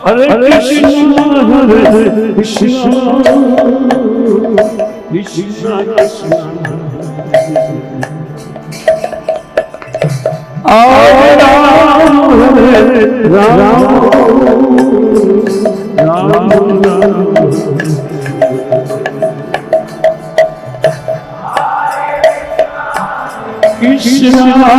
Hare Krishna, Krishna Krishna, Hare Ram, Ram Ram, Krishna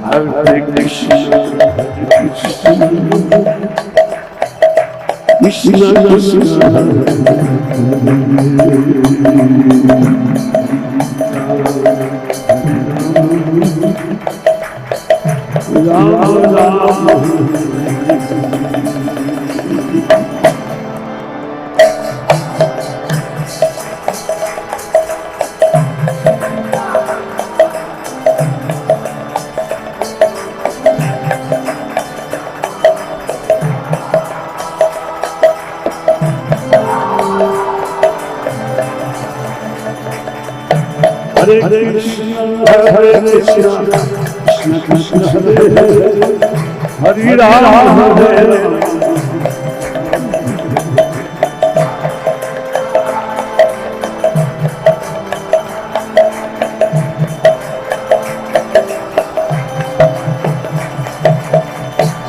Hare Krishna, Krishna Krishna, Ram Ram. Hare Krishna, Hare Krishna, Krishna Krishna, Hare Hare, Hare Ram, Hare Ram.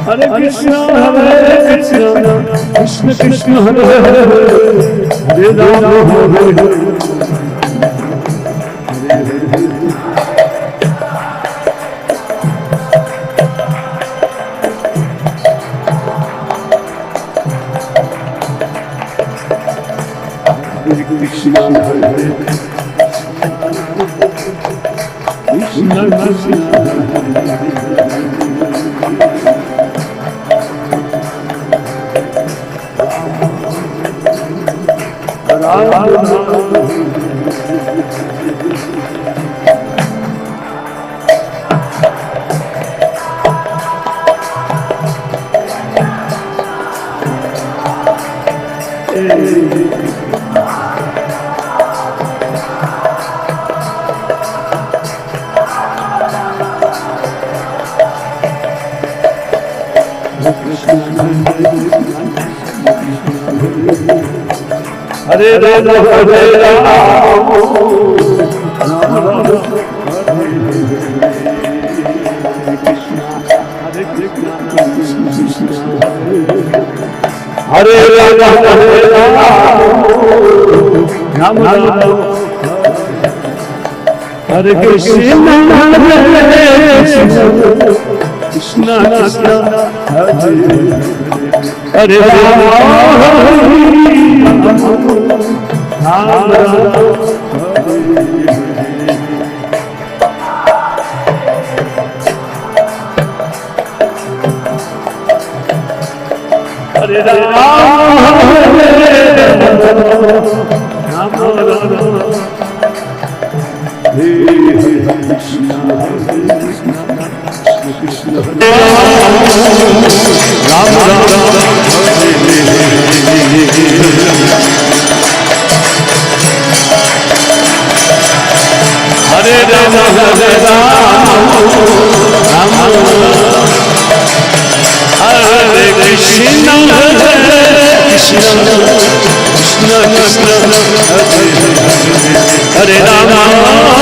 Hare Krishna, Hare Krishna, Krishna Krishna, Hare Hare, Hare Ram, Hare Ram. Krishna Hare Krishna Krishna Ram Ram Hare Ram, Hare Ram, Ram Ram, Hare Ram, Hare Ram, Ram Ram, Hare Krishna, Hare Krishna, Krishna Krishna, Hare Ram, Ram Ram, Hare Ram, Ram Ram, Krishna Krishna, Ram Ram, Hare Ram, Hare Ram, Ram Ram, Hare Krishna, Hare Krishna, Krishna Krishna, Hare Ram, Ram Ram,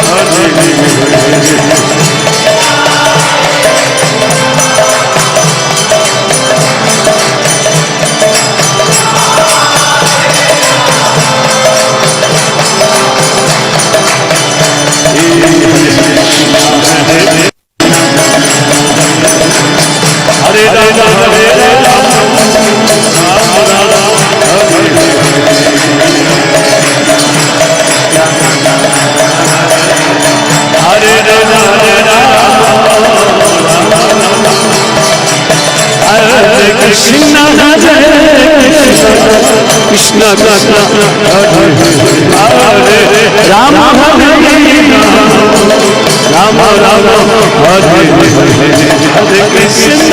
Hare Hare Krishna Hare Krishna Krishna Hare Hare Rama Hare Rama Rama Hare Hare Hare Krishna Hare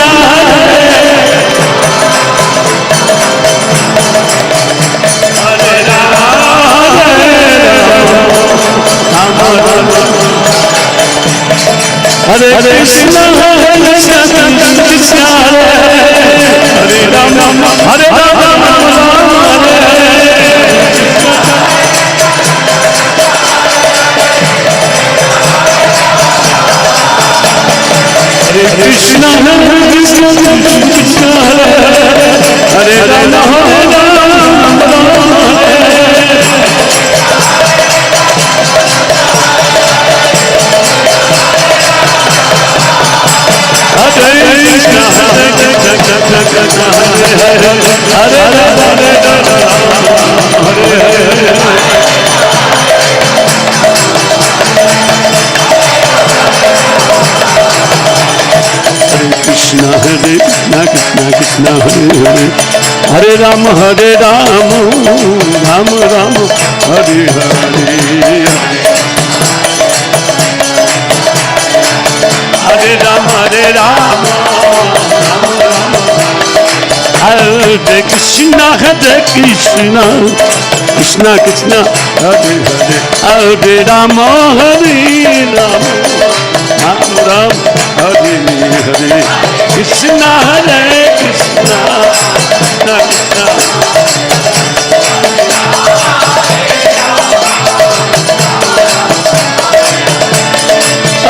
Rama Hare Krishna Krishna Hare Rama Hare Rama Hare Krishna Krishna Krishna Hare Rama Hare Krishna Krishna Hare Rama Hare Rama Rama Rama Hare Hare Hare Rama Hare Rama Hare Krishna Krishna Krishna Hare Hare Hare Rama Hare Rama Rama Rama Hare Hare Krishna Hare Krishna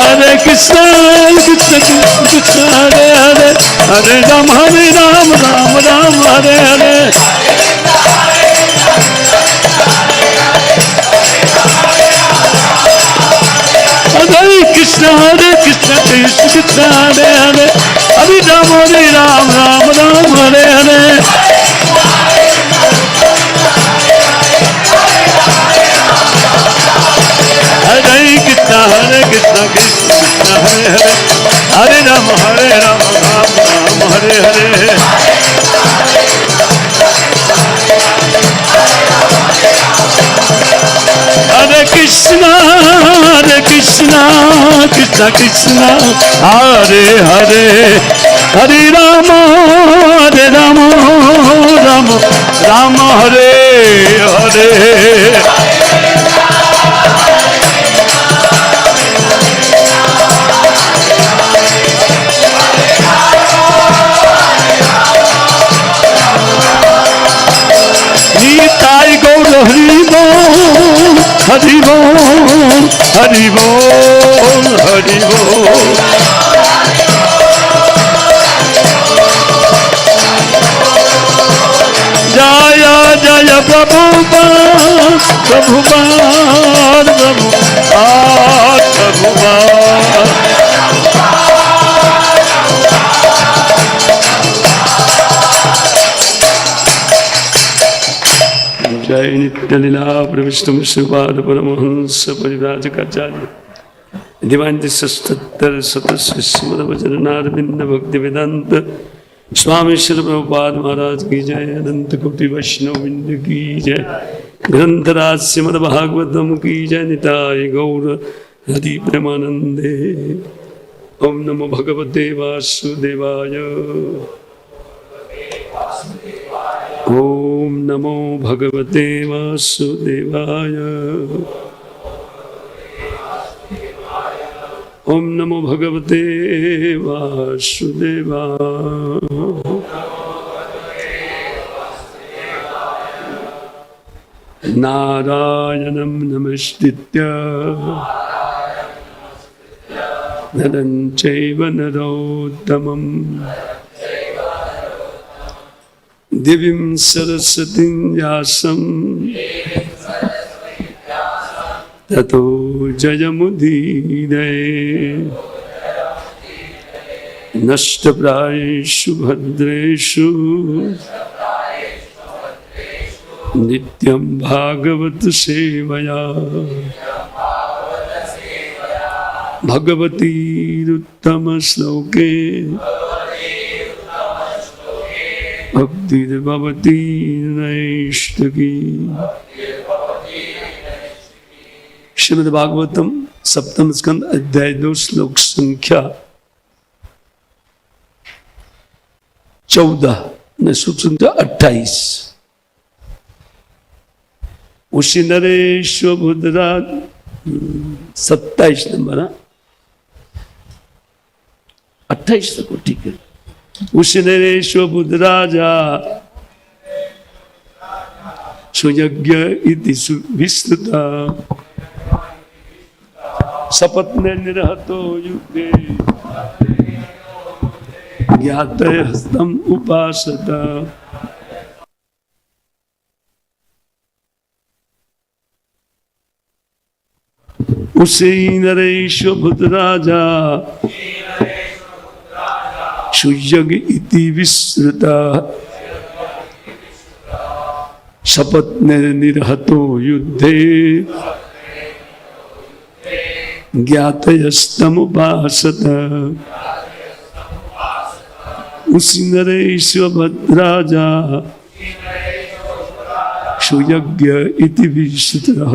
Krishna Hare Krishna Krishna Krishna Hare Hare Hare Rama Rama Rama Hare Hare Hare Krishna Krishna Krishna Hare Hare Hare Rama Rama Rama Hare Hare Hare Krishna Krishna Krishna Hare Hare Hare Rama Rama Rama Hare Hare Hare Krishna Krishna Krishna Hare Hare Hare Rama Rama Rama Hare Hare Nitai Gaur Hari Bol Hari Bol Hari Bol Hari Bol Jaya Jaya Prabhupada Prabhupada Prabhupada Jai Nityanila Pravishtam Sripad Paramahansa Parivrajakacarya Divine Sastattar Satasya Srimad Vajaranarvinda Bhakti Vedanta Swami Srila Prabhupada Maharaj Ki Jai Adanta Koti Vaishnavinda Ki Jai Grantaraj Srimad Bhagavatam Ki Jai Nitai Gaura Hadi Premanande Om Namo Bhagavate Vasudevaya Om Namo Bhagavate Vasudevaya Om Namo Bhagavate Vasudevaya Narayanam Namastitya Naran Chaiva Narottamam Divim Sarasatin Yasam Tato Jayamudire Nashtaprayeshu Bhadreshu Nityam Bhagavat Sevaya Bhagavati Uttama Sloke भक्ति भवती नैष्ठिकी। श्रीमद् भागवतम सप्तम स्कंद अध्याय 2 श्लोक संख्या 14 ने सूत्र 28। उसी नरेश्वर Buddhraj 27 number 28 तक ठीक है। उसी नरेश्वर बुद्धराजा सुयज्ञ इति विस्तृता सपत्ने निरहतो युद्धे ज्ञातय हस्तम उपासता। उसे नरेश्वर बुद्धराजा सुयज्ञ इति विस्तृता सपत्ने निरहतो युद्धे ज्ञातयस्तम उपासत। उसी नरेश्वर भद्राजा सुयज्ञ इति विस्तृतः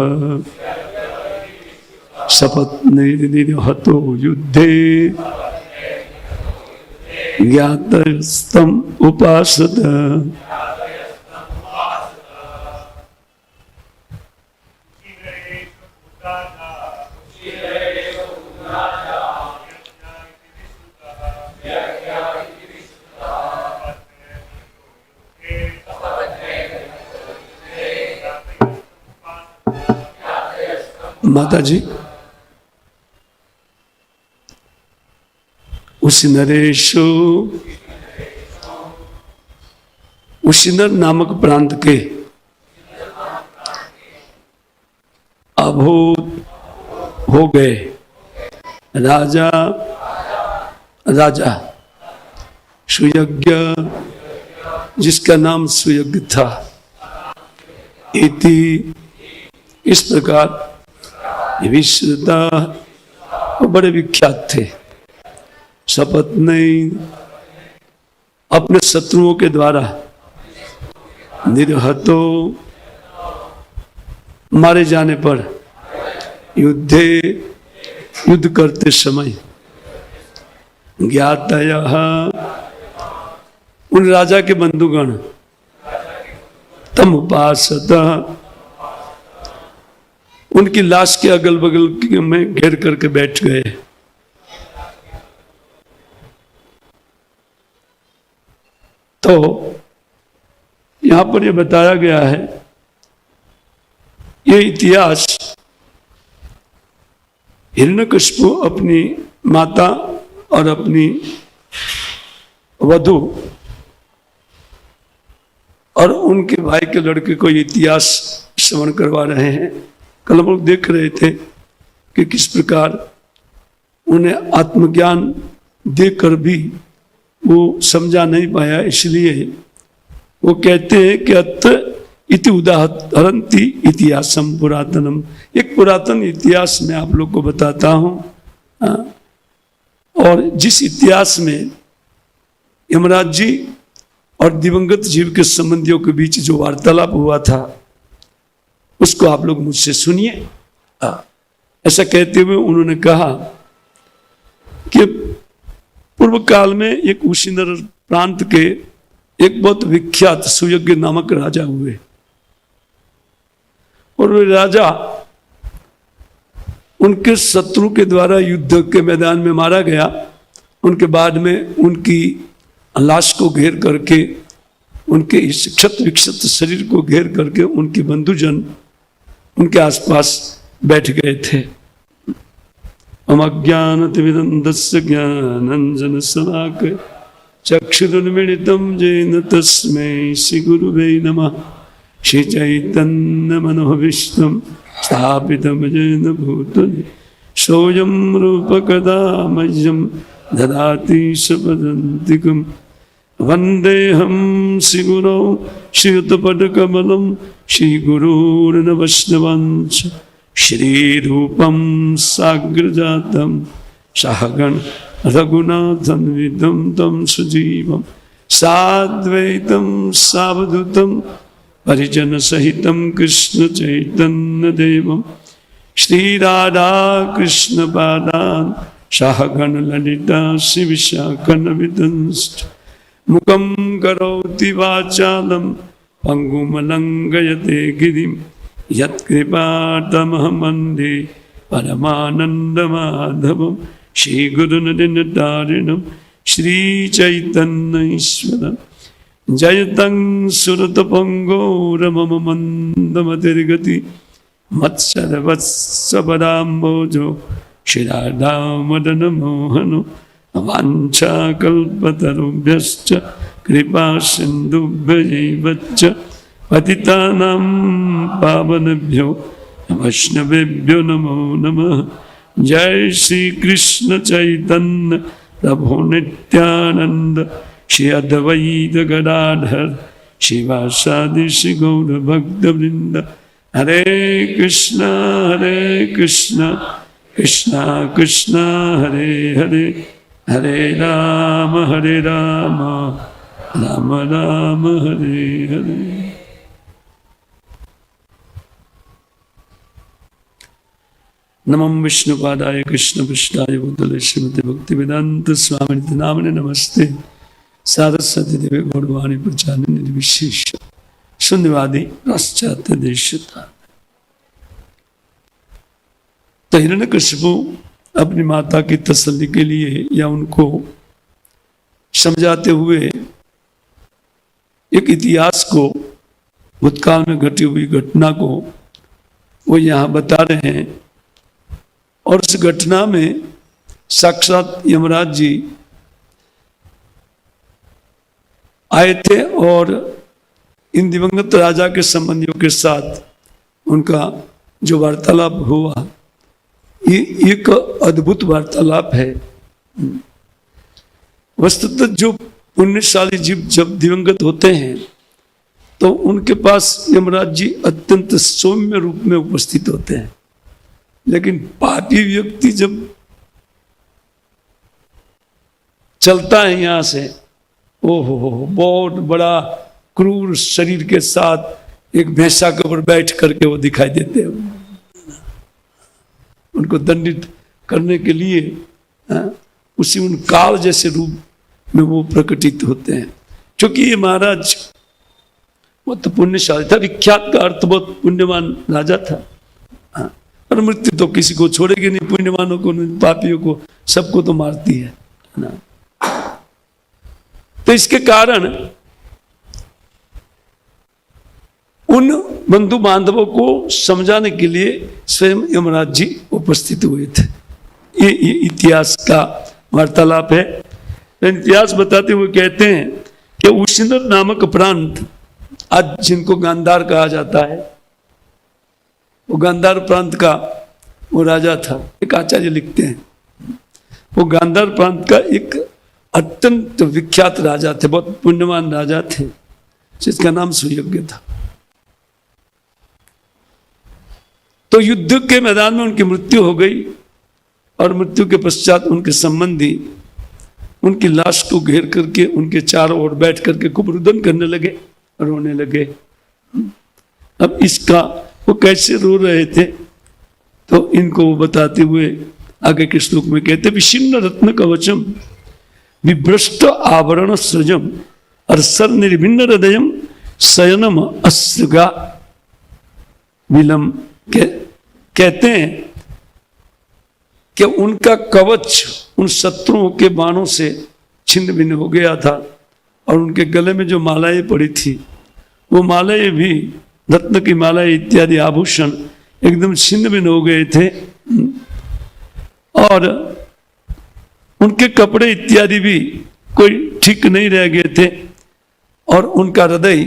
सपत्ने निरहतो युद्धे ज्ञातयस्तम उपासत। माता जी उसिनर नामक प्रांत के अभूत हो गए राजा सुयज्ञ जिसका नाम सुयज्ञ था इति इस प्रकार विश्वता वो बड़े विख्यात थे। शपथ नहीं अपने शत्रुओं के द्वारा निरहतो मारे जाने पर युद्ध करते समय ज्ञातयः उन राजा के बंधुगण तम उपासतः उनकी लाश के अगल बगल में घेर करके बैठ गए। तो यहां पर यह बताया गया है ये इतिहास हिरण्यकशिपु अपनी माता और अपनी वधू और उनके भाई के लड़के को इतिहास श्रवण करवा रहे हैं। कल हम लोग देख रहे थे कि किस प्रकार उन्हें आत्मज्ञान देकर भी वो समझा नहीं पाया, इसलिए वो कहते हैं कि अत्र इति उदाहरन्ति इतिहासम पुरातनम। एक पुरातन इतिहास में आप लोग को बताता हूँ और जिस इतिहास में यमराज जी और दिवंगत जीव के संबंधियों के बीच जो वार्तालाप हुआ था उसको आप लोग मुझसे सुनिए। ऐसा कहते हुए उन्होंने कहा कि पूर्व काल में एक उसिनर प्रांत के एक बहुत विख्यात सुयज्ञ नामक राजा हुए और वे राजा उनके शत्रु के द्वारा युद्ध के मैदान में मारा गया। उनके बाद में उनकी लाश को घेर करके उनके इस क्षत विक्षत शरीर को घेर करके उनके बंधुजन उनके आसपास बैठ गए थे। अमज्ञानतिमिदन्धस्य ज्ञानाञ्जन शलाकया चक्षुरुन्मीलितं येन तस्मै श्रीगुरुवे नमः। श्रीचैतन्यमनोभीष्टं स्थापितं येन भूतले सोऽयं रूपकदा मह्यं ददाति स्वपदान्तिकम्। वन्देऽहं श्रीगुरौ श्रीयुतपदकमलं श्रीगुरुर्नवैष्णवांश्च श्रीरूपं साग्रजातं सहगण रघुनाथन्वितं तं सजीवं साद्वैतम सावधूतम परिजन सहितम कृष्ण चैतन्य देवम श्री राधा कृष्ण पादान सहगण ललिता शिव शाकन विदंश्च मुखम करोति वाचालम पंगुमलंघयते गिरिम यत्कृपातमहं वन्दे परमानन्दमाधवं श्रीगुरुनलिनतारिणं श्रीचैतन्यईश्वरं जयतं सुरतपङ्गोरमम मन्दमतिर्गति मत्सर्वत्सपदाम्बोजो श्रीराधामदनमोहनो वाञ्छाकल्पतरुभ्यश्च कृपा सिन्धुभ्यैव च पतितानां पावनेभ्यो वैष्णवेभ्यो नमो नमः। जय श्री कृष्ण चैतन्य प्रभु नित्यानंद श्री अद्वैत गदाधर शिवासादि श्री गौर भक्त वृंद। हरे कृष्णा कृष्णा कृष्णा हरे हरे हरे राम राम राम हरे हरे। नमः विष्णुपादाय कृष्णपृष्ठाय भूतले श्रीमते भक्तिवेदांत स्वामिनिति नामिने नमस्ते सारस्वती देवी गौरवाणी प्रचारिणे निर्विशेष शून्यवादी पाश्चात्य देशता। तो हिरण्यकशिपु अपनी माता की तसल्ली के लिए या उनको समझाते हुए एक इतिहास को, भूतकाल में घटी हुई घटना को वो यहाँ बता रहे हैं। और उस घटना में साक्षात यमराज जी आए थे और इन दिवंगत राजा के संबंधियों के साथ उनका जो वार्तालाप हुआ, ये एक अद्भुत वार्तालाप है। वस्तुतः जो पुण्यशाली जीव जब दिवंगत होते हैं तो उनके पास यमराज जी अत्यंत सौम्य रूप में उपस्थित होते हैं, लेकिन पापी व्यक्ति जब चलता है यहां से, ओहो बहुत बड़ा क्रूर शरीर के साथ एक भैंसा के ऊपर बैठ करके वो दिखाई देते हैं। उनको दंडित करने के लिए उसी उन काल जैसे रूप में वो प्रकटित होते हैं। क्योंकि ये महाराज वो तो पुण्यशाली था, विख्यात का अर्थ बहुत पुण्यवान राजा था। और मृत्यु तो किसी को छोड़ेगी नहीं, पुण्यवानों को नहीं, पापियों को, सबको तो मारती है ना। तो इसके कारण उन बंधु बांधवों को समझाने के लिए स्वयं यमराज जी उपस्थित हुए थे। ये इतिहास का वार्तालाप है। इतिहास बताते हुए कहते हैं कि उशिनर नामक प्रांत, आज जिनको गांधार कहा जाता है, वो गांधार प्रांत का वो राजा था। एक आचार्य लिखते हैं वो गांधार प्रांत का एक अत्यंत विख्यात राजा थे, बहुत पुण्यवान राजा थे, जिसका नाम सुयज्ञ था। तो युद्ध के मैदान में उनकी मृत्यु हो गई और मृत्यु के पश्चात उनके संबंधी उनकी लाश को घेर करके उनके चारों ओर बैठ करके खूब रुदन करने लगे, रोने लगे। अब इसका वो कैसे रो रहे थे तो इनको वो बताते हुए आगे के श्लोक में कहते, विशिन्न रत्न कवचम विभ्रष्ट आवरण सृजम अर्सर निर्भिन्न हृदयम शयनम अस्रगा विलम। कहते हैं कि उनका कवच उन शत्रुओं के बाणों से छिन्न भिन्न हो गया था और उनके गले में जो मालाएं पड़ी थी वो मालाएं भी, रत्न की मालाएं इत्यादि आभूषण एकदम छिन्न भिन्न हो गए थे और उनके कपड़े इत्यादि भी कोई ठीक नहीं रह गए थे और उनका हृदय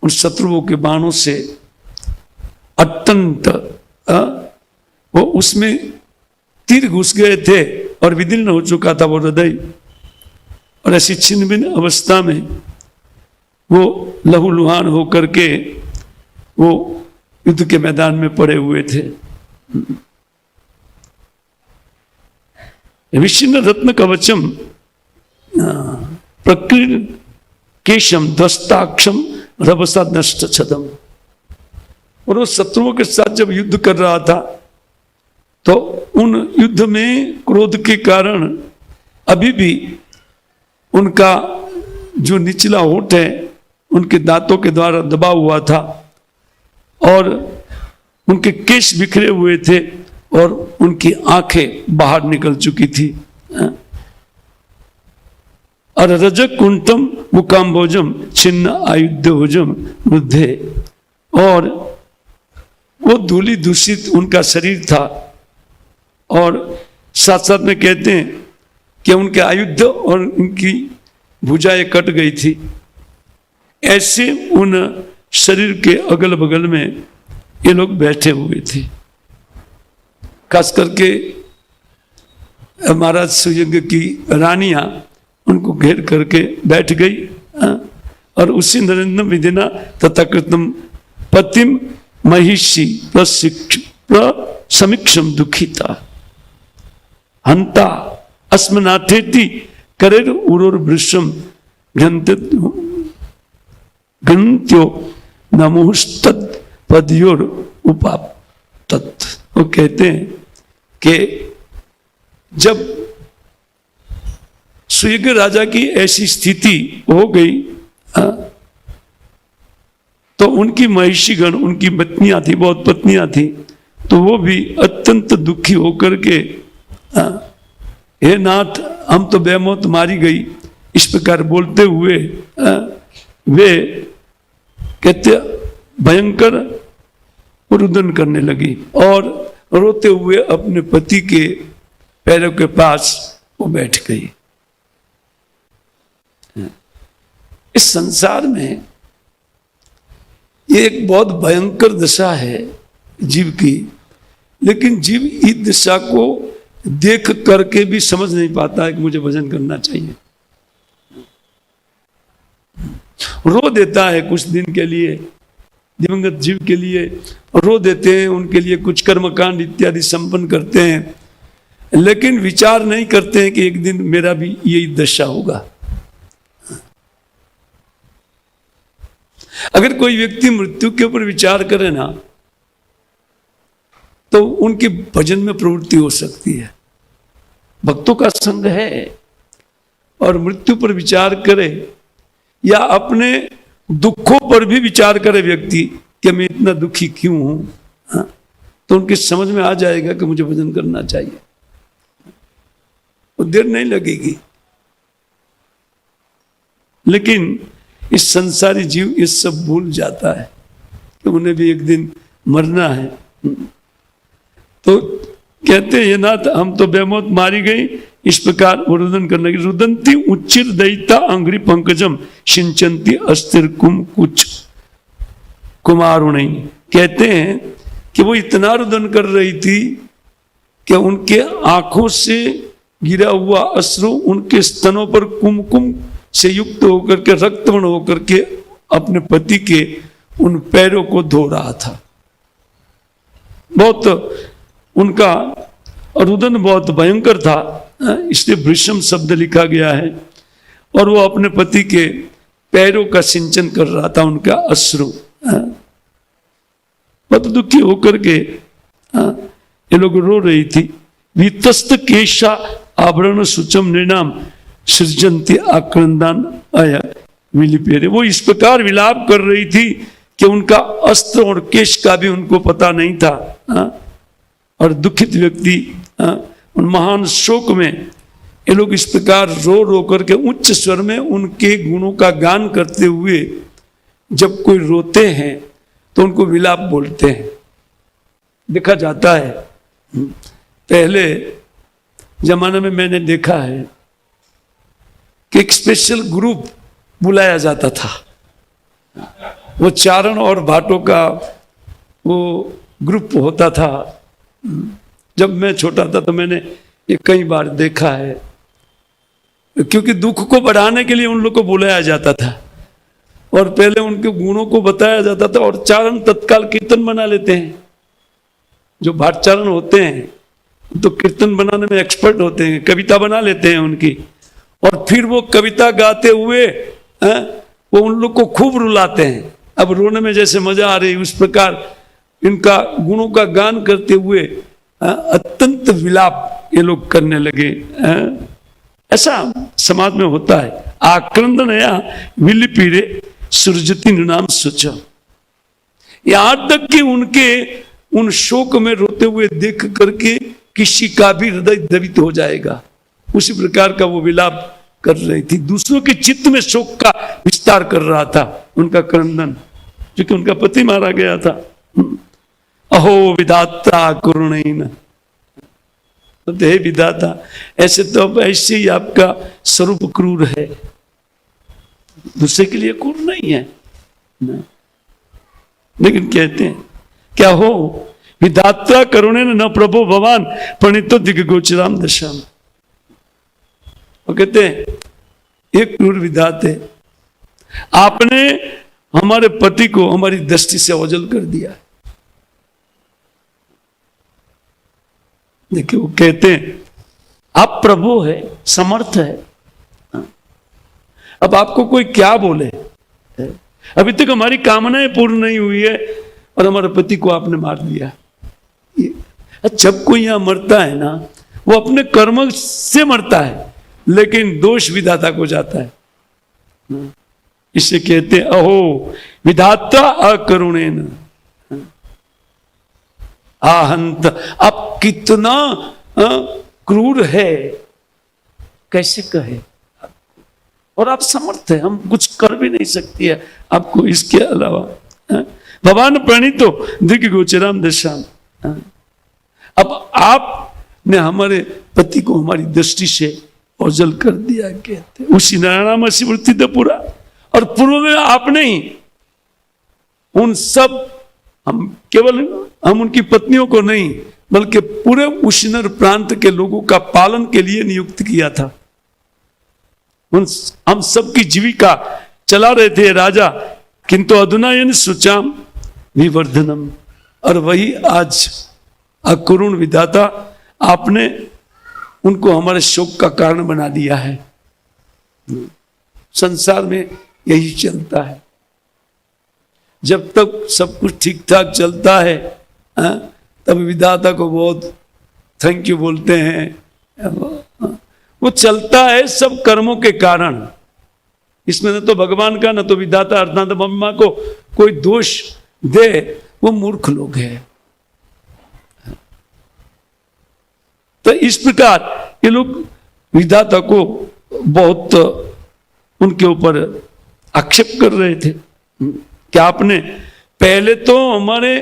उन शत्रुओं के बाणों से अत्यंत वो उसमें तीर घुस गए थे और विदीर्ण हो चुका था वो हृदय। और ऐसी छिन्न भिन्न अवस्था में वो लहूलुहान होकर के वो युद्ध के मैदान में पड़े हुए थे। विशिन्न रत्न कवचम केशम ध्वस्ताक्षम रभसा नष्ट छदम। और वो शत्रुओं के साथ जब युद्ध कर रहा था तो उन युद्ध में क्रोध के कारण अभी भी उनका जो निचला होंठ है उनके दांतों के द्वारा दबा हुआ था और उनके केश बिखरे हुए थे और उनकी आंखें बाहर निकल चुकी थी। और रजक कुंठम मुकाम्भोजम छिन्न आयुधोजम बुद्धे, और वो धूली दूषित उनका शरीर था और साथ साथ में कहते हैं कि उनके आयुध और उनकी भुजाएं कट गई थी। ऐसे उन शरीर के अगल बगल में ये लोग बैठे हुए थे। खास करके महाराज सुयज्ञ की रानियां उनको घेर करके बैठ गई और उसी नरेंद्र विधिना तथाकृतम पतिम महिषी समीक्षम दुखिता हंता अस्मनाथेति करेर उरोर वृषम गंत्यो नमुस्तत् पदयोर उपाप्तत्। वो कहते हैं कि जब सुयज्ञ राजा की ऐसी स्थिति हो गई तो उनकी महिषीगण, उनकी पत्नियां थी, बहुत पत्नियां थी, तो वो भी अत्यंत दुखी होकर के हे नाथ हम तो बेमौत मारी गई, इस प्रकार बोलते हुए वे कहते भयंकर रुदन करने लगी और रोते हुए अपने पति के पैरों के पास वो बैठ गई। इस संसार में ये एक बहुत भयंकर दशा है जीव की, लेकिन जीव इस दशा को देख करके भी समझ नहीं पाता है कि मुझे भजन करना चाहिए। रो देता है कुछ दिन के लिए, दिवंगत जीव के लिए रो देते हैं, उनके लिए कुछ कर्मकांड इत्यादि संपन्न करते हैं, लेकिन विचार नहीं करते हैं कि एक दिन मेरा भी यही दशा होगा। अगर कोई व्यक्ति मृत्यु के ऊपर विचार करे ना तो उनकी भजन में प्रवृत्ति हो सकती है। भक्तों का संग है और मृत्यु पर विचार करे या अपने दुखों पर भी विचार करे व्यक्ति कि मैं इतना दुखी क्यों हूं, तो उनके समझ में आ जाएगा कि मुझे भजन करना चाहिए। वो देर नहीं लगेगी। लेकिन इस संसारी जीव ये सब भूल जाता है कि उन्हें भी एक दिन मरना है। तो कहते हैं ये नाथ हम तो बेमौत मारी गई, इस प्रकार वो रुदन करने लगी। रुदंती उच्चिर दयिता अंग्री पंकजम सिंचंती अस्थिर कुम कुछ कुमारुणी। कहते हैं कि वो इतना रुदन कर रही थी कि उनके आंखों से गिरा हुआ अश्रु उनके स्तनों पर कुमकुम से युक्त होकर के रक्तवर्ण होकर के अपने पति के उन पैरों को धो रहा था। बहुत उनका रुदन बहुत भयंकर था, इसलिए वृषम शब्द लिखा गया है। और वो अपने पति के पैरों का सिंचन कर रहा था, उनका अश्रु। बहुत दुखी होकर के ये लोग रो रही थी। वितस्त केशा आभरण सुचम निर्णाम सृजंती आक्रंदान आया विलिपेरे। वो इस प्रकार विलाप कर रही थी कि उनका अस्त्र और केश का भी उनको पता नहीं था। और दुखित व्यक्ति उन महान शोक में ये लोग इस प्रकार रो रो करके उच्च स्वर में उनके गुणों का गान करते हुए जब कोई रोते हैं तो उनको विलाप बोलते हैं। देखा जाता है पहले जमाने में मैंने देखा है कि एक स्पेशल ग्रुप बुलाया जाता था। वो चारण और भाटों का वो ग्रुप होता था। जब मैं छोटा था तो मैंने ये कई बार देखा है, क्योंकि दुख को बढ़ाने के लिए उन लोग को बुलाया जाता था और पहले उनके गुणों को बताया जाता था। और चारण तत्काल कीर्तन बना लेते हैं। जो भाट चारण होते हैं तो कीर्तन बनाने में एक्सपर्ट होते हैं, कविता बना लेते हैं उनकी। और फिर वो कविता गाते हुए वो उन लोग को खूब रुलाते हैं। अब रोने में जैसे मजा आ रही, उस प्रकार इनका गुणों का गान करते हुए अत्यंत विलाप ये लोग करने लगे। ऐसा समाज में होता है। आक्रंदन या विलिपीरे सुरजती नाम सोचा, यहां तक कि उनके उन शोक में रोते हुए देख करके किसी का भी हृदय द्रवित हो जाएगा। उसी प्रकार का वो विलाप कर रही थी, दूसरों के चित्त में शोक का विस्तार कर रहा था उनका क्रंदन, क्योंकि उनका पति मारा गया था। अहो विधाता करुणैन, तो हे विधाता, ऐसे तो अब ऐसे ही आपका स्वरूप क्रूर है, दूसरे के लिए क्रूर नहीं है ना। लेकिन कहते हैं क्या हो विधाता करुणे न प्रभो भगवान प्रणीतो दिग्गोचराम दशाम। वो कहते हैं एक क्रूर विधाते, आपने हमारे पति को हमारी दृष्टि से ओझल कर दिया। देखिए वो कहते हैं आप प्रभु है, समर्थ है, अब आपको कोई क्या बोले, अभी तक हमारी कामनाएं पूर्ण नहीं हुई है और हमारे पति को आपने मार दिया। जब कोई यहां मरता है ना, वो अपने कर्म से मरता है, लेकिन दोष विधाता को जाता है। इसे कहते हैं अहो विधाता अकरुणेन आहंत। आप कितना क्रूर है कैसे कहे, और आप समर्थ है, हम कुछ कर भी नहीं सकती है आपको इसके अलावा। भगवान प्रणीतो दिग्गोचराम दशाम। अब आपने हमारे पति को हमारी दृष्टि से ओझल कर दिया। कहते उसी नारायण वृत्ति तो पूरा, और पूर्व में आपने ही उन सब, हम केवल हम उनकी पत्नियों को नहीं बल्कि पूरे उशनर प्रांत के लोगों का पालन के लिए नियुक्त किया था। हम सबकी जीविका चला रहे थे राजा, किंतु अधुनायन सुचाम विवर्धनम। और वही आज अकरुण विधाता आपने उनको हमारे शोक का कारण बना दिया है। संसार में यही चलता है, जब तक सब कुछ ठीक ठाक चलता है तब विधाता को बहुत थैंक यू बोलते हैं। वो चलता है सब कर्मों के कारण, इसमें न तो भगवान का न तो विधाता अर्थात मम्मा को कोई दोष दे, वो मूर्ख लोग हैं। तो इस प्रकार ये लोग विधाता को बहुत उनके ऊपर आक्षेप कर रहे थे कि आपने पहले तो हमारे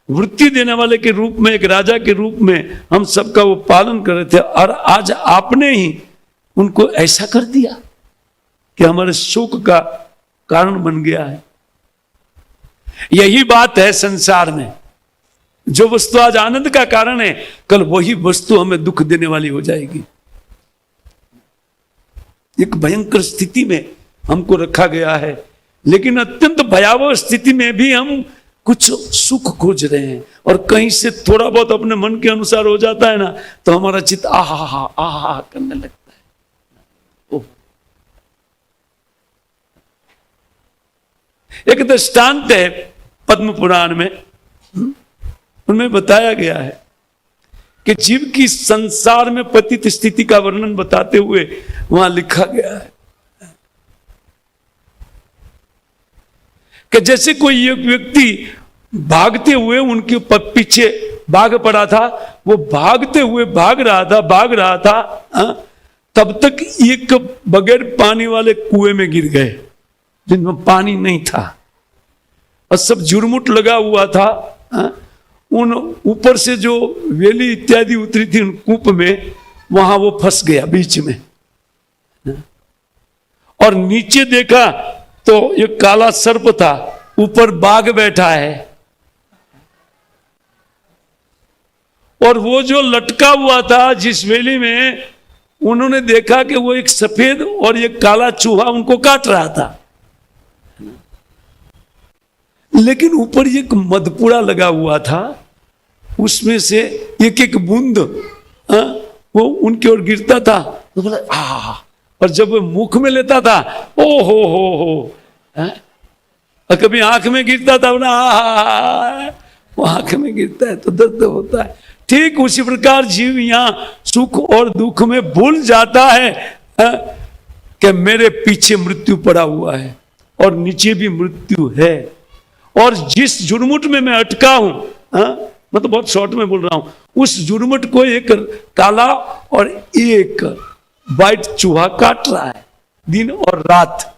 वृत्ति देने वाले के रूप में, एक राजा के रूप में हम सबका वो पालन कर रहे थे, और आज आपने ही उनको ऐसा कर दिया कि हमारे शोक का कारण बन गया है। यही बात है संसार में, जो वस्तु आज आनंद का कारण है, कल वही वस्तु हमें दुख देने वाली हो जाएगी। एक भयंकर स्थिति में हमको रखा गया है, लेकिन अत्यंत भयावह स्थिति में भी हम कुछ सुख खोज रहे हैं, और कहीं से थोड़ा बहुत अपने मन के अनुसार हो जाता है ना, तो हमारा चित्त आहा करने लगता है। एक दृष्टांत है पद्म पुराण में, उनमें बताया गया है कि जीव की संसार में पतित स्थिति का वर्णन बताते हुए वहां लिखा गया है कि जैसे कोई एक व्यक्ति भागते हुए उनके पीछे भाग पड़ा था, वो भागते हुए भाग रहा था तब तक एक बगैर पानी वाले कुएं में गिर गए जिनमें पानी नहीं था, और सब झुरमुट लगा हुआ था। उन ऊपर से जो वेली इत्यादि उतरी थी उन कूप में, वहां वो फंस गया बीच में, और नीचे देखा तो एक काला सर्प था, ऊपर बाघ बैठा है, और वो जो लटका हुआ था जिस वेली में, उन्होंने देखा कि वो एक सफेद और एक काला चूहा उनको काट रहा था, लेकिन ऊपर एक मधपुड़ा लगा हुआ था, उसमें से एक एक बूंद वो उनकी ओर गिरता था, तो बोला और जब वो मुख में लेता था, ओ हो, और कभी आंख में गिरता था ना, वो आंख में गिरता है तो दर्द होता है। ठीक उसी प्रकार जीव यहाँ सुख और दुख में भूल जाता है कि मेरे पीछे मृत्यु पड़ा हुआ है और नीचे भी मृत्यु है, और जिस जुर्मुट में मैं अटका हूं, मैं तो बहुत शॉर्ट में बोल रहा हूं, उस जुर्मुट को एक काला और एक वाइट चूहा काट रहा है। दिन और रात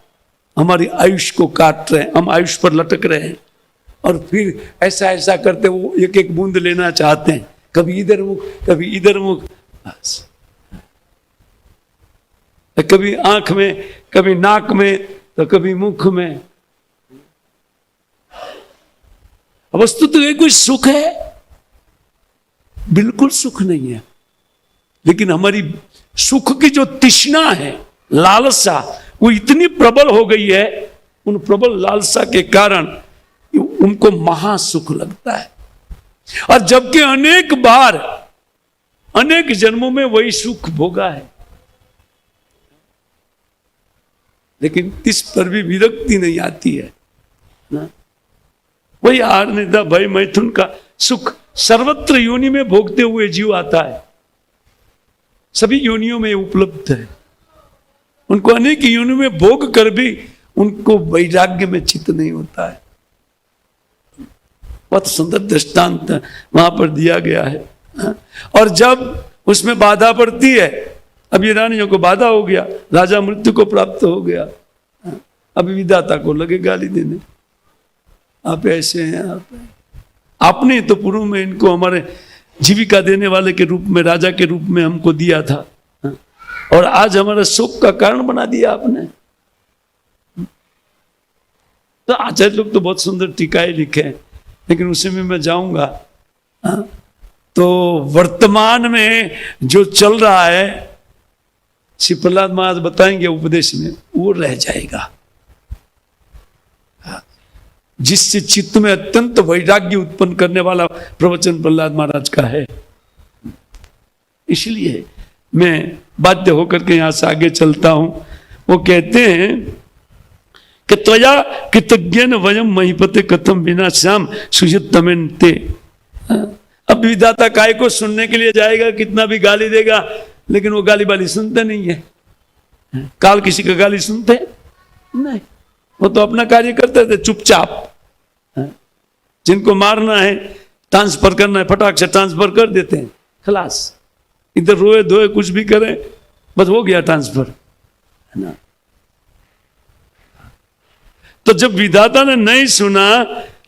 हमारी आयुष को काट रहे हैं, हम आयुष पर लटक रहे हैं, और फिर ऐसा ऐसा करते वो एक एक बूंद लेना चाहते हैं, कभी इधर मुख कभी इधर मुख, बस कभी आंख में कभी नाक में तो कभी मुख में। वस्तु तो ये कोई सुख है? बिल्कुल सुख नहीं है, लेकिन हमारी सुख की जो तृष्णा है, लालसा, वो इतनी प्रबल हो गई है, उन प्रबल लालसा के कारण उनको महासुख लगता है। और जबकि अनेक बार अनेक जन्मों में वही सुख भोगा है, लेकिन इस पर भी विरक्ति नहीं आती है ना। वही आर्निदा भय मैथुन का सुख सर्वत्र योनि में भोगते हुए जीव आता है, सभी योनियों में उपलब्ध है। उनको अनेक योनियों में भोग कर भी उनको वैराग्य में चित्त नहीं होता है। बहुत सुंदर दृष्टांत वहां पर दिया गया है। और जब उसमें बाधा पड़ती है, अब ये रानियों को बाधा हो गया, राजा मृत्यु को प्राप्त हो गया, अभी विधाता को लगे गाली देने, आप ऐसे हैं, आपने तो पूर्व में इनको हमारे जीविका देने वाले के रूप में, राजा के रूप में हमको दिया था, और आज हमारे शोक का कारण बना दिया आपने। तो आचार्य लोग तो बहुत सुंदर टीकाएं लिखे हैं, लेकिन उसी में मैं जाऊंगा। तो वर्तमान में जो चल रहा है, श्री प्रहलाद महाराज बताएंगे उपदेश में, वो रह जाएगा, जिससे चित्त में अत्यंत वैराग्य उत्पन्न करने वाला प्रवचन प्रहलाद महाराज का है। इसलिए मैं बाध्य होकर के यहां से आगे चलता हूं। वो कहते हैं कि त्वया कृतज्ञन वयम महीपते कथम बिना श्याम सुजितमेन ते। अब विधाता काय को सुनने के लिए जाएगा, कितना भी गाली देगा, लेकिन वो गाली वाली सुनते नहीं है। काल किसी का गाली सुनते नहीं, वो तो अपना कार्य करते थे चुपचाप। जिनको मारना है, ट्रांसफर करना है, फटाक से ट्रांसफर कर देते हैं, खलास। इधर रोए धोए कुछ भी करें, बस हो गया ट्रांसफर, है ना। तो जब विधाता ने नहीं सुना,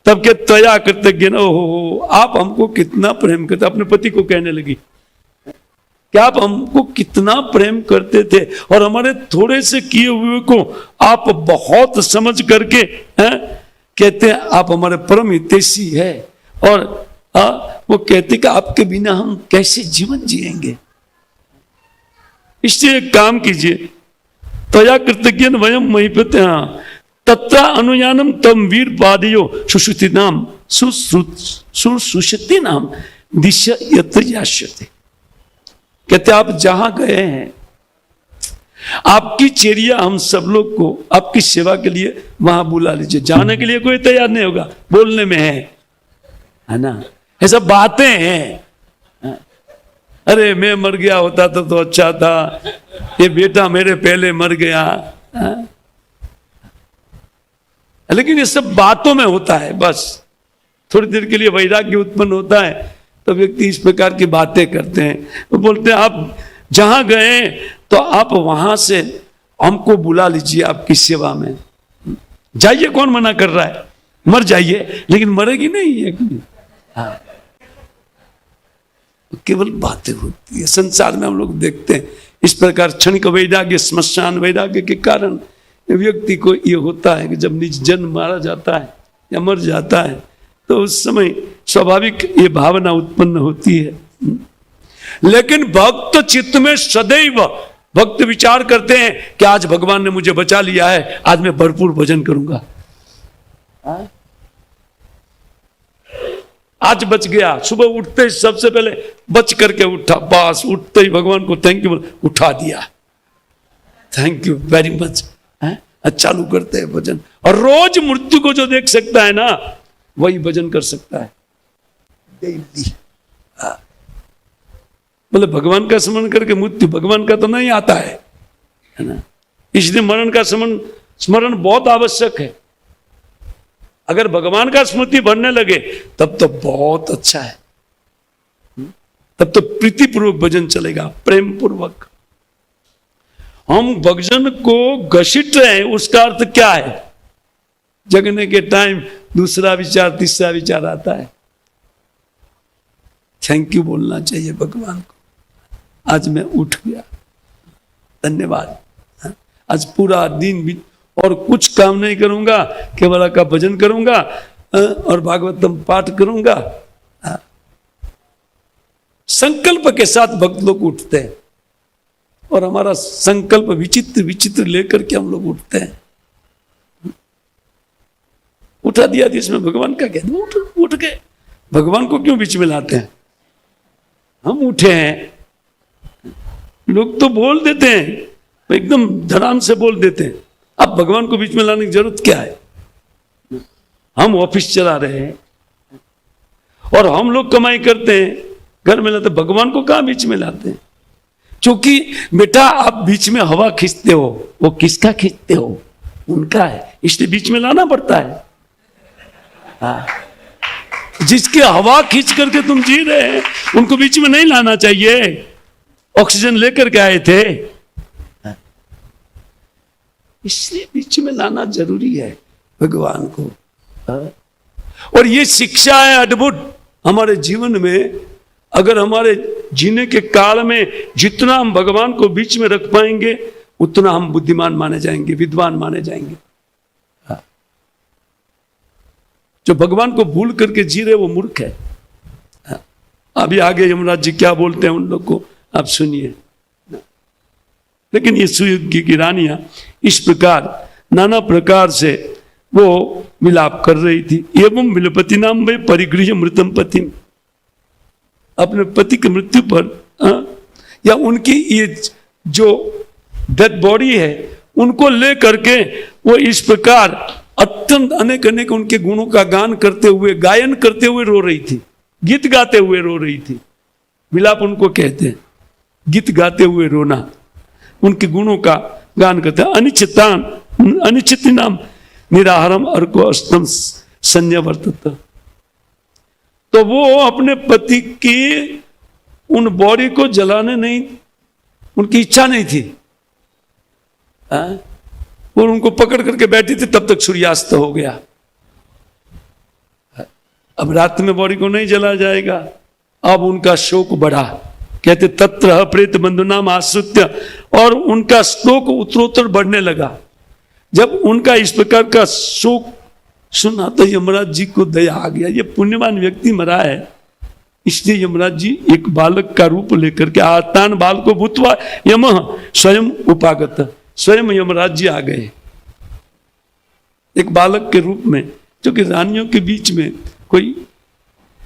तब के तया कृतज्ञ, ओहो आप हमको कितना प्रेम करते, अपने पति को कहने लगी कि आप हमको कितना प्रेम करते थे, और हमारे थोड़े से किए हुए को आप बहुत समझ करके कहते हैं आप हमारे परम हितैषी है। और वो कहते कि आपके बिना हम कैसे जीवन जिएंगे, इसलिए एक काम कीजिए, तया कृतज्ञ वयम महीपते तत्र अनुयानम तम वीर पादयो सुश्रुति नाम सुश्रुति नाम दिश्य यत्र यास्यते। कहते आप जहां गए हैं, आपकी चेरिया हम सब लोग को आपकी सेवा के लिए वहां बुला लीजिए। जाने के लिए कोई तैयार नहीं होगा, बोलने में है ना, ये सब बातें हैं। अरे मैं मर गया होता तो अच्छा था, ये बेटा मेरे पहले मर गया, लेकिन ये सब बातों में होता है। बस थोड़ी देर के लिए वैराग्य उत्पन्न होता है, तो व्यक्ति इस प्रकार की बातें करते हैं। वो बोलते हैं आप जहां गए तो आप वहां से हमको बुला लीजिए आपकी सेवा में। जाइए, कौन मना कर रहा है, मर जाइए, लेकिन मरेगी नहीं है। हाँ, केवल बातें होती है। संसार में हम लोग देखते हैं इस प्रकार क्षणिक वैराग्य, श्मशान वैराग्य के कारण व्यक्ति को ये होता है कि जब निज जन मारा जाता है या मर जाता है, तो उस समय स्वाभाविक ये भावना उत्पन्न होती है। लेकिन भक्त चित्त में सदैव भक्त विचार करते हैं कि आज भगवान ने मुझे बचा लिया है, आज मैं भरपूर भजन करूंगा, आज बच गया। सुबह उठते ही सबसे पहले बच करके उठा, बस उठते ही भगवान को थैंक यू उठा दिया, थैंक यू वेरी मच, चालू करते हैं भजन। और रोज मृत्यु को जो देख सकता है ना, वही भजन कर सकता है डेली। बोले भगवान का स्मरण करके मृत्यु भगवान का तो नहीं आता है ना। इसलिए मरण का स्मरण बहुत आवश्यक है। अगर भगवान का स्मृति बढ़ने लगे तब तो बहुत अच्छा है, तब तो प्रीतिपूर्वक भजन चलेगा, प्रेम पूर्वक। हम भजन को घसीट रहे हैं, उसका अर्थ क्या है? जगने के टाइम दूसरा विचार तीसरा विचार आता है। थैंक यू बोलना चाहिए भगवान को, आज मैं उठ गया, धन्यवाद। आज पूरा दिन भी और कुछ काम नहीं करूंगा, केवल का भजन करूंगा और भागवतम पाठ करूंगा। संकल्प के साथ भक्त लोग उठते हैं, और हमारा संकल्प विचित्र विचित्र लेकर के हम लोग उठते हैं। उठा दिया इसमें भगवान का क्या, उठ गए। भगवान को क्यों बीच में लाते हैं? हम उठे हैं, लोग तो बोल देते हैं, एकदम धड़ाम से बोल देते हैं। अब भगवान को बीच में लाने की जरूरत क्या है? हम ऑफिस चला रहे हैं और हम लोग कमाई करते हैं, घर में लाते, भगवान को कहां बीच में लाते हैं? क्योंकि बेटा आप बीच में हवा खींचते हो, वो किसका खींचते हो? उनका है, इसलिए बीच में लाना पड़ता है। जिसकी हवा खींच करके तुम जी रहे हैं, उनको बीच में नहीं लाना चाहिए। ऑक्सीजन लेकर के आए थे, इसलिए बीच में लाना जरूरी है भगवान को। और ये शिक्षा है अद्भुत हमारे जीवन में। अगर हमारे जीने के काल में जितना हम भगवान को बीच में रख पाएंगे, उतना हम बुद्धिमान माने जाएंगे, विद्वान माने जाएंगे। जो भगवान को भूल करके जी रहे वो मूर्ख है। अभी आगे यमराज जी क्या बोलते हैं उन लोग को आप सुनिए। लेकिन ये सुयुग की रानियां इस प्रकार नाना प्रकार से वो मिलाप कर रही थी। एवं विलपति नाम वे परिगृह मृतम पति, अपने पति की मृत्यु पर या उनकी ये जो डेड बॉडी है उनको ले करके वो इस प्रकार अत्यंत अनेक अनेक उनके गुणों का गान करते हुए, गायन करते हुए रो रही थी, गीत गाते हुए रो रही थी। विलाप उनको कहते हैं, गीत गाते हुए रोना, उनके गुणों का गान करते हैं। अनिश्चित नाम निराहारम अर्को अस्तम संयवर्तत। तो वो अपने पति की उन बॉडी को जलाने नहीं, उनकी इच्छा नहीं थी। वो उनको पकड़ करके बैठी थी, तब तक सूर्यास्त हो गया। अब रात में बॉडी को नहीं जला जाएगा। अब उनका शोक बढ़ा, कहते तत्र प्रेत बंधु नाम आश्रित्य, और उनका शोक उत्तरोत्तर बढ़ने लगा। जब उनका इस प्रकार का शोक सुना तो यमराज जी को दया आ गया, ये पुण्यवान व्यक्ति मरा है। इसलिए यमराज जी एक बालक का रूप लेकर के आतान बाल को भूतवा यम स्वयं उपागत, स्वयं यमराज जी आ गए एक बालक के रूप में। क्योंकि रानियों के बीच में कोई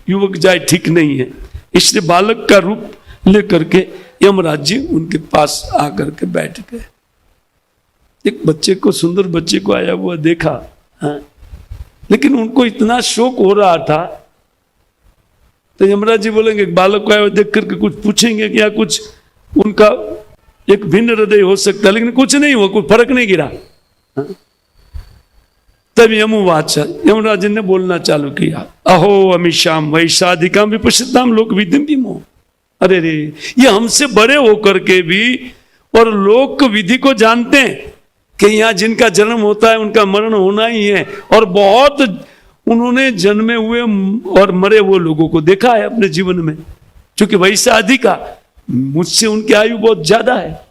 युवक जाए ठीक नहीं है, इसलिए बालक का रूप लेकर के यमराज जी उनके पास आकर के बैठ गए। एक बच्चे को, सुंदर बच्चे को आया हुआ देखा, लेकिन उनको इतना शोक हो रहा था तो यमराज जी बोलेंगे बालक को आया देख करके कुछ पूछेंगे क्या, कुछ उनका एक भिन्न हृदय हो सकता है, लेकिन कुछ नहीं हुआ, कोई फर्क नहीं गिरा। तब यमुवाच, यमराज ने बोलना चालू किया, अहो अमीशाम वैशाधिकाम विपश्चिताम लोक विधिम विमो। अरे रे, ये हमसे बड़े होकर के भी और लोक विधि को जानते हैं कि यहाँ जिनका जन्म होता है उनका मरण होना ही है, और बहुत उन्होंने जन्मे हुए और मरे वो लोगों को देखा है अपने जीवन में। क्योंकि वैशाधिका, मुझसे उनकी आयु बहुत ज्यादा है।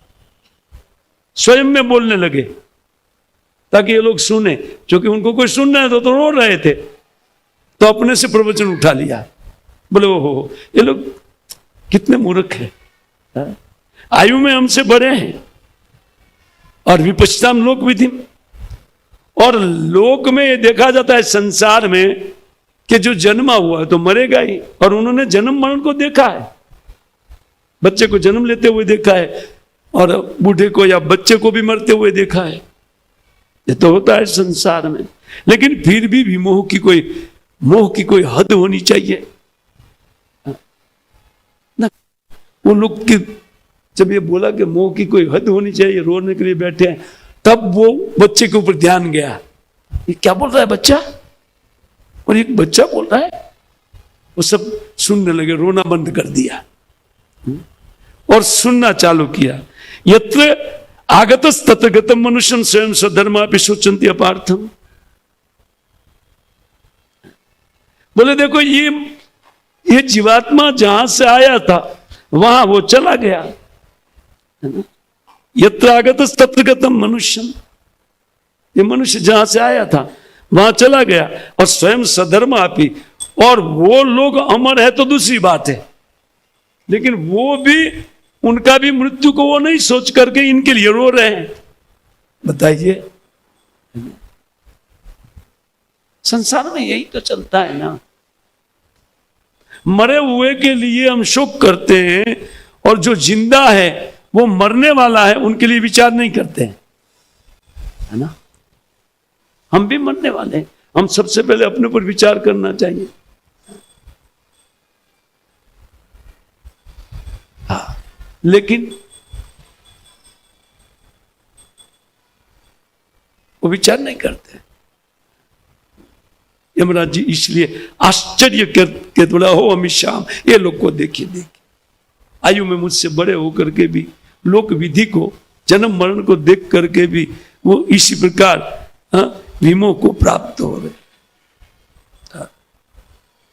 स्वयं में बोलने लगे ताकि ये लोग सुने, क्योंकि उनको कोई सुनना है तो रो रहे थे, तो अपने से प्रवचन उठा लिया। बोले ओहो, ये लोग कितने मूर्ख हैं, आयु में हमसे बड़े हैं। और विपश्चिताम लोक विधि, और लोक में ये देखा जाता है संसार में कि जो जन्मा हुआ है तो मरेगा ही, और उन्होंने जन्म मरण को देखा है। बच्चे को जन्म लेते हुए देखा है, और बूढ़े को या बच्चे को भी मरते हुए देखा है। ये तो होता है संसार में, लेकिन फिर भी मोह की कोई हद होनी चाहिए ना। वो लोग की जब ये बोला कि मोह की कोई हद होनी चाहिए, रोने के लिए बैठे हैं, तब वो बच्चे के ऊपर ध्यान गया, ये क्या बोल रहा है बच्चा, और एक बच्चा बोल रहा है। वो सब सुनने लगे, रोना बंद कर दिया और सुनना चालू किया। यत्र आगतस तत्र गतम मनुष्यं स्वयं स्वधर्मापि शोचन्ति अपार्थम। बोले देखो ये जीवात्मा जहां से आया था वहां वो चला गया। यत्र आगतस तत्र गतम मनुष्यं, ये मनुष्य जहां से आया था वहां चला गया, और स्वयं सधर्मापि, और वो लोग अमर है तो दूसरी बात है, लेकिन वो भी, उनका भी मृत्यु को वो नहीं सोच करके इनके लिए रो रहे हैं। बताइए, संसार में यही तो चलता है ना। मरे हुए के लिए हम शोक करते हैं, और जो जिंदा है वो मरने वाला है उनके लिए विचार नहीं करते हैं, है ना। हम भी मरने वाले हैं, हम सबसे पहले अपने पर विचार करना चाहिए। हाँ, लेकिन वो विचार नहीं करते। यमराज जी इसलिए आश्चर्य के बोला, हो अमित शाम, ये लोग को देखिए आयु में मुझसे बड़े होकर के भी लोक विधि को, जन्म मरण को देख करके भी वो इसी प्रकार विमोह को प्राप्त हो रहे।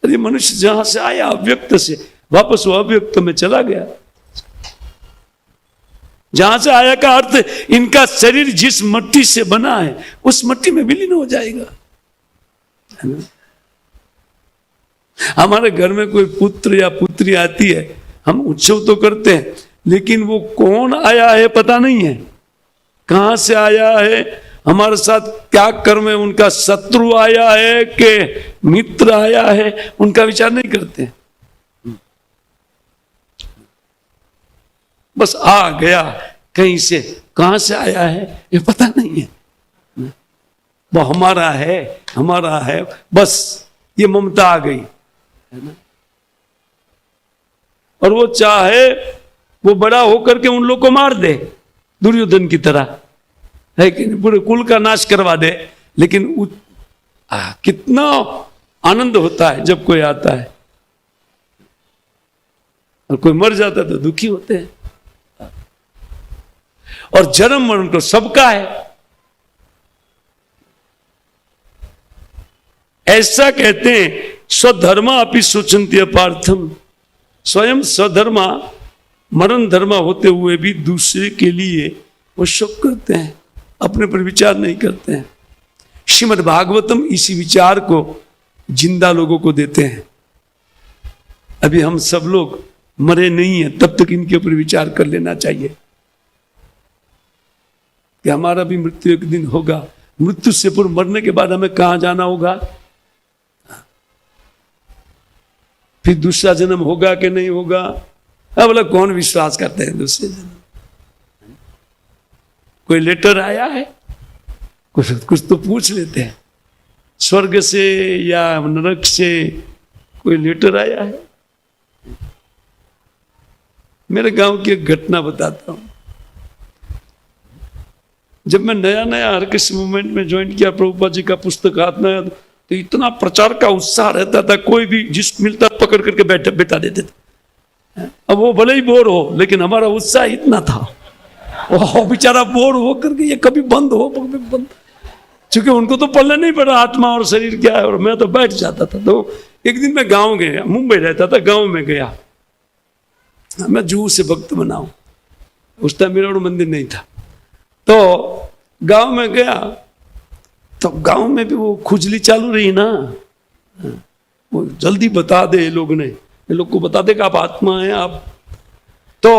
अरे मनुष्य जहां से आया अव्यक्त से, वापस वो अव्यक्त में चला गया। जहां से आया का अर्थ, इनका शरीर जिस मट्टी से बना है उस मट्टी में विलीन हो जाएगा, है ना। हमारे घर में कोई पुत्र या पुत्री आती है, हम उत्सव तो करते हैं, लेकिन वो कौन आया है पता नहीं है, कहां से आया है, हमारे साथ क्या कर्म है, उनका शत्रु आया है कि मित्र आया है, उनका विचार नहीं करते। बस आ गया कहीं से, कहां से आया है ये पता नहीं है, वो हमारा है, बस ये ममता आ गई, है ना। और वो चाहे वो बड़ा होकर के उन लोग को मार दे, दुर्योधन की तरह, है कि नहीं, पूरे कुल का नाश करवा दे, लेकिन कितना आनंद होता है जब कोई आता है, और कोई मर जाता है तो दुखी होते हैं। और जन्म मरण तो सबका है। ऐसा कहते हैं, स्वधर्मा अपि शोचन्ति अपार्थम, स्वयं स्वधर्मा मरण धर्मा होते हुए भी दूसरे के लिए वो शोक करते हैं, अपने पर विचार नहीं करते हैं। श्रीमद् भागवतम इसी विचार को जिंदा लोगों को देते हैं। अभी हम सब लोग मरे नहीं हैं, तब तक इनके ऊपर विचार कर लेना चाहिए कि हमारा भी मृत्यु एक दिन होगा। मृत्यु से पूर्व, मरने के बाद हमें कहां जाना होगा, फिर दूसरा जन्म होगा कि नहीं होगा। अब बोला कौन विश्वास करते हैं दूसरे जन्म। कोई लेटर आया है, कुछ तो पूछ लेते हैं, स्वर्ग से या नरक से कोई लेटर आया है। मेरे गांव की एक घटना बताता हूं। जब मैं नया हर किसी मूवमेंट में ज्वाइन किया, प्रभुपाद जी का पुस्तक हाथ में आया, तो इतना प्रचार का उत्साह रहता था, कोई भी जिस मिलता पकड़ करके बैठा देते थे। अब वो भले ही बोर हो, लेकिन हमारा उत्साह इतना था, वो बेचारा बोर हो करके ये कभी बंद हो, कभी बंद, क्योंकि उनको तो पल्ले नहीं पड़ा आत्मा और शरीर क्या है, और मैं तो बैठ जाता था। तो एक दिन मैं गांव गया, मुंबई रहता था, गांव में गया, मैं जूहू से भक्त बनाऊं, उस टाइम मेरा मंदिर नहीं था। तो गांव में गया, तो गांव में भी वो खुजली चालू रही ना, वो जल्दी बता दे, ये लोग को बता दे कि आप आत्मा हैं आप। तो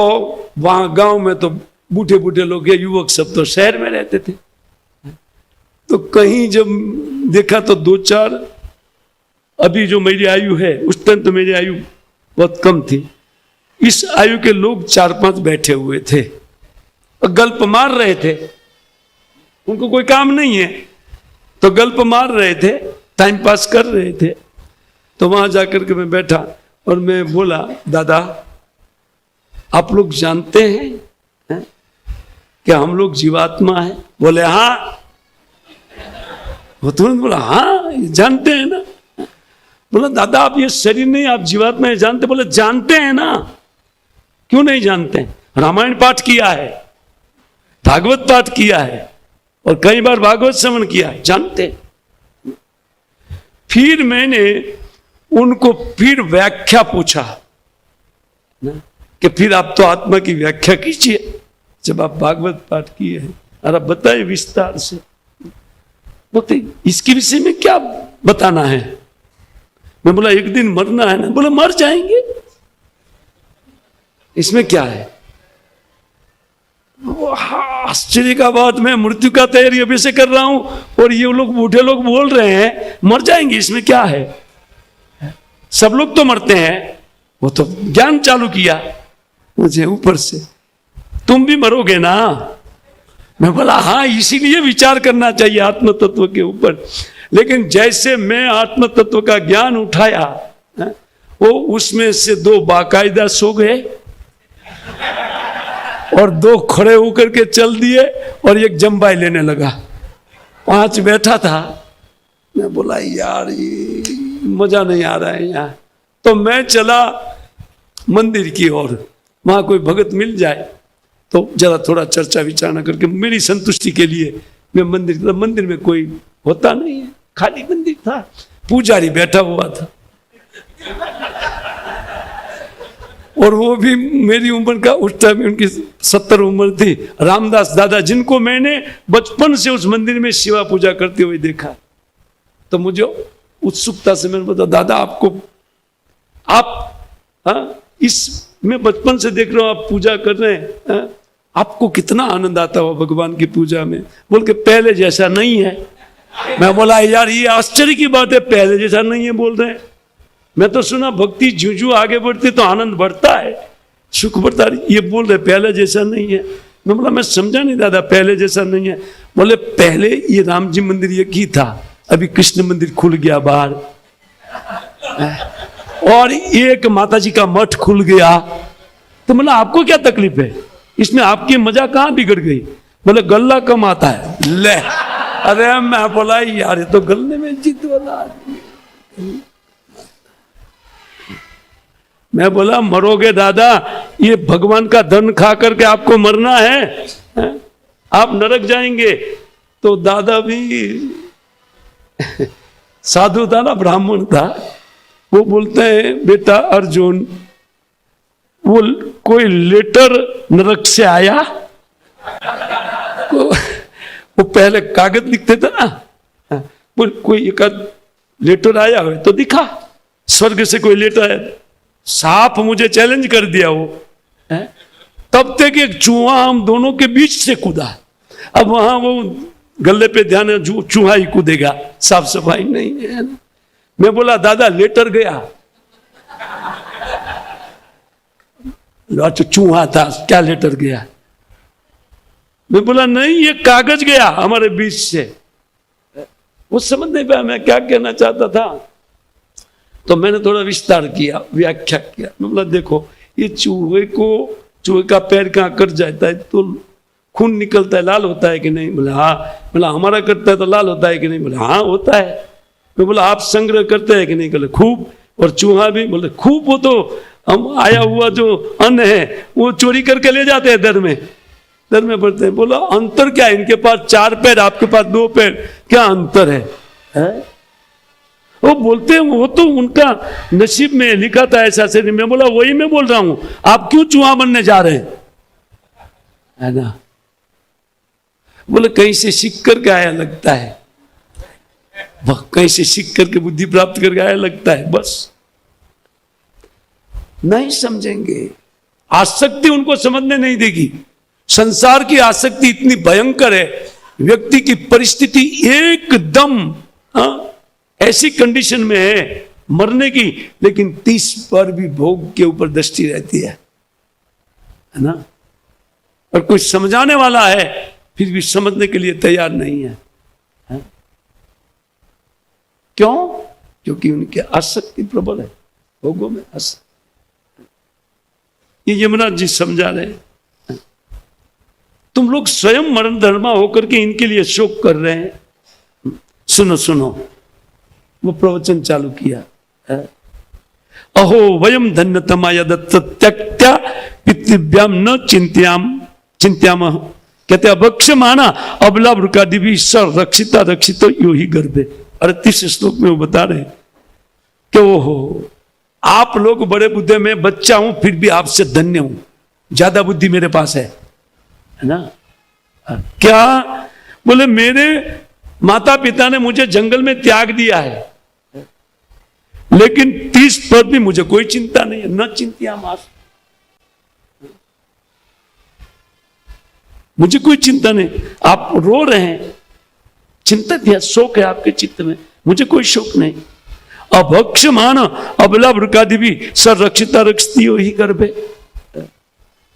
वहां गांव में तो बूढ़े लोग, युवक सब तो शहर में रहते थे। तो कहीं जब देखा तो 2-4, अभी जो मेरी आयु है, उस टाइम तो मेरी आयु बहुत कम थी, इस आयु के लोग 4-5 बैठे हुए थे और गल्प मार रहे थे। उनको कोई काम नहीं है, तो गल्प मार रहे थे, टाइम पास कर रहे थे। तो वहां जाकर के मैं बैठा और मैं बोला, दादा आप लोग जानते हैं कि हम लोग जीवात्मा है? बोले हाँ। वो तुरंत बोला हाँ जानते हैं ना। बोला दादा आप ये शरीर नहीं, आप जीवात्मा है जानते? बोले जानते हैं ना। क्यों नहीं जानते हैं? रामायण पाठ किया है, भागवत पाठ किया है और कई बार भागवत श्रवण किया है, जानते हैं। फिर मैंने उनको फिर व्याख्या पूछा ना, कि फिर आप तो आत्मा की व्याख्या कीजिए जब आप भागवत पाठ किए हैं, और आप बताइए विस्तार से। बोलते इसके विषय में क्या बताना है? मैं बोला एक दिन मरना है ना। बोला मर जाएंगे, इसमें क्या है? आश्चर्य का बात, मैं मृत्यु का तैयारी अभी से कर रहा हूं और ये लोग बूढ़े लोग बोल रहे हैं मर जाएंगे, इसमें क्या है? सब लोग तो मरते हैं। वो तो ज्ञान चालू किया मुझे ऊपर से, तुम भी मरोगे ना। मैं बोला हाँ, इसीलिए विचार करना चाहिए आत्म तत्व के ऊपर। लेकिन जैसे मैं आत्म तत्व का ज्ञान उठाया, वो उसमें से 2 बाकायदा सो गए और 2 खड़े होकर के चल दिए और एक जम्बाई लेने लगा। 5 बैठा था। मैं बोला यार ये मजा नहीं आ रहा है यहाँ। तो मैं चला मंदिर की ओर, वहां कोई भगत मिल जाए तो जरा थोड़ा चर्चा विचारणा करके मेरी संतुष्टि के लिए मैं मंदिर में कोई होता नहीं है, खाली मंदिर था, पुजारी बैठा हुआ था और वो भी मेरी उम्र का, उस टाइम उनकी 70 उम्र थी। रामदास दादा, जिनको मैंने बचपन से उस मंदिर में शिवा पूजा करते हुए देखा। तो मुझे उत्सुकता से मैंने बताया दादा आप इस मैं बचपन से देख रहा हूं आप पूजा कर रहे हैं, आपको कितना आनंद आता हो भगवान की पूजा में? बोल के पहले जैसा नहीं है। मैं बोला यार ये आश्चर्य की बात है, पहले जैसा नहीं है बोल रहे हैं। मैं तो सुना भक्ति ज्यों आगे बढ़ती तो आनंद बढ़ता है, सुख बढ़ता है। ये बोल रहे पहले जैसा नहीं है। मैं बोला मैं समझा नहीं दादा, पहले जैसा नहीं है। बोले पहले ये राम जी मंदिर एक ही था, अभी कृष्ण मंदिर खुल गया बाहर और एक माता जी का मठ खुल गया। तो मतलब आपको क्या तकलीफ है इसमें? आपकी मजा कहां बिगड़ गई? बोले गल्ला कम आता है। ले अरे मैं बोला यार ये तो गलने में जीत वाला आदमी। मैं बोला मरोगे दादा, ये भगवान का धन खा करके आपको मरना है? आप नरक जाएंगे। तो दादा भी साधु था ना, ब्राह्मण था। वो बोलते हैं बेटा अर्जुन, वो कोई लेटर नरक से आया? वो पहले कागज लिखते थे ना, बोल कोई एक लेटर आया हो तो दिखा, स्वर्ग से कोई लेटर आया। साफ मुझे चैलेंज कर दिया वो। तब तक एक चूहा हम दोनों के बीच से कूदा। अब वहां वो गले पे ध्यान है, चूहा ही कूदेगा, साफ सफाई नहीं है ना। मैं बोला दादा लेटर गया। चूहा था, क्या लेटर गया? मैं बोला नहीं ये कागज गया हमारे बीच से। वो समझ नहीं पाया मैं क्या कहना चाहता था। तो मैंने थोड़ा विस्तार किया, व्याख्या किया। मैं बोला देखो ये चूहे का पैर कहाँ कट जाता है तो खून निकलता है, लाल होता है कि नहीं? बोला हाँ। बोला हमारा कटता है तो लाल होता है कि नहीं? बोला हाँ होता है। मैं बोला आप संग्रह करते हैं कि नहीं? बोले खूब। और चूहा भी? बोले खूब। वो तो हम आया हुआ जो अन्न है वो चोरी करके ले जाते हैं दर में पड़ते हैं। बोला अंतर क्या है? इनके पास 4 पैर, आपके पास 2 पैर, क्या अंतर है? वो बोलते हैं वो तो उनका नसीब में लिखा था ऐसा से। मैं बोला वही मैं बोल रहा हूं, आप क्यों चूहा बनने जा रहे हैं? है ना? बोले कहीं से सीख करके आया लगता है, कहीं से सीख करके बुद्धि प्राप्त करके आया लगता है। बस नहीं समझेंगे, आसक्ति उनको समझने नहीं देगी। संसार की आसक्ति इतनी भयंकर है, व्यक्ति की परिस्थिति एकदम ऐसी कंडीशन में है मरने की, लेकिन 30 पर भी भोग के ऊपर दृष्टि रहती है ना? और कोई समझाने वाला है फिर भी समझने के लिए तैयार नहीं है, क्यों? क्योंकि उनकी आसक्ति प्रबल है, भोगों में आसक्ति। ये यमराज जी समझा रहे हैं, तुम लोग स्वयं मरण धर्मा होकर के इनके लिए शोक कर रहे हैं। सुनो सुनो, वो प्रवचन चालू किया, अहो वयम धन्यतमा यदत्त त्यक्त्या पितृभ्याम न चिंत्याम। कहते अभक्ष्यमाना अबला वृकादि भी सर रक्षिता रक्षितो यो ही गर्भे। 38 श्लोक में वो बता रहे कि ओहो, आप लोग बड़े बुद्धे में बच्चा हूं फिर भी आपसे धन्य हूं, ज्यादा बुद्धि मेरे पास है ना। क्या बोले, मेरे माता पिता ने मुझे जंगल में त्याग दिया है, लेकिन 30 पर भी मुझे कोई चिंता नहीं है, न चिंतिया मास, मुझे कोई चिंता नहीं। आप रो रहे हैं, चिंतित है, शोक है आपके चित्त में, मुझे कोई शोक नहीं। अभक्ष्यमान अबला वृकादि भी सर रक्षिता रक्षती हो ही गर्भे,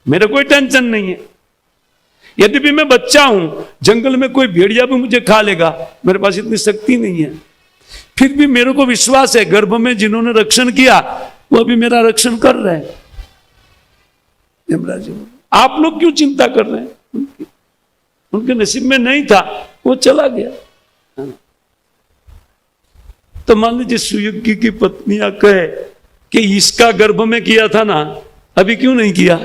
मेरा कोई टेंशन नहीं है। यद्यपि मैं बच्चा हूं, जंगल में कोई भेड़िया भी मुझे खा लेगा, मेरे पास इतनी शक्ति नहीं है, फिर भी मेरे को विश्वास है गर्भ में जिन्होंने रक्षण किया वो अभी मेरा रक्षण कर रहे हैं। यमराज जी, आप लोग क्यों चिंता कर रहे हैं? उनके नसीब में नहीं था, वो चला गया। तो मान लीजिए सुयुग्गी की पत्नियां कहे कि इसका गर्भ में किया था ना, अभी क्यों नहीं किया?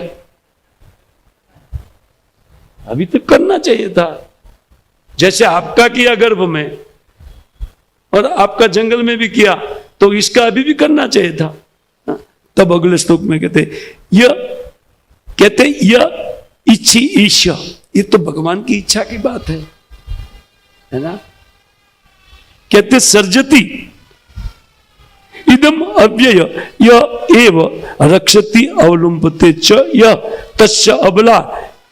अभी तो करना चाहिए था, जैसे आपका किया गर्भ में और आपका जंगल में भी किया, तो इसका अभी भी करना चाहिए था। तब अगले श्लोक में कहते इच्छी ईश्वर, ये तो भगवान की इच्छा की बात है ना। कहते सर्जति इदम अव्यय य एव रक्षति अवलंबते च य तस्य अबला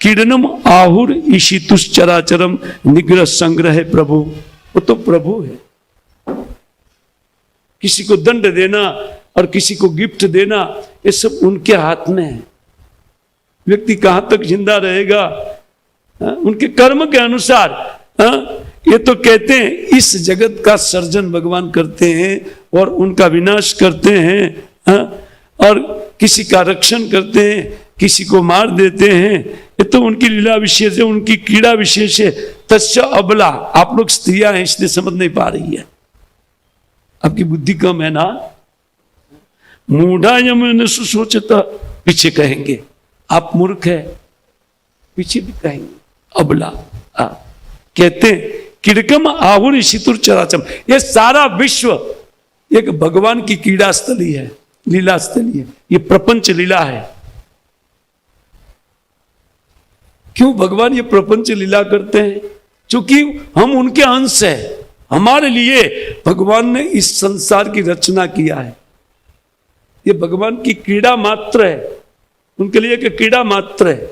कीड़नम आहुर ईशितुश्चराचरम निग्रह संग्रह प्रभु। वो तो प्रभु है, किसी को दंड देना और किसी को गिफ्ट देना ये सब उनके हाथ में है। व्यक्ति कहां तक जिंदा रहेगा उनके कर्म के अनुसार। ये तो कहते हैं इस जगत का सर्जन भगवान करते हैं और उनका विनाश करते हैं, और किसी का रक्षण करते हैं, किसी को मार देते हैं। ये तो उनकी लीला विशेष है, उनकी क्रीड़ा विशेष है। तस्य अबला, आप लोग स्त्रियां हैं इसलिए समझ नहीं पा रही है, आपकी बुद्धि कम है ना। मूढ़ा यमन सुसोचता, पीछे कहेंगे आप मूर्ख है, पीछे भी कहेंगे अबला। कहते किड़कम आहुर शितुर चराचम, ये सारा विश्व एक भगवान की क्रीड़ा स्थली है, लीला स्थली है, ये प्रपंच लीला है। क्यों भगवान ये प्रपंच लीला करते हैं? क्योंकि हम उनके अंश हैं। हमारे लिए भगवान ने इस संसार की रचना किया है, ये भगवान की क्रीड़ा मात्र है, उनके लिए एक क्रीड़ा मात्र है।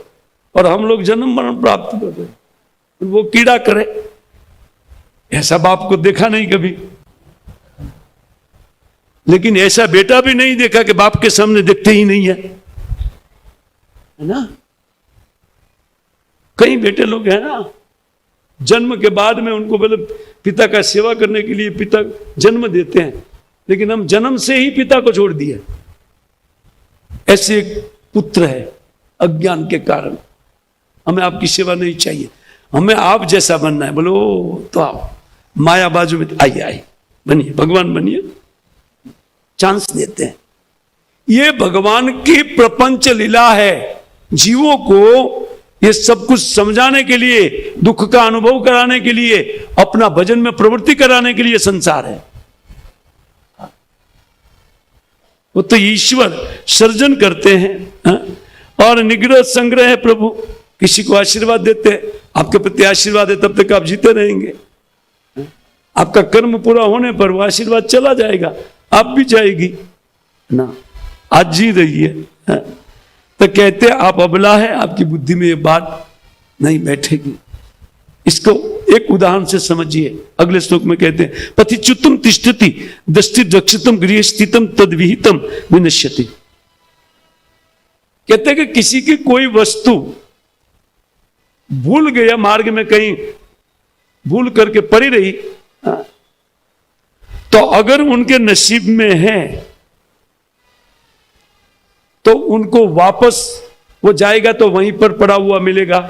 और हम लोग जन्म मरण प्राप्त कर रहे हैं, वो क्रीड़ा करे। ऐसा बाप को देखा नहीं कभी, लेकिन ऐसा बेटा भी नहीं देखा कि बाप के सामने देखते ही नहीं है ना। कई बेटे लोग हैं ना, जन्म के बाद में उनको बोले पिता का सेवा करने के लिए पिता जन्म देते हैं, लेकिन हम जन्म से ही पिता को छोड़ दिए। ऐसे एक पुत्र है, अज्ञान के कारण हमें आपकी सेवा नहीं चाहिए, हमें आप जैसा बनना है। बोलो तो आओ, माया बाजू में आइए, आइए बनिए, भगवान बनिए, चांस देते हैं। ये भगवान की प्रपंच लीला है। जीवों को ये सब कुछ समझाने के लिए, दुख का अनुभव कराने के लिए, अपना भजन में प्रवृत्ति कराने के लिए संसार है। वो तो ईश्वर सर्जन करते हैं और निग्रह संग्रह है प्रभु। किसी को आशीर्वाद देते हैं, आपके प्रति आशीर्वाद है तब तक आप जीते रहेंगे। आपका कर्म पूरा होने पर वो आशीर्वाद चला जाएगा, आप भी जाएगी ना। आज जी रही है तो कहते हैं आप अबला है, आपकी बुद्धि में ये बात नहीं बैठेगी। इसको एक उदाहरण से समझिए। अगले श्लोक में कहते हैं पथिच्युतम तिष्ठति दृष्टि रक्षितम गृह स्थितम तद्विहितम विनश्यति। कहते हैं कि किसी की कोई वस्तु भूल गया, मार्ग में कहीं भूल करके पड़ी रही, तो अगर उनके नसीब में है तो उनको वापस वो जाएगा तो वहीं पर पड़ा हुआ मिलेगा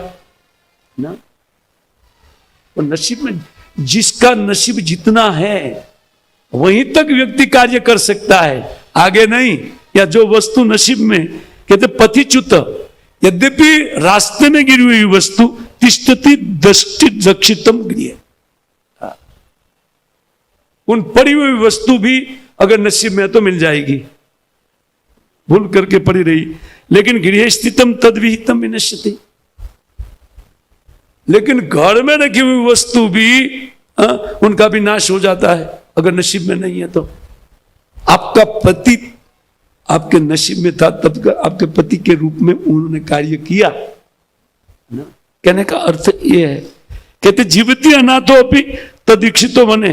ना। और नसीब में जिसका नसीब जितना है वहीं तक व्यक्ति कार्य कर सकता है, आगे नहीं। या जो वस्तु नसीब में, कहते पथिच्युत, यद्यपि रास्ते में गिरी हुई वस्तु तिष्ठति दृष्टि रक्षितम गृह, उन पड़ी हुई वस्तु भी अगर नसीब में है तो मिल जाएगी, भूल करके पड़ी रही। लेकिन गृह स्थितम तद्विहितम विनश्यति, लेकिन घर में रखी हुई वस्तु भी उनका भी नाश हो जाता है अगर नसीब में नहीं है तो। आपका पति आपके नसीब में था तब आपके पति के रूप में उन्होंने कार्य किया ना। कहने का अर्थ यह है, कहते जीवती अनाथो अपि तदीक्षितो बने।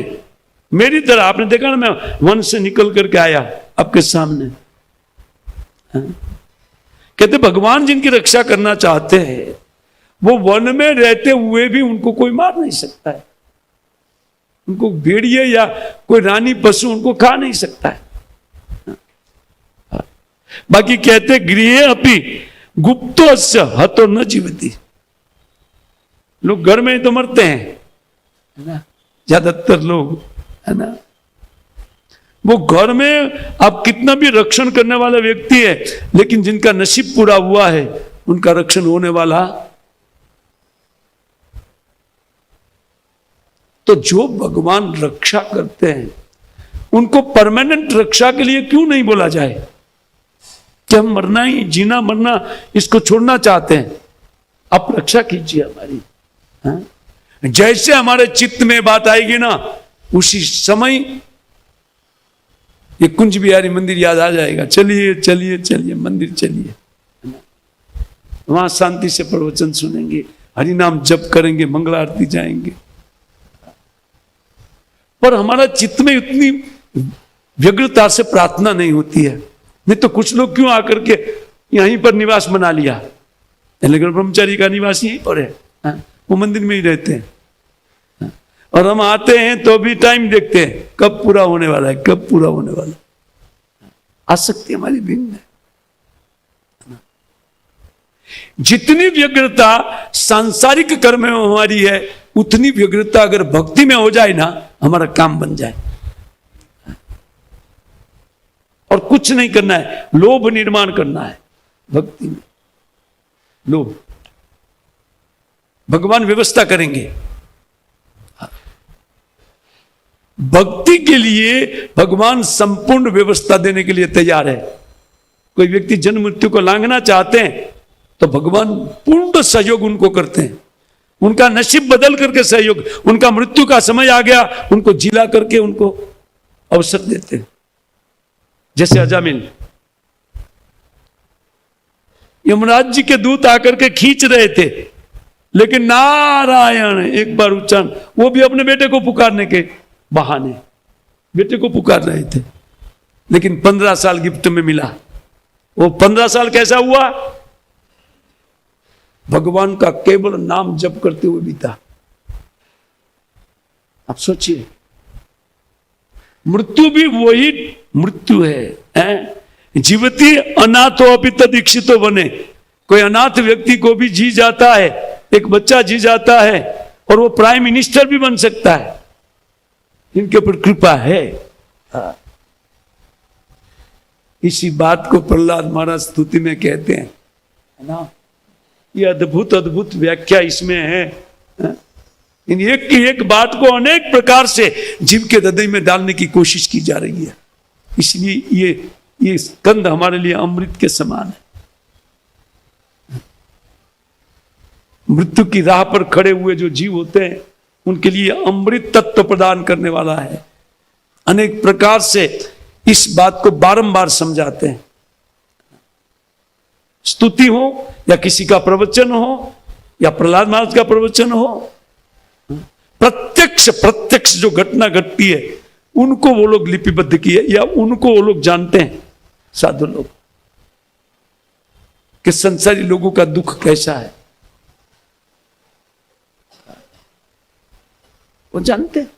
मेरी तरह आपने देखा ना, मैं वन से निकल करके आया आपके सामने। कहते भगवान जिनकी रक्षा करना चाहते हैं वो वन में रहते हुए भी उनको कोई मार नहीं सकता है, उनको भेड़िए या कोई रानी पशु उनको खा नहीं सकता है। बाकी कहते गृहे अपि गुप्तो अस्य हतो न जीवती, लोग घर में ही तो मरते हैं, है ना, ज्यादातर लोग, है ना। वो घर में आप कितना भी रक्षण करने वाला व्यक्ति है, लेकिन जिनका नसीब पूरा हुआ है उनका रक्षण होने वाला। तो जो भगवान रक्षा करते हैं उनको परमानेंट रक्षा के लिए क्यों नहीं बोला जाए कि हम मरना ही, जीना मरना इसको छोड़ना चाहते हैं, आप रक्षा कीजिए हमारी। जैसे हमारे चित्त में बात आएगी ना, उसी समय ये कुंज बिहारी मंदिर याद आ जाएगा, चलिए चलिए चलिए मंदिर चलिए, वहां शांति से प्रवचन सुनेंगे, हरि नाम जप करेंगे, मंगला आरती जाएंगे। पर हमारा चित्त में उतनी व्यग्रता से प्रार्थना नहीं होती है। नहीं तो कुछ लोग क्यों आकर के यहीं पर निवास बना लिया, लेकिन ब्रह्मचारी का निवास यहीं पर है, वो मंदिर में ही रहते हैं। और हम आते हैं तो भी टाइम देखते हैं कब पूरा होने वाला है, कब पूरा होने वाला है। आसक्ति हमारी भिन्न है। जितनी व्यग्रता सांसारिक कर्म में हमारी है, उतनी व्यग्रता अगर भक्ति में हो जाए ना, हमारा काम बन जाए। और कुछ नहीं करना है, लोभ निर्माण करना है भक्ति में, लोभ भगवान व्यवस्था करेंगे। भक्ति के लिए भगवान संपूर्ण व्यवस्था देने के लिए तैयार है। कोई व्यक्ति जन्म मृत्यु को लांघना चाहते हैं तो भगवान पूर्ण सहयोग उनको करते हैं, उनका नसीब बदल करके सहयोग, उनका मृत्यु का समय आ गया उनको जिला करके उनको अवसर देते हैं। जैसे अजामिल, यमराज जी के दूत आकर के खींच रहे थे, लेकिन नारायण एक बार उच्चारण, वो भी अपने बेटे को पुकारने के बहाने बेटे को पुकार रहे थे, लेकिन 15 साल गिफ्ट में मिला। वो 15 साल कैसा हुआ? भगवान का केवल नाम जप करते हुए बीता। आप सोचिए, मृत्यु भी वही मृत्यु है, जीवती अनाथो अपि तदीक्षितो बने। कोई अनाथ व्यक्ति को भी जी जाता है, एक बच्चा जी जाता है, और वो प्राइम मिनिस्टर भी बन सकता है, इनके ऊपर कृपा है। इसी बात को प्रहलाद महाराज स्तुति में कहते हैं, है ना। ये अद्भुत अद्भुत व्याख्या इसमें है। इन एक की एक बात को अनेक प्रकार से जीव के हृदय में डालने की कोशिश की जा रही है। इसलिए ये स्कंद हमारे लिए अमृत के समान है। मृत्यु की राह पर खड़े हुए जो जीव होते हैं उनके लिए अमृत तत्व प्रदान करने वाला है। अनेक प्रकार से इस बात को बारंबार समझाते हैं। स्तुति हो या किसी का प्रवचन हो या प्रहलाद महाराज का प्रवचन हो, प्रत्यक्ष जो घटना घटती है उनको वो लोग लिपिबद्ध किए या उनको वो लोग जानते हैं, साधु लोग, कि संसारी लोगों का दुख कैसा है। वो जानते हैं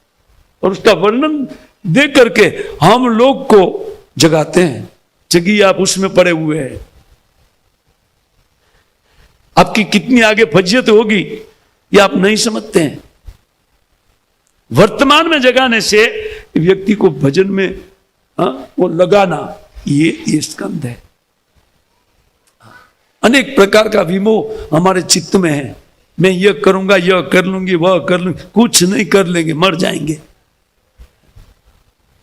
और उसका वर्णन दे करके हम लोग को जगाते हैं। जगिए, आप उसमें पड़े हुए हैं, आपकी कितनी आगे फजीयत होगी ये आप नहीं समझते हैं। वर्तमान में जगाने से व्यक्ति को भजन में वो लगाना, ये स्कंद है। अनेक प्रकार का विमोह हमारे चित्त में है। मैं यह करूंगा, यह कर लूंगी, वह कर लूंगी, कुछ नहीं कर लेंगे, मर जाएंगे,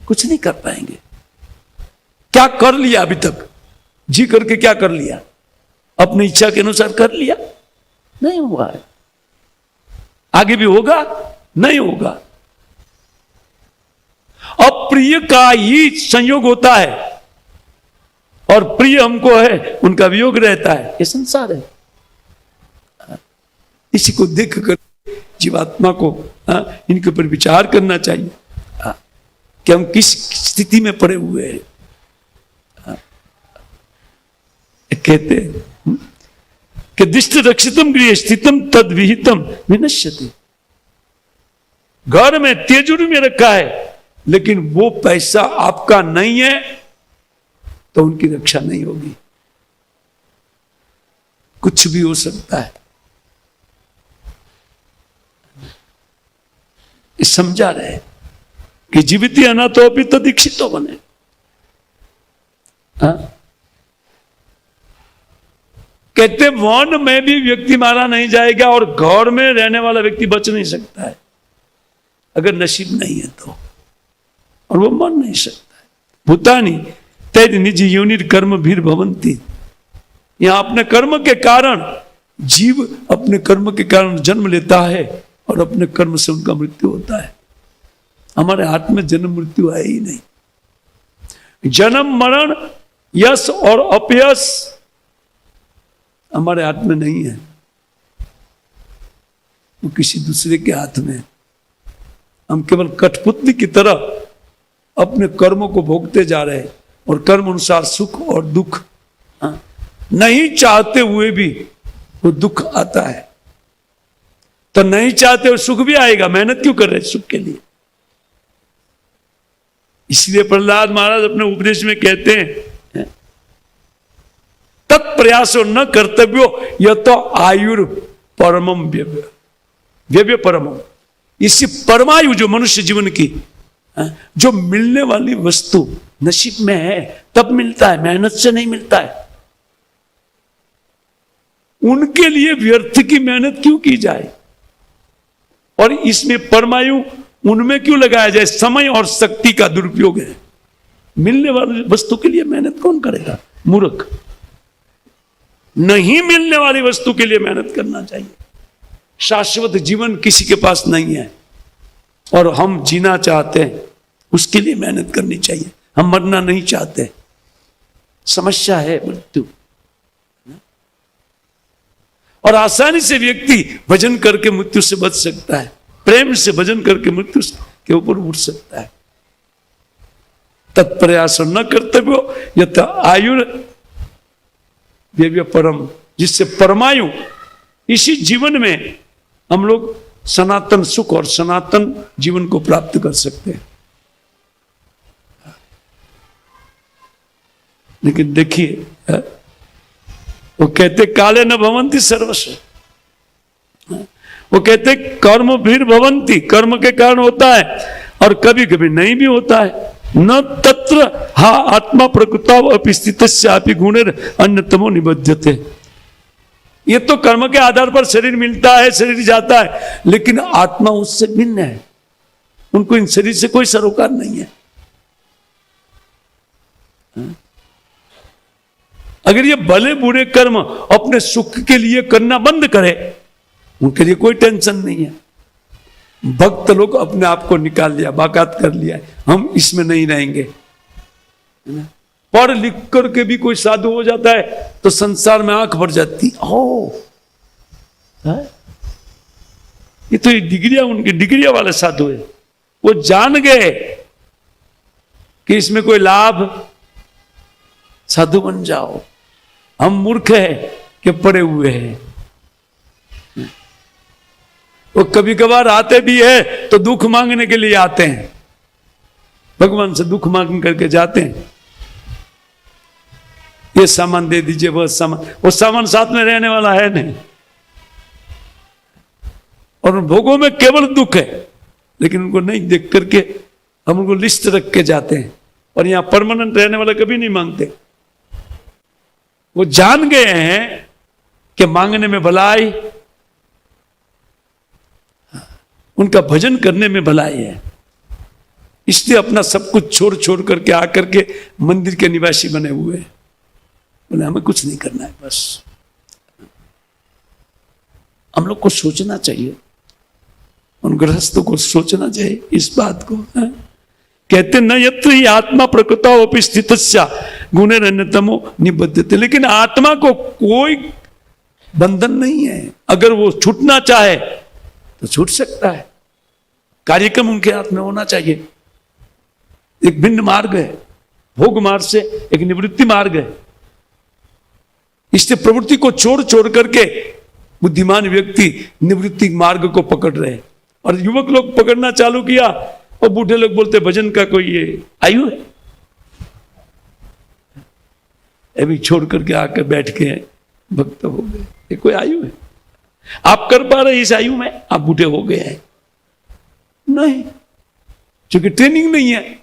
कुछ नहीं कर पाएंगे। क्या कर लिया अभी तक? जी करके क्या कर लिया? अपनी इच्छा के अनुसार कर लिया? नहीं हुआ है। आगे भी होगा? नहीं होगा। अप्रिय का ही संयोग होता है और प्रिय हमको है, उनका वियोग रहता है। ये संसार है। इसी को देख कर जीवात्मा को इनके ऊपर विचार करना चाहिए कि हम किस स्थिति में पड़े हुए हैं। कहते हैं कि दिष्ट रक्षितम गृह स्थितम तद विहितम विनश्यति। घर में तिजोरी में रखा है, लेकिन वो पैसा आपका नहीं है तो उनकी रक्षा नहीं होगी। कुछ भी हो सकता है। समझा रहे कि जीवित अनाथो अभी तो दीक्षितो बने। कहते वन में भी व्यक्ति मारा नहीं जाएगा और घर में रहने वाला व्यक्ति बच नहीं सकता है अगर नसीब नहीं है तो, और वो मर नहीं सकता है। भूतानी तेज निज योनि कर्म भीर भवंती। यहां अपने कर्म के कारण जीव अपने कर्म के कारण जन्म लेता है और अपने कर्म से उनका मृत्यु होता है। हमारे हाथ में जन्म मृत्यु है ही नहीं। जन्म मरण यश और अपयश हमारे हाथ में नहीं है, वो किसी दूसरे के हाथ में। हम केवल कठपुतली की तरह अपने कर्मों को भोगते जा रहे हैं और कर्म अनुसार सुख और दुख नहीं चाहते हुए भी वो दुख आता है। तो नहीं चाहते हुए सुख भी आएगा, मेहनत क्यों कर रहे सुख के लिए? इसलिए प्रहलाद महाराज अपने उपदेश में कहते हैं तत्प्रयासो न कर्तव्यो यह तो आयुर परमम व्यव्य। व्यव्य परमम, इसी परमायु जो मनुष्य जीवन की जो मिलने वाली वस्तु नसीब में है तब मिलता है, मेहनत से नहीं मिलता है। उनके लिए व्यर्थ की मेहनत क्यों की जाए और इसमें परमायु उनमें क्यों लगाया जाए? समय और शक्ति का दुरुपयोग है। मिलने वाली वस्तु के लिए मेहनत कौन करेगा? मूर्ख। नहीं मिलने वाली वस्तु के लिए मेहनत करना चाहिए। शाश्वत जीवन किसी के पास नहीं है और हम जीना चाहते हैं, उसके लिए मेहनत करनी चाहिए। हम मरना नहीं चाहते। समस्या है मृत्यु, और आसानी से व्यक्ति भजन करके मृत्यु से बच सकता है। प्रेम से भजन करके मृत्यु के ऊपर उठ सकता है। तत्प्रयास न कर्तव्यो यत आयुर व्यव्य परम, जिससे परमायु इसी जीवन में हम लोग सनातन सुख और सनातन जीवन को प्राप्त कर सकते हैं। लेकिन देखिए वो कहते काले न भवंती सर्वस्व। वो कहते कर्म भीर भवंती, कर्म के कारण होता है और कभी कभी नहीं भी होता है। न तत्र हा आत्मा प्रकृता अपि स्थितस्यापि गुणेर अन्यतमो निबध्यते। ये तो कर्म के आधार पर शरीर मिलता है, शरीर जाता है, लेकिन आत्मा उससे भिन्न है। उनको इन शरीर से कोई सरोकार नहीं है। अगर ये भले बुरे कर्म अपने सुख के लिए करना बंद करे, उनके लिए कोई टेंशन नहीं है। भक्त लोग अपने आप को निकाल लिया, बाकात कर लिया, हम इसमें नहीं रहेंगे। पढ़ लिख करके भी कोई साधु हो जाता है तो संसार में आंख भर जाती। ये तो डिग्रियां, उनकी डिग्रियां वाले साधु है। वो जान गए कि इसमें कोई लाभ, साधु बन जाओ। हम मूर्ख है कि पड़े हुए हैं। वो कभी कभार आते भी है तो दुख मांगने के लिए आते हैं, भगवान से दुख मांग करके जाते हैं, ये सामान दे दीजिए, वो सामान साथ में रहने वाला है नहीं। और भोगों में केवल दुख है, लेकिन उनको नहीं देख करके हम उनको लिस्ट रख के जाते हैं। और यहां परमानेंट रहने वाला कभी नहीं मांगते। वो जान गए हैं कि मांगने में भलाई, उनका भजन करने में भलाई है, इसलिए अपना सब कुछ छोड़ छोड़ करके आकर के मंदिर के निवासी बने हुए हैं। बोले हमें कुछ नहीं करना है, बस हम लोग को सोचना चाहिए, उन गृहस्थों को सोचना चाहिए इस बात को। है? कहते न यत्र ही आत्मा प्रकृता अपि स्थितस्या गुणे अन्यतमो निबद्धते, लेकिन आत्मा को कोई बंधन नहीं है। अगर वो छूटना चाहे तो छूट सकता है। कार्यक्रम उनके हाथ में होना चाहिए। एक भिन्न मार्ग है, भोग मार्ग से एक निवृत्ति मार्ग है। इससे प्रवृत्ति को छोड़ छोड़ करके बुद्धिमान व्यक्ति निवृत्ति मार्ग को पकड़ रहे हैं। और युवक लोग पकड़ना चालू किया और बूढ़े लोग बोलते भजन का कोई ये आयु है, अभी छोड़ करके आकर बैठ के भक्त हो गए, ये कोई आयु है? आप कर पा रहे इस आयु में? आप बूढ़े हो गए हैं नहीं, क्योंकि ट्रेनिंग नहीं है।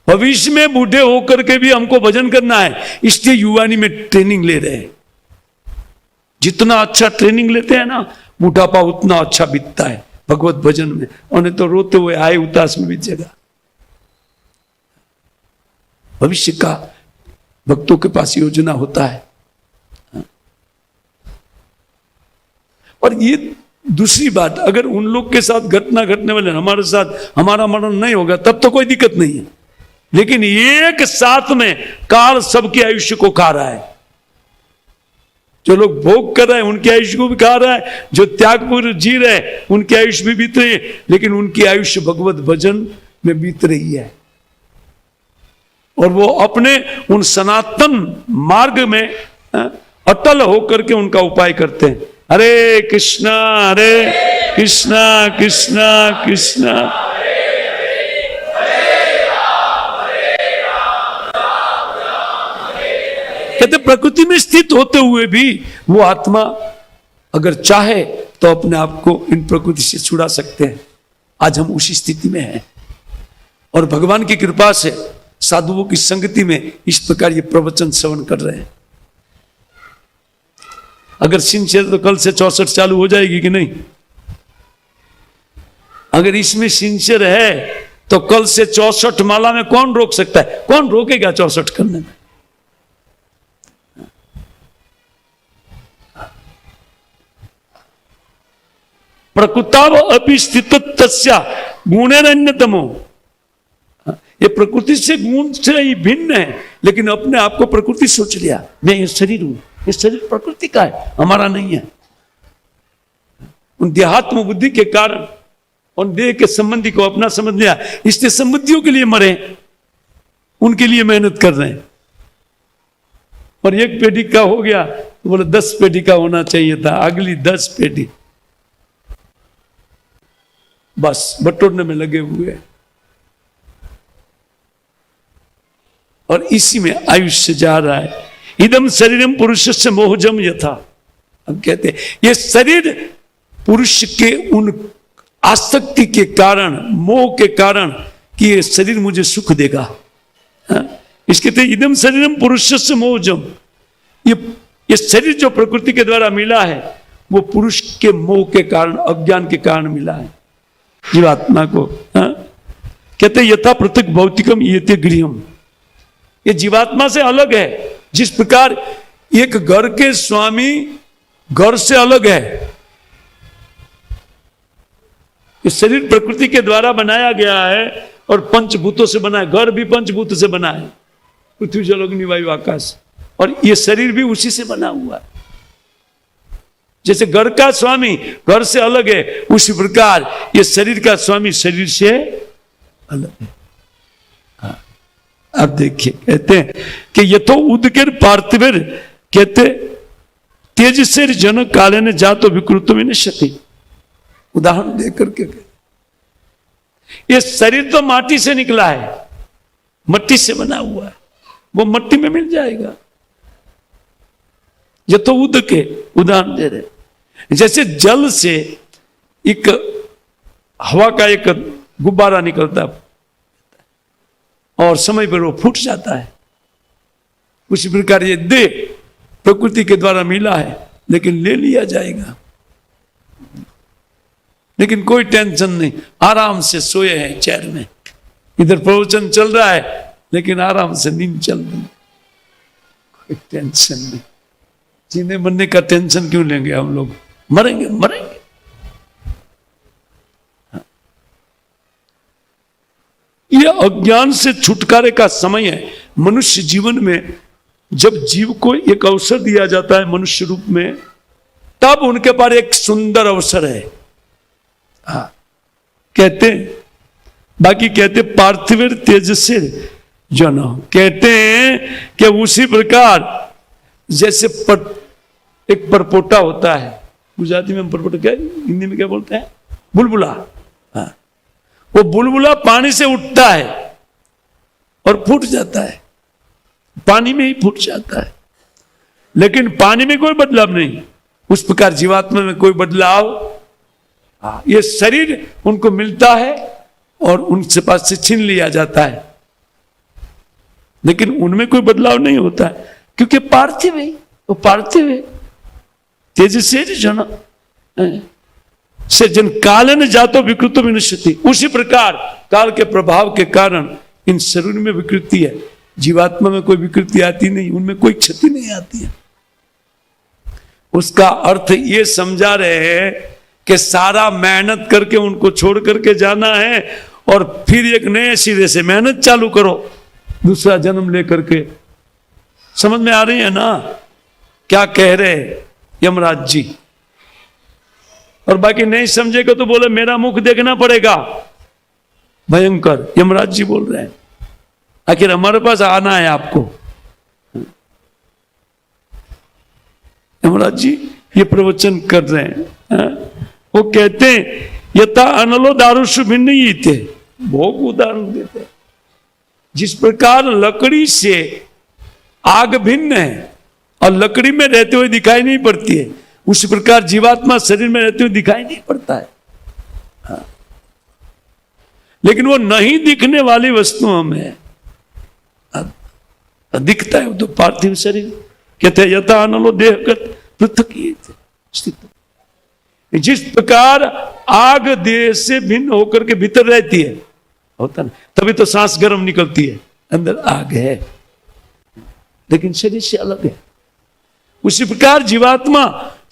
भविष्य में बूढ़े होकर के भी हमको भजन करना है, इसलिए युवानी में ट्रेनिंग ले रहे हैं। जितना अच्छा ट्रेनिंग लेते हैं ना, बुढ़ापा उतना अच्छा बीतता है भगवत भजन में। उन्हें तो रोते हुए आए उतास में बीत जाएगा। भविष्य का भक्तों के पास योजना होता है। और ये दूसरी बात, अगर उन लोग के साथ घटना घटने वाले हमारे साथ हमारा मरण नहीं होगा तब तो कोई दिक्कत नहीं है, लेकिन एक साथ में काल सबके आयुष्य को खा रहा है। जो लोग भोग कर रहे हैं उनके आयुष्य को भी खा रहा है, जो त्यागपूर्वक जी रहे हैं उनके आयुष्य भी बीत रही है, लेकिन उनकी आयुष्य भगवत भजन में बीत रही है। और वो अपने उन सनातन मार्ग में अटल होकर के उनका उपाय करते हैं। हरे कृष्णा कृष्णा कृष्णा कहते प्रकृति में स्थित होते हुए भी वो आत्मा अगर चाहे तो अपने आप को इन प्रकृति से छुड़ा सकते हैं। आज हम उसी स्थिति में हैं और भगवान की कृपा से साधुओं की संगति में इस प्रकार ये प्रवचन श्रवण कर रहे हैं। अगर सिंचर तो कल से 64 चालू हो जाएगी कि नहीं? अगर इसमें सिंचर है तो कल से 64 माला में कौन रोक सकता है? कौन रोकेगा 64 करने में? प्रकृताव अपि स्थित तस्या गुणेरन्यतमो, ये प्रकृति से गुण से ही भिन्न है, लेकिन अपने आप को प्रकृति सोच लिया। मैं ये शरीर हूं, ये शरीर प्रकृति का है, हमारा नहीं है। उन देहात्म बुद्धि के कारण और देह के संबंधी को अपना समझ लिया, इसलिए संबंधियों के लिए मरे, उनके लिए मेहनत कर रहे हैं। और एक पेटी का हो गया तो बोले 10 पेटी का होना चाहिए था, अगली 10 पेटी बस बटोरने में लगे हुए हैं। और इसी में आयुष्य जा रहा है। इदम शरीरम पुरुषस्य मोहजम यथा, हम कहते हैं ये शरीर पुरुष के उन आसक्ति के कारण, मोह के कारण कि ये शरीर मुझे सुख देगा। इसके कहते इदम शरीरम पुरुषस्य मोहजम, ये शरीर जो प्रकृति के द्वारा मिला है वो पुरुष के मोह के कारण, अज्ञान के कारण मिला है जीवात्मा को। कहते यथा पृथक भौतिकम येते गृहम, ये जीवात्मा से अलग है। जिस प्रकार एक घर के स्वामी घर से अलग है, ये शरीर प्रकृति के द्वारा बनाया गया है और पंचभूतों से बना है। घर भी पंचभूत से बना है, पृथ्वी जल अग्नि वायु आकाश, और ये शरीर भी उसी से बना हुआ है। जैसे घर का स्वामी घर से अलग है, उसी प्रकार ये शरीर का स्वामी शरीर से अलग है। अब देखिए कहते हैं कि यथो उदगिर पार्थिवीर, कहते तेज से जन काले ने जा तो विकृत में नश्यति। उदाहरण देकर के ये शरीर तो माटी से निकला है, मट्टी से बना हुआ है, वो मट्टी में मिल जाएगा। ये तो उद के उदाहरण दे रहे। जैसे जल से एक हवा का एक गुब्बारा निकलता है और समय पर वो फूट जाता है, उसी प्रकार ये देह प्रकृति के द्वारा मिला है, लेकिन ले लिया जाएगा। लेकिन कोई टेंशन नहीं, आराम से सोए हैं चैर में। इधर प्रवचन चल रहा है लेकिन आराम से नींद चल रही, कोई टेंशन नहीं। जीने मरने का टेंशन क्यों लेंगे हम लोग? मरेंगे मरेंगे। यह अज्ञान से छुटकारे का समय है। मनुष्य जीवन में जब जीव को एक अवसर दिया जाता है मनुष्य रूप में, तब उनके पास एक सुंदर अवसर है। कहते बाकी कहते पार्थिव तेज से जन, कहते हैं कि उसी प्रकार जैसे एक परपोटा होता है, गुजराती में परपोटा क्या, हिंदी में क्या बोलते हैं, बुलबुला। हाँ, वो बुलबुला पानी से उठता है और फूट जाता है, पानी में ही फूट जाता है, लेकिन पानी में कोई बदलाव नहीं। उस प्रकार जीवात्मा में कोई बदलाव, ये शरीर उनको मिलता है और उनसे पास से छीन लिया जाता है, लेकिन उनमें कोई बदलाव नहीं होता है, क्योंकि पार्थिव है, वो पार्थिव है। तेज से जन से जन कालन जातो विकृत विनश्यति। उसी प्रकार काल के प्रभाव के कारण इन शरीर में विकृति है, जीवात्मा में कोई विकृति आती नहीं, उनमें कोई क्षति नहीं आती है। उसका अर्थ ये समझा रहे हैं कि सारा मेहनत करके उनको छोड़ करके जाना है और फिर एक नए सिरे से मेहनत चालू करो, दूसरा जन्म लेकर के। समझ में आ रही है ना क्या कह रहे यमराज जी? और बाकी नहीं समझेगा तो बोले मेरा मुख देखना पड़ेगा, भयंकर यमराज जी बोल रहे हैं। आखिर हमारे पास आना है आपको। यमराज जी ये प्रवचन कर रहे हैं। वो कहते हैं यथा अनलो दारुषु भिन्न ही थे, भोग उदाहरण देते हैं। जिस प्रकार लकड़ी से आग भिन्न है और लकड़ी में रहते हुए दिखाई नहीं पड़ती है, उसी प्रकार जीवात्मा शरीर में रहते हुए दिखाई नहीं पड़ता है। हाँ। लेकिन वो नहीं दिखने वाली वस्तुओं में दिखता है, तो पार्थिव शरीर कहते हैं यथा अनलो देह पृथक ही थे। जिस प्रकार आग देह से भिन्न होकर के भीतर रहती है, होता ना, तभी तो सांस गर्म निकलती है, अंदर आग है लेकिन शरीर से अलग है। उसी प्रकार जीवात्मा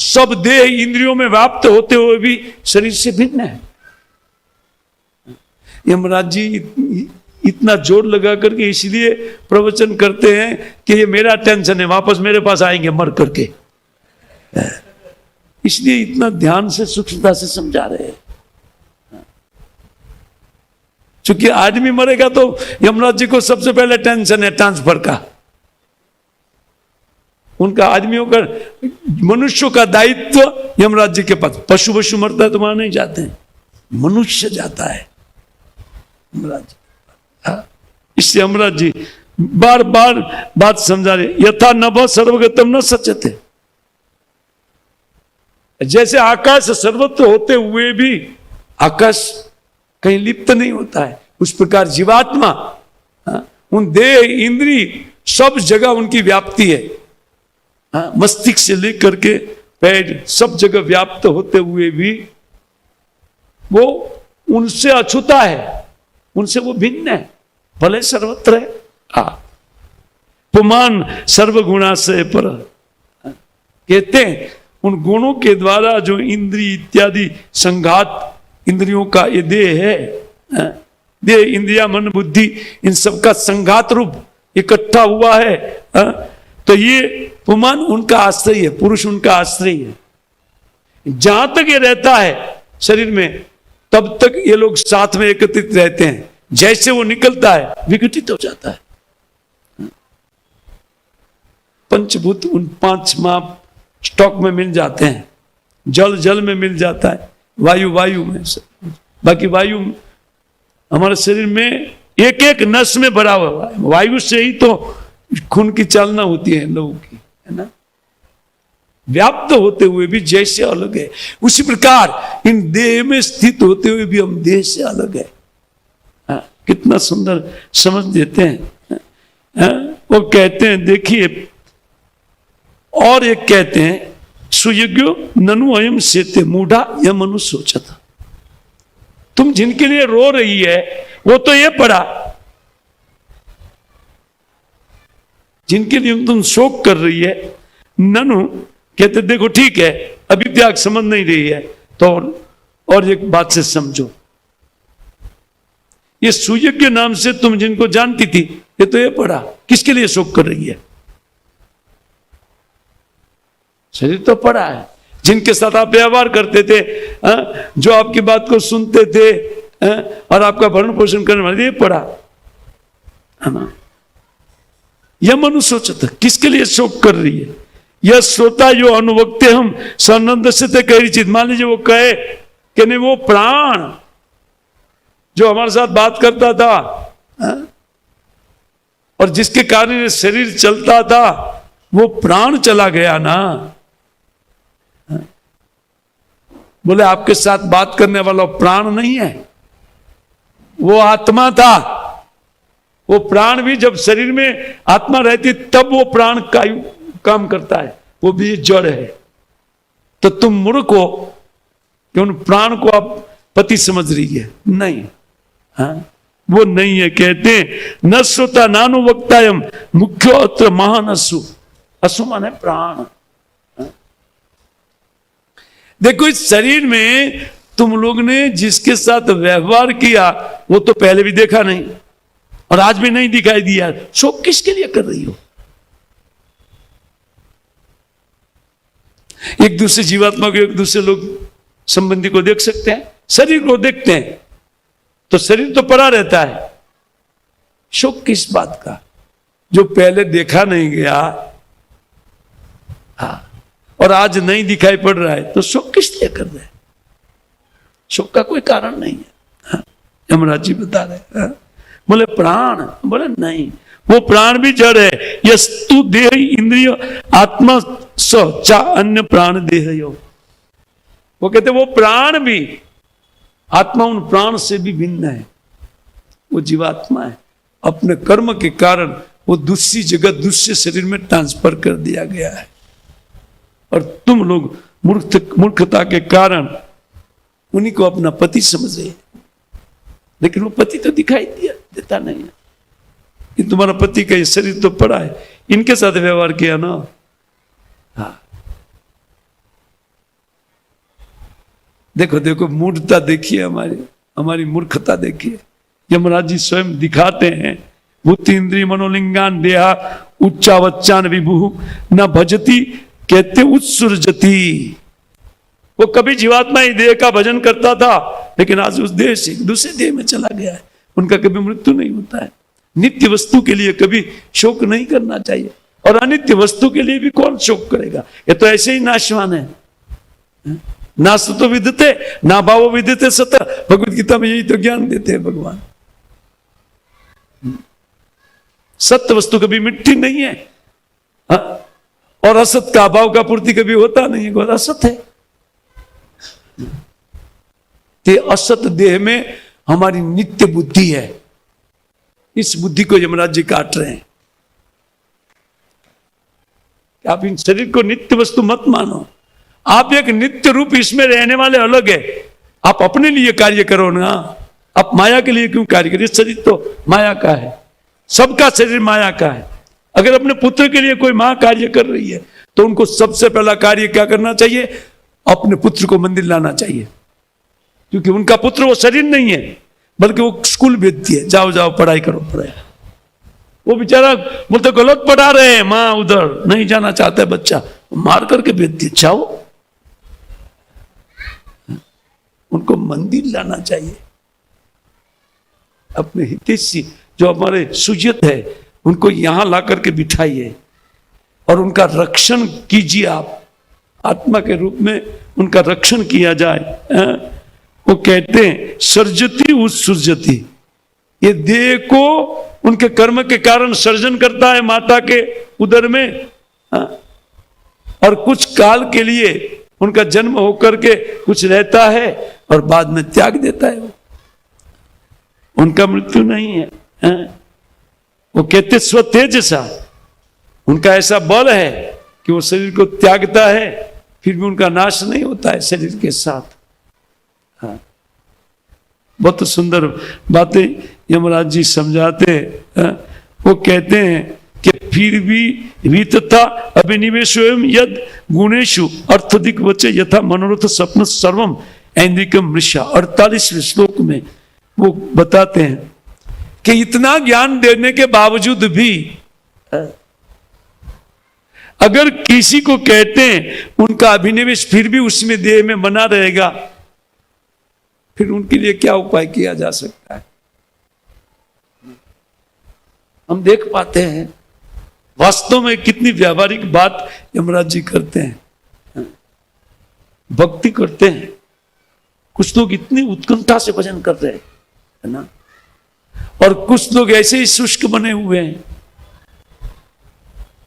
सब देह इंद्रियों में व्याप्त होते हुए भी शरीर से भिन्न है। यमराज जी इतना जोर लगा करके इसलिए प्रवचन करते हैं कि ये मेरा टेंशन है, वापस मेरे पास आएंगे मर करके, इसलिए इतना ध्यान से सूक्ष्मता से समझा रहे हैं। क्योंकि आदमी मरेगा तो यमराज जी को सबसे पहले टेंशन है ट्रांसफर का। उनका आदमियों का, मनुष्यों का दायित्व यमराज जी के पास। पशु वशु मरता है तो वहां नहीं जाते हैं, मनुष्य जाता है यमराज जी। इससे यमराज जी बार बार बात समझा रहे, यथा नभ सर्वगतम न सचते। जैसे आकाश सर्वत्र होते हुए भी आकाश कहीं लिप्त नहीं होता है, उस प्रकार जीवात्मा उन देह इंद्री सब जगह उनकी व्याप्ति है। मस्तिष्क से लेकर के पैर सब जगह व्याप्त होते हुए भी वो उनसे अछूता है, उनसे वो भिन्न है, भले सर्वत्र है। पुमान सर्वगुणाश्रय पर कहते हैं उन गुणों के द्वारा जो इंद्रिय इत्यादि संघात, इंद्रियों का ये देह है, देह इंद्रिया मन बुद्धि इन सब का संघात रूप इकट्ठा हुआ है, तो ये पुमान उनका आश्रय है, पुरुष उनका आश्रय है। जहां तक ये रहता है शरीर में तब तक ये लोग साथ में एकत्रित रहते हैं, जैसे वो निकलता है विघटित हो जाता है। पंचभूत उन पांच स्टॉक में मिल जाते हैं, जल जल में मिल जाता है, वायु वायु में, बाकी वायु हमारे शरीर में एक एक नस में भरा हुआ है। वायु से ही तो खून की चालना होती है लोगों की, है ना। व्याप्त होते हुए भी जैसे अलग है, उसी प्रकार इन देह में स्थित होते हुए भी हम देह से अलग है। कितना सुंदर समझ देते हैं। वो कहते हैं, देखिए, और एक कहते हैं, सुयज्ञो ननु अयम सेते मूढ़ा यह मनुष्य सोचता। तुम जिनके लिए रो रही है वो तो ये पढ़ा, जिनके लिए तुम शोक कर रही है, ननु कहते देखो ठीक है अभी त्याग समझ नहीं रही है तो और एक बात से समझो, ये सुयज्ञ नाम से तुम जिनको जानती थी ये तो ये पढ़ा, किसके लिए शोक कर रही है? शरीर तो पड़ा है, जिनके साथ आप व्यवहार करते थे, जो आपकी बात को सुनते थे और आपका भरण पोषण करने वाले, ये पड़ा है ना। यह मनुष्य सोचता किसके लिए शोक कर रही है? यह श्रोता जो अनुभक्ते हम सनंद से ते कह रही चीज, मान लीजिए वो कहे कि नहीं वो प्राण जो हमारे साथ बात करता था और जिसके कारण शरीर चलता था वो प्राण चला गया ना। बोले आपके साथ बात करने वाला प्राण नहीं है, वो आत्मा था। वो प्राण भी जब शरीर में आत्मा रहती तब वो प्राण का काम करता है, वो भी जड़ है। तो तुम मूर्ख हो कि उन प्राण को आप पति समझ रही है, नहीं। हाँ वो नहीं है। कहते न श्रोता नानु वक्तायम मुख्य अत्र महान असु, असु माने प्राण। देखो इस शरीर में तुम लोग ने जिसके साथ व्यवहार किया वो तो पहले भी देखा नहीं और आज भी नहीं दिखाई दिया, शोक किसके लिए कर रही हो? एक दूसरे जीवात्मा को, एक दूसरे लोग संबंधी को देख सकते हैं, शरीर को देखते हैं तो शरीर तो पड़ा रहता है, शोक किस बात का? जो पहले देखा नहीं गया हाँ और आज नहीं दिखाई पड़ रहा है तो शोक किस लिए कर रहे हैं? शोक का कोई कारण नहीं है। हाँ, यमराज जी बता रहे हाँ? बोले प्राण, बोले नहीं, वो प्राण भी जड़ है। यस्तु देह इंद्रिय आत्मा स चा अन्य प्राण देह यो। वो कहते वो प्राण भी, आत्मा उन प्राण से भी भिन्न है, वो जीवात्मा है। अपने कर्म के कारण वो दूसरी जगह दूसरे शरीर में ट्रांसफर कर दिया गया है और तुम लोग मूर्खता के कारण उन्हीं को अपना पति समझ रहे, लेकिन वो पति तो दिखाई देता नहीं है। ये तुम्हारा पति का ये शरीर तो पड़ा है, इनके साथ व्यवहार किया ना। हाँ देखो देखो मूर्खता देखिए, हमारी मूर्खता देखिए। यमराज जी स्वयं दिखाते हैं, बुद्धि इंद्रिय मनोलिंगान देहा उच्चावच्चान विभु न भजती, कहते उत्सुरजती। वो कभी जीवात्मा ही देह का भजन करता था लेकिन आज उस देह से दूसरे देह में चला गया है। उनका कभी मृत्यु नहीं होता है। नित्य वस्तु के लिए कभी शोक नहीं करना चाहिए और अनित्य वस्तु के लिए भी कौन शोक करेगा? ये तो ऐसे ही नाशवान है। ना सतो विदते ना भावो विदते सत, भगवत गीता में यही तो ज्ञान देते हैं भगवान। सत्य वस्तु कभी मिट्टी नहीं है और असत का अभाव का पूर्ति कभी होता नहीं है, बहुत असत है। ते असत देह में हमारी नित्य बुद्धि है, इस बुद्धि को यमराज जी काट रहे हैं। आप इन शरीर को नित्य वस्तु मत मानो, आप एक नित्य रूप इसमें रहने वाले अलग है। आप अपने लिए कार्य करो ना, आप माया के लिए क्यों कार्य करिए? शरीर तो माया का है, सबका शरीर माया का है। अगर अपने पुत्र के लिए कोई मां कार्य कर रही है तो उनको सबसे पहला कार्य क्या करना चाहिए? अपने पुत्र को मंदिर लाना चाहिए, क्योंकि उनका पुत्र वो शरीर नहीं है बल्कि वो स्कूल भेजती है, जाओ जाओ पढ़ाई करो पढ़ाई। वो बेचारा बोलते गलत पढ़ा रहे हैं, माँ उधर नहीं जाना चाहता है बच्चा, मार करके भेजती है, जाओ। उनको मंदिर लाना चाहिए। अपने हितैषी जो हमारे सुजत है उनको यहां ला करके बिठाइए और उनका रक्षण कीजिए आप, आत्मा के रूप में उनका रक्षण किया जाए। वो कहते हैं सर्जती उत्सृजती, ये देह को उनके कर्म के कारण सर्जन करता है माता के उदर में, और कुछ काल के लिए उनका जन्म होकर के कुछ रहता है और बाद में त्याग देता है। वो उनका मृत्यु नहीं है। वो कहते स्वतेज सा, उनका ऐसा बल है कि वो शरीर को त्यागता है फिर भी उनका नाश नहीं होता है शरीर के साथ। हाँ, बहुत सुंदर बातें यमराज जी समझाते हैं। वो कहते हैं कि फिर भी वीतता अभिनिवेशो यद गुणेशु अर्थधिक वचे यथा मनोरथ स्वप्न सर्वम ऐन्द्रिकम मृषा। 48वें श्लोक में वो बताते हैं कि इतना ज्ञान देने के बावजूद भी अगर किसी को कहते हैं उनका अभिनिवेश फिर भी उसमें देह में बना रहेगा, फिर उनके लिए क्या उपाय किया जा सकता है? हम देख पाते हैं वास्तव में कितनी व्यावहारिक बात यमराज जी करते हैं। भक्ति करते हैं, कुछ लोग इतनी उत्कंठा से भजन कर रहे हैं, है ना, और कुछ लोग ऐसे ही शुष्क बने हुए हैं,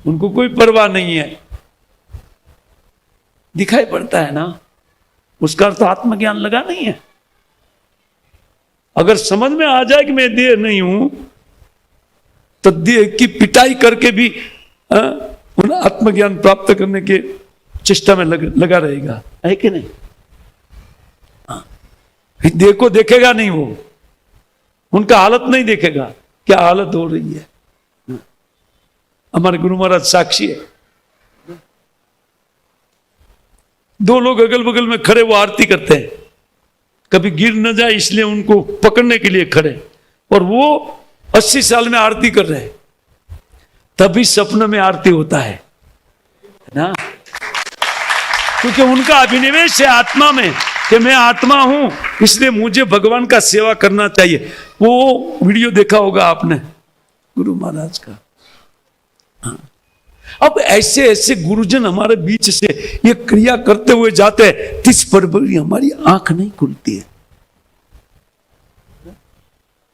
उनको कोई परवाह नहीं है। दिखाई पड़ता है ना, उसका अर्थ आत्मज्ञान लगा नहीं है। अगर समझ में आ जाए कि मैं देह नहीं हूं, तो देह की पिटाई करके भी उन आत्मज्ञान प्राप्त करने के चेष्टा में लगा रहेगा, है कि नहीं? देह को देखेगा नहीं, वो उनका हालत नहीं देखेगा, क्या हालत हो रही है। हमारे गुरु महाराज साक्षी है, दो लोग अगल बगल में खड़े वो आरती करते हैं, कभी गिर न जाए इसलिए उनको पकड़ने के लिए खड़े, और वो 80 साल में आरती कर रहे हैं, तभी सपने में आरती होता है ना, क्योंकि उनका अभिनिवेश है आत्मा में कि मैं आत्मा हूं इसलिए मुझे भगवान का सेवा करना चाहिए। वो वीडियो देखा होगा आपने गुरु महाराज का। हाँ। अब ऐसे ऐसे गुरुजन हमारे बीच से ये क्रिया करते हुए जाते हैं, तिस पर भी हमारी आंख नहीं खुलती है,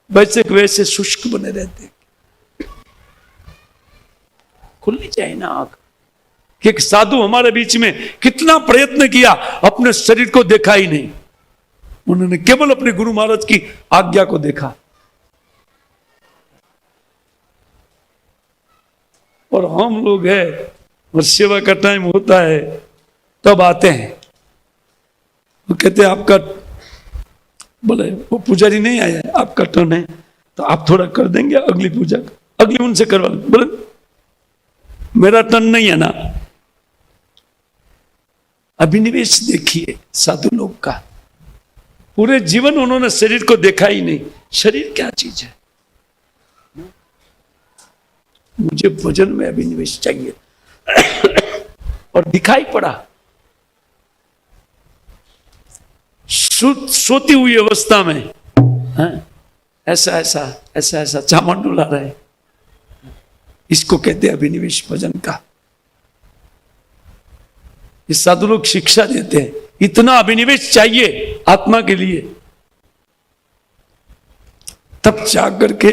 वैसे वैसे शुष्क बने रहते। खुलनी चाहिए ना आंख। कि एक साधु हमारे बीच में कितना प्रयत्न किया, अपने शरीर को देखा ही नहीं, उन्होंने केवल अपने गुरु महाराज की आज्ञा को देखा। और हम लोग है और सेवा का टाइम होता है तब आते हैं, वो कहते हैं आपका, बोले वो पुजारी नहीं आया है, आपका टर्न है तो आप थोड़ा कर देंगे, अगली पूजा अगली उनसे करवा। बोले मेरा टर्न नहीं है ना। अभिनिवेश देखिए साधु लोग का, पूरे जीवन उन्होंने शरीर को देखा ही नहीं। शरीर क्या चीज है? मुझे भजन में अभिनिवेश चाहिए और दिखाई पड़ा सोती हुई अवस्था में ऐसा ऐसा ऐसा ऐसा चामन डुला रहे, इसको कहते हैं अभिनिवेश भजन का। ये साधु लोग शिक्षा देते हैं, इतना अभिनिवेश चाहिए आत्मा के लिए, तब जाकर के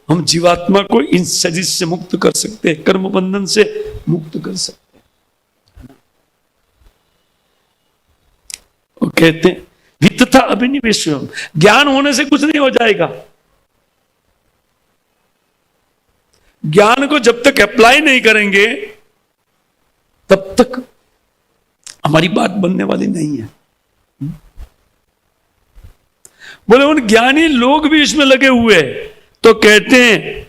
हम जीवात्मा को इन शरीर से मुक्त कर सकते हैं, कर्म बंधन से मुक्त कर सकते हैं। वो कहते हैं वित्तता अभिनिवेश, ज्ञान होने से कुछ नहीं हो जाएगा। ज्ञान को जब तक अप्लाई नहीं करेंगे तब तक हमारी बात बनने वाली नहीं है। बोले उन ज्ञानी लोग भी इसमें लगे हुए हैं, तो कहते हैं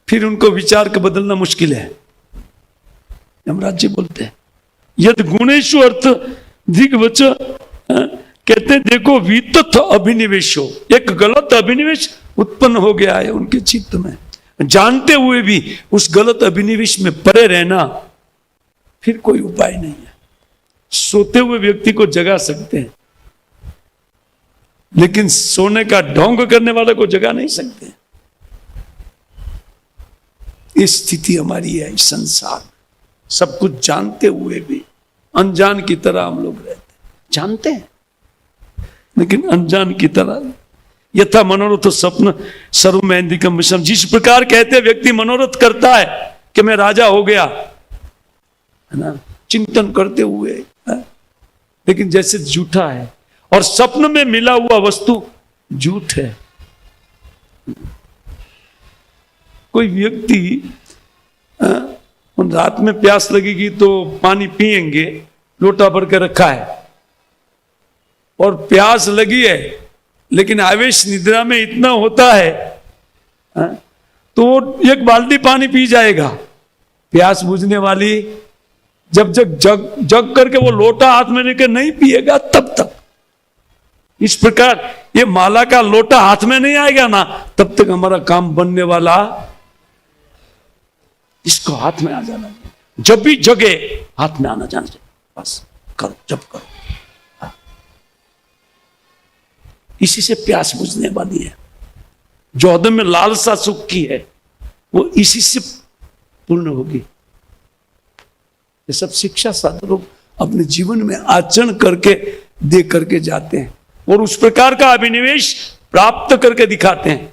फिर उनको विचार को बदलना मुश्किल है। यमराज जी बोलते हैं यद गुणेशु अर्थ दिग्वच, कहते हैं देखो वित्त अभिनिवेशो, एक गलत अभिनिवेश उत्पन्न हो गया है उनके चित्त में, जानते हुए भी उस गलत अभिनिवेश में पड़े रहना फिर कोई उपाय नहीं है। सोते हुए व्यक्ति को जगा सकते हैं, लेकिन सोने का ढोंग करने वाले को जगा नहीं सकते। इस स्थिति हमारी है इस संसार, सब कुछ जानते हुए भी अनजान की तरह हम लोग रहते, जानते हैं लेकिन अनजान की तरह। यथा मनोरथ स्वप्न सर्वमैंदिकम विषम, जिस प्रकार कहते व्यक्ति मनोरथ करता है कि मैं राजा हो गया, है ना, चिंतन करते हुए, है? लेकिन जैसे झूठा है, और स्वप्न में मिला हुआ वस्तु झूठ है। कोई व्यक्ति रात में प्यास लगेगी तो पानी पिएंगे, लोटा भर के रखा है, और प्यास लगी है लेकिन आवेश निद्रा में इतना होता है, तो एक बाल्टी पानी पी जाएगा। प्यास बुझने वाली जब जग करके वो लोटा हाथ में लेकर नहीं पिएगा तब तक। इस प्रकार ये माला का लोटा हाथ में नहीं आएगा ना, तब तक हमारा काम बनने वाला। इसको हाथ में आ जाना चाहिए, जब भी जगे हाथ में आना जाना चाहिए, बस करो, जब करो। इसी से प्यास बुझने वाली है। जो अदम में लालसा सुख की है वो इसी से पूर्ण होगी। ये सब शिक्षा साधन लोग अपने जीवन में आचरण करके दे करके जाते हैं और उस प्रकार का अभिनिवेश प्राप्त करके दिखाते हैं।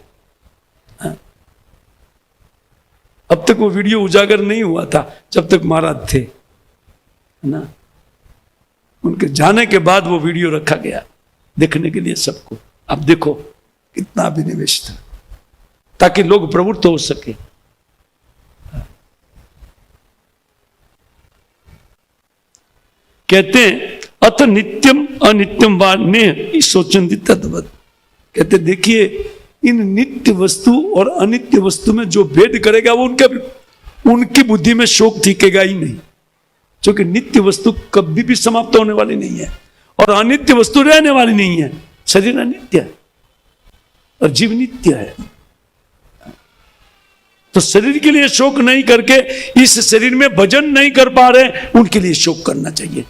अब तक वो वीडियो उजागर नहीं हुआ था जब तक महाराज थे, है ना। उनके जाने के बाद वो वीडियो रखा गया देखने के लिए सबको। अब देखो कितना अभिनिवेश था, ताकि लोग प्रवृत्त हो सके। कहते हैं अथ नित्यम अनित्यम वा नेह सोचंती तद्वत्। कहते देखिए इन नित्य वस्तु और अनित्य वस्तु में जो भेद करेगा वो उनकी बुद्धि में शोक टिकेगा ही नहीं, क्योंकि नित्य वस्तु कभी भी समाप्त होने वाली नहीं है और अनित्य वस्तु रहने वाली नहीं है। शरीर अनित्य है और जीव नित्य है। तो शरीर के लिए शोक नहीं करके इस शरीर में भजन नहीं कर पा रहे, उनके लिए शोक करना चाहिए।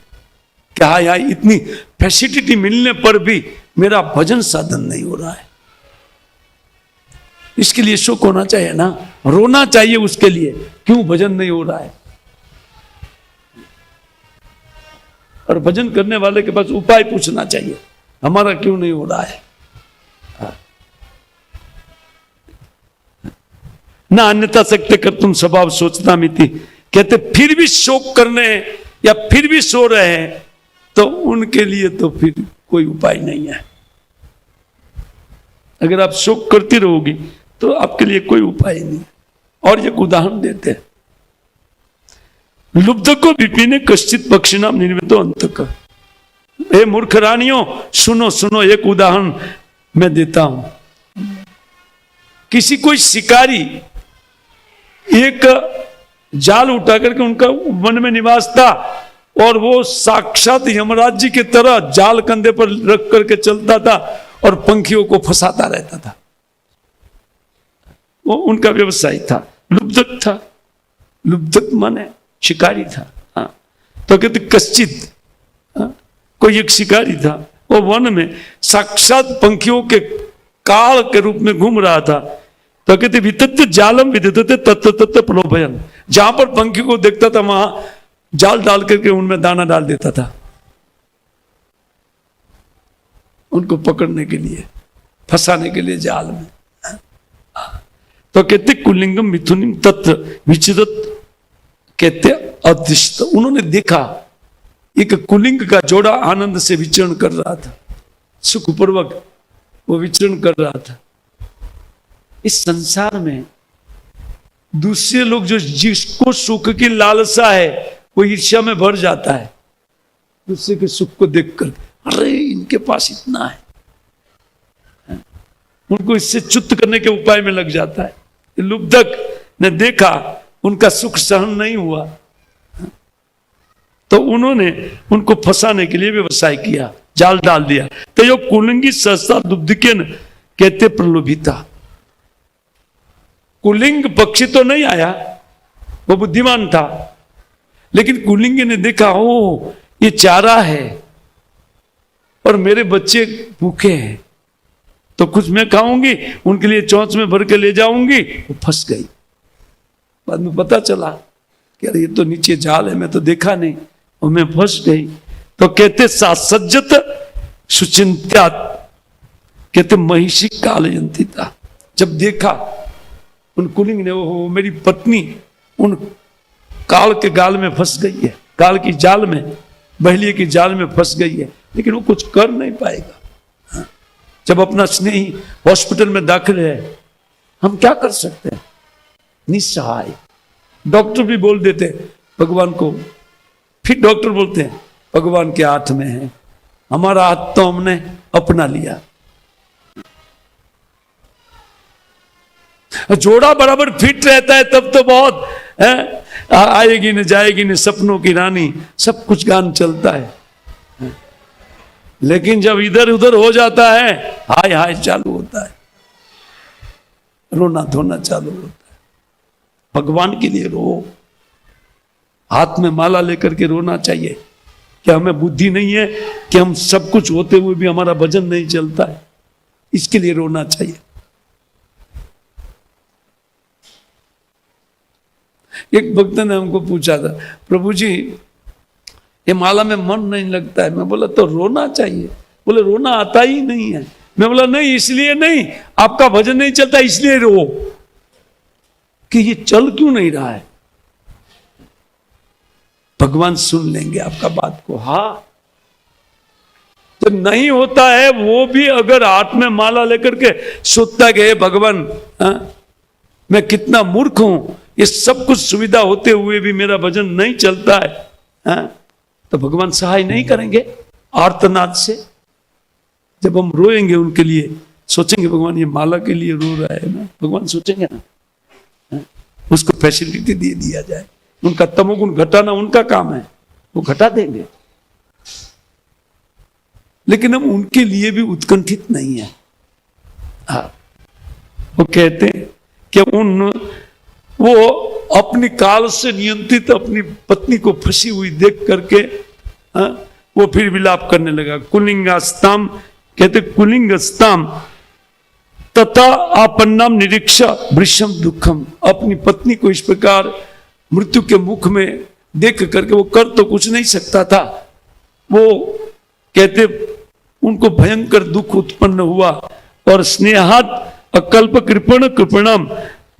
क्या यार इतनी फैसिलिटी मिलने पर भी मेरा भजन साधन नहीं हो रहा है, इसके लिए शोक होना चाहिए ना, रोना चाहिए उसके लिए, क्यों भजन नहीं हो रहा है। और भजन करने वाले के पास उपाय पूछना चाहिए, हमारा क्यों नहीं हो रहा है। ना अन्यथा सकते कर तुम स्वभाव सोचता मिति। कहते फिर भी शोक करने या फिर भी सो रहे हैं तो उनके लिए तो फिर कोई उपाय नहीं है। अगर आप शोक करती रहोगी तो आपके लिए कोई उपाय नहीं। और एक उदाहरण देते हैं, लुब्ध को विपिने कश्चित पक्षिणाम निर्मितो अंतक। हे मूर्ख रानियों सुनो सुनो, एक उदाहरण मैं देता हूं। किसी कोई शिकारी एक जाल उठा करके, उनका वन में निवास था और वो साक्षात यमराज जी की तरह जाल कंधे पर रख करके चलता था और पंखियों को फंसाता रहता था। वो उनका व्यवसाय था, लुब्धक था। लुब्धक माने शिकारी था। हाँ, तो कहते कश्चित, कोई एक शिकारी था, वो वन में साक्षात पंखियों के काल के रूप में घूम रहा था। तो कहते वितत्य जालम विदितते तत्व तत्व प्रलोभयन। जहां पर पंखी को देखता था वहां जाल डाल करके उनमें दाना डाल देता था, उनको पकड़ने के लिए, फंसाने के लिए जाल में। तो कहते कुलिंगम मिथुनिम तत्व विचिदत। कहते अदृष्ट, उन्होंने देखा एक कुलिंग का जोड़ा आनंद से विचरण कर रहा था, सुखपूर्वक वो विचरण कर रहा था। इस संसार में दूसरे लोग जो जिसको सुख की लालसा है वो ईर्ष्या में भर जाता है, दूसरे के सुख को देखकर, अरे इनके पास इतना है, उनको इससे च्युत करने के उपाय में लग जाता है। लुब्धक ने देखा उनका सुख सहन नहीं हुआ, तो उन्होंने उनको फंसाने के लिए व्यवसाय किया, जाल डाल दिया। तो यो कुलिंगी सहसा लुब्धकेन कहते प्रलोभिता। कुलिंग पक्षी तो नहीं आया, वो बुद्धिमान था, लेकिन कुलिंग ने देखा ओ ये चारा है और मेरे बच्चे भूखे हैं, तो कुछ मैं खाऊंगी, उनके लिए चौंच में भर के ले जाऊंगी। वो फंस गई। बाद में पता चला कि अरे ये तो नीचे जाल है, मैं तो देखा नहीं, और मैं फंस गई। तो कहते सासज्जत सुचिंत्यात, कहते महिषी कालयंती था। जब देखा उन कुलिंग ने, वो मेरी पत्नी उन काल के गाल में फंस गई है, काल की जाल में, बहलिए की जाल में फंस गई है, लेकिन वो कुछ कर नहीं पाएगा। जब अपना स्नेही हॉस्पिटल में दाखिल है, हम क्या कर सकते हैं? निस्सहाय। डॉक्टर भी बोल देते भगवान को, फिर डॉक्टर बोलते हैं भगवान के हाथ में है, हमारा हाथ तो हमने अपना लिया। जोड़ा बराबर फिट रहता है तब तो बहुत है, आएगी न जाएगी न सपनों की रानी, सब कुछ गान चलता है। लेकिन जब इधर उधर हो जाता है, हाय हाय चालू होता है, रोना धोना चालू होता है। भगवान के लिए रो, हाथ में माला लेकर के रोना चाहिए। क्या हमें बुद्धि नहीं है कि हम सब कुछ होते हुए भी हमारा भजन नहीं चलता है? इसके लिए रोना चाहिए। एक भक्त ने हमको पूछा था, प्रभु जी ये माला में मन नहीं लगता है। मैं बोला तो रोना चाहिए। बोले रोना आता ही नहीं है। मैं बोला नहीं, इसलिए नहीं, आपका भजन नहीं चलता इसलिए रो, कि ये चल क्यों नहीं रहा है। भगवान सुन लेंगे आपका बात को। हाँ, जब नहीं होता है, वो भी अगर हाथ में माला लेकर के सोचता कि भगवान मैं कितना मूर्ख हूं, ये सब कुछ सुविधा होते हुए भी मेरा भजन नहीं चलता है, तो भगवान सहाय नहीं करेंगे आर्तनाद से। जब हम रोएंगे उनके लिए, सोचेंगे भगवान ये माला के लिए रो रहा है ना, भगवान सोचेंगे ना, उसको फैसिलिटी दे दिया जाए। उनका तमोगुण घटाना उनका काम है, वो घटा देंगे। लेकिन हम उनके लिए भी उत्कंठित नहीं है। वो कहते हैं कि वो अपनी काल से नियंत्रित अपनी पत्नी को फंसी हुई देख करके वो फिर विलाप करने लगा। कुलिंगास्ताम, कहते कुलिंगस्ताम तथा आपन्नाम निरीक्षा वृषम दुखम, अपनी पत्नी को इस प्रकार मृत्यु के मुख में देख करके, वो कर तो कुछ नहीं सकता था, वो कहते उनको भयंकर दुख उत्पन्न हुआ। और स्नेहात अकल्प कृपण कृपणम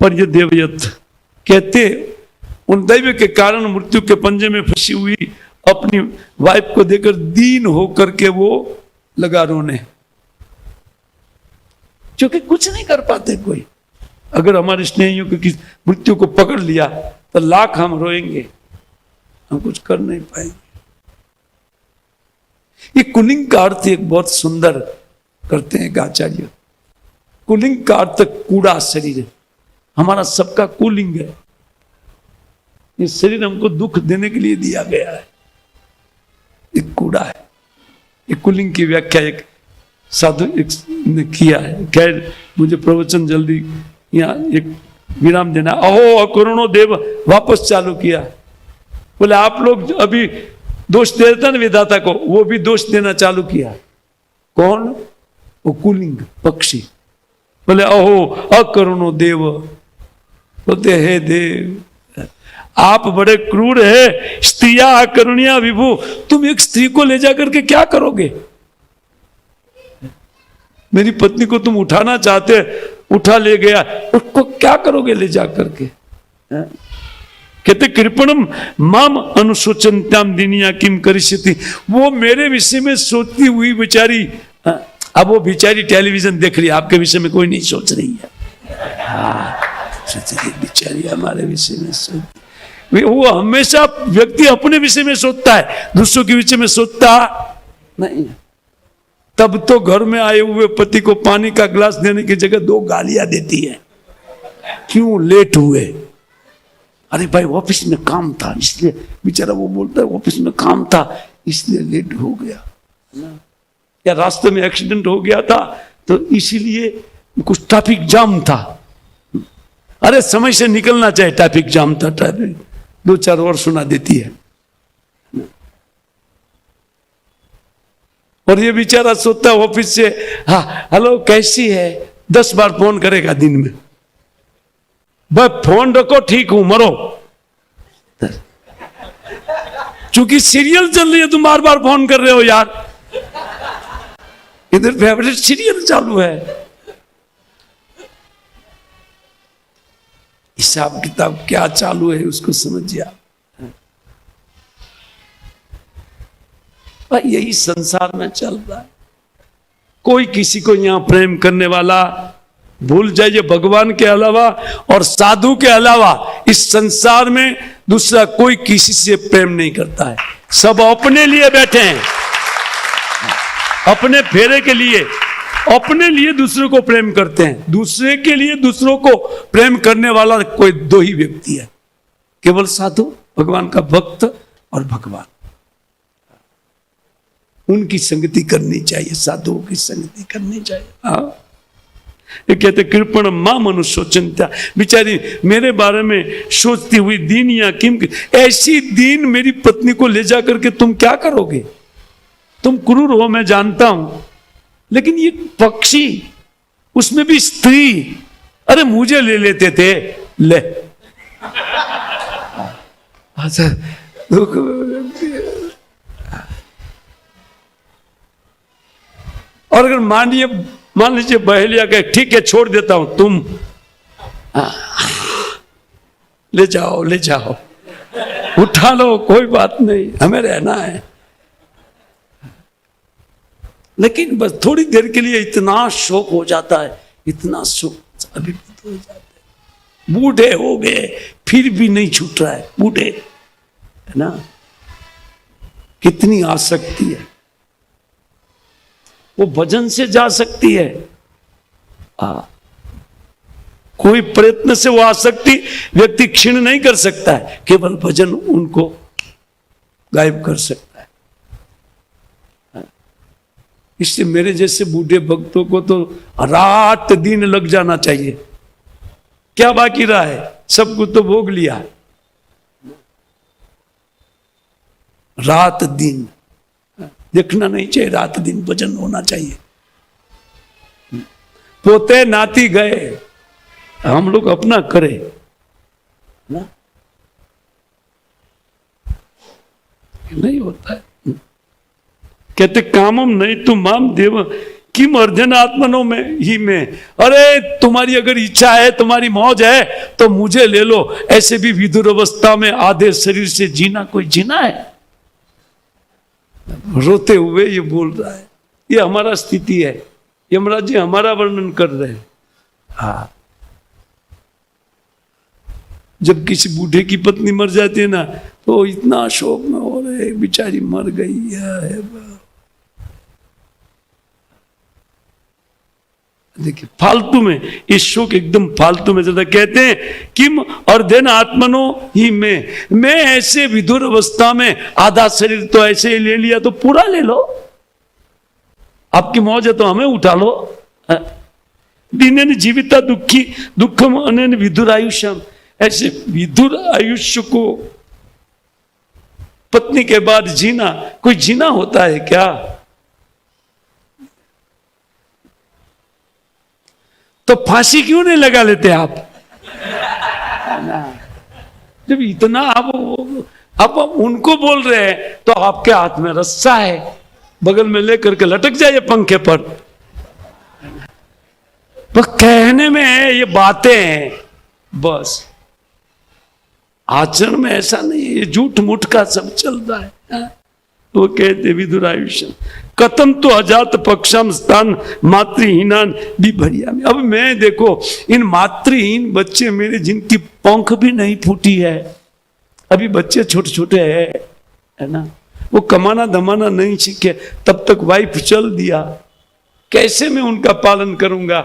पर ये देवयत, कहते उन दैव के कारण मृत्यु के पंजे में फंसी हुई अपनी वाइफ को देखकर दीन होकर के वो लगा रोने, क्योंकि कुछ नहीं कर पाते कोई। अगर हमारे स्नेहियों की मृत्यु को पकड़ लिया तो लाख हम रोएंगे, हम कुछ कर नहीं पाएंगे। ये कुलिंग का अर्थ एक बहुत सुंदर करते हैं आचार्य। कुलिंग का अर्थ कूड़ा शरीर है, हमारा सबका कुलिंग है। ये शरीर हमको दुख देने के लिए दिया गया है, एक कूड़ा है। ये कुलिंग की व्याख्या एक साधु ने किया है। खैर मुझे प्रवचन जल्दी यहाँ एक विराम देना। अहो अकरुणो देव वापस चालू किया। बोले आप लोग अभी दोष दे देता ना विधाता को, वो भी दोष देना चालू किया। कौन? वो कुलिंग पक्षी। बोले अहो अकरुणो देव, बोलते हे देव आप बड़े क्रूर है, स्त्रिया अकरुणिया विभु, तुम एक स्त्री को ले जाकर के क्या करोगे? मेरी पत्नी को तुम उठाना चाहते, उठा ले गया, उसको क्या करोगे ले जाकर के? कहते कृपणम माम अनुशोचन्त्याम दिनिया किम करिष्यति, वो मेरे विषय में सोचती हुई बेचारी, अब वो बेचारी टेलीविजन देख रही है, आपके विषय में कोई नहीं सोच रही है। सोच रही बेचारी हमारे विषय में सोचती। वो हमेशा व्यक्ति अपने विषय में सोचता है, दूसरों के विषय में सोचता नहीं। तब तो घर में आए हुए पति को पानी का गिलास देने की जगह 2 गालियां देती है। क्यों लेट हुए? अरे भाई ऑफिस में काम था इसलिए, बेचारा वो बोलता है ऑफिस में काम था इसलिए लेट हो गया, या रास्ते में एक्सीडेंट हो गया था तो इसीलिए कुछ ट्रैफिक जाम था। अरे समय से निकलना चाहिए, ट्रैफिक जाम था, ट्रैफिक 2-4 और सुना देती है। और ये बेचारा सोता है ऑफिस से, हाँ हेलो कैसी है, 10 बार फोन करेगा दिन में। भाई फोन रखो, ठीक हूं, मरो। चूंकि सीरियल चल रही है तुम बार बार फोन कर रहे हो यार, इधर फेवरेट सीरियल चालू है। हिसाब किताब क्या चालू है उसको समझिए आप। यही संसार में चल रहा है। कोई किसी को यहां प्रेम करने वाला भूल जाइए, भगवान के अलावा और साधु के अलावा इस संसार में दूसरा कोई किसी से प्रेम नहीं करता है। सब अपने लिए बैठे हैं, अपने फेरे के लिए, अपने लिए दूसरे को प्रेम करते हैं। दूसरे के लिए दूसरों को प्रेम करने वाला कोई दो ही व्यक्ति है, केवल साधु, भगवान का भक्त और भगवान। उनकी संगति करनी चाहिए, साधुओं की संगति करनी चाहिए। हाँ, ये कहते कृपण मां मनुष्य चिंता, बेचारी मेरे बारे में सोचती हुई दीन या किम, ऐसी दीन मेरी पत्नी को ले जा करके तुम क्या करोगे? तुम क्रूर हो मैं जानता हूं, लेकिन ये पक्षी, उसमें भी स्त्री, अरे मुझे ले लेते थे, ले अच्छा और अगर मान लीजिए बहेलिया कहे ठीक है छोड़ देता हूं, तुम ले जाओ ले जाओ, उठा लो, कोई बात नहीं, हमें रहना है। लेकिन बस थोड़ी देर के लिए इतना शौक हो जाता है, इतना शौक अभिभूत हो जाता है। बूढ़े हो गए फिर भी नहीं छूट रहा है, बूढ़े है ना, कितनी आसक्ति है। वो भजन से जा सकती है, कोई प्रयत्न से वो आसक्ति व्यक्ति क्षीण नहीं कर सकता है, केवल भजन उनको गायब कर सकता है। इससे मेरे जैसे बूढ़े भक्तों को तो रात दिन लग जाना चाहिए। क्या बाकी रहा है? सब कुछ तो भोग लिया, रात दिन देखना नहीं चाहिए, रात दिन भजन होना चाहिए। पोते नाती गए, हम लोग अपना करें ना, नहीं होता है। कहते कामम नहीं तुम माम देव किम अर्जन आत्मनो में ही में, अरे तुम्हारी अगर इच्छा है, तुम्हारी मौज है तो मुझे ले लो। ऐसे भी विधुर अवस्था में आधे शरीर से जीना कोई जीना है? रोते हुए ये बोल रहा है, ये हमारा स्थिति है, यमराज जी हमारा वर्णन कर रहे हैं। हाँ, जब किसी बूढ़े की पत्नी मर जाती है ना, तो इतना शोक में हो रहे, बेचारी मर गई है। देखिए फालतू में ये शोक एकदम फालतू में चलता। कहते हैं किम और देन आत्मनो ही में, मैं ऐसे विधुर अवस्था में आधा शरीर तो ऐसे ही ले लिया, तो पूरा ले लो। आपकी मौज है तो हमें उठा लो। दीन जीविता दुखी दुखम अनन विधुर आयुष्यम, ऐसे विधुर आयुष्य को पत्नी के बाद जीना कोई जीना होता है क्या? तो फांसी क्यों नहीं लगा लेते आप? जब इतना आप उनको बोल रहे हैं तो आपके हाथ में रस्सा है, बगल में लेकर के लटक जाइए पंखे पर। तो कहने में है ये बातें हैं बस, आचरण में ऐसा नहीं है, ये झूठ मूठ का सब चल रहा है। वो कहते विधुर आयुष्य कथम तो अजात पक्षम स्थान मातृहीनान भी भरिया में। अब मैं देखो इन मातृहीन बच्चे मेरे जिनकी पंख भी नहीं फूटी है, अभी बच्चे छोटे छोटे है ना, वो कमाना धमाना नहीं सीखे, तब तक वाइफ चल दिया, कैसे मैं उनका पालन करूंगा?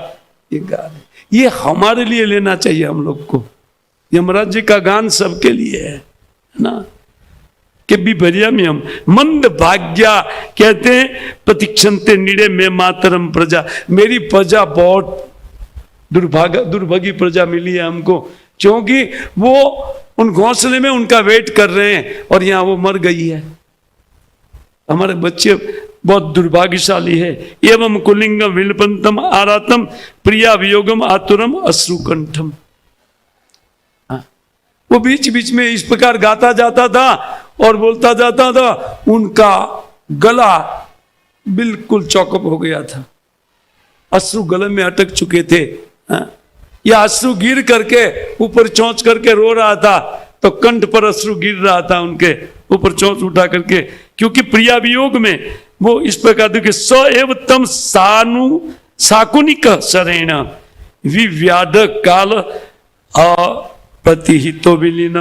ये गान ये हमारे लिए लेना चाहिए हम लोग को। यमराज जी का गान सबके लिए है ना, कि बिभरिया में हम मंद भाग्या कहते हैं प्रतीक्षणते निड़े में मातरम प्रजा, मेरी प्रजा बहुत दुर्भागी प्रजा मिली है हमको, क्योंकि वो उन घोंसले में उनका वेट कर रहे हैं और यहां वो मर गई है। हमारे बच्चे बहुत दुर्भाग्यशाली है। एवं कुलिंगम विलपंतम आरातम प्रिया वियोगम आतुरम अश्रुकंठम। वो बीच बीच में इस प्रकार गाता जाता था और बोलता जाता था, उनका गला बिल्कुल चौकअप हो गया था, अश्रु गले में अटक चुके थे। या अश्रु गिर करके ऊपर चौंच करके रो रहा था, तो कंठ पर अश्रु गिर रहा था उनके ऊपर चौंच उठा करके, क्योंकि प्रिया वियोग में वो इस प्रकार देखिए, स एव तम साकुनिक शरेण विव्याध काल प्रतिहितो विलीन।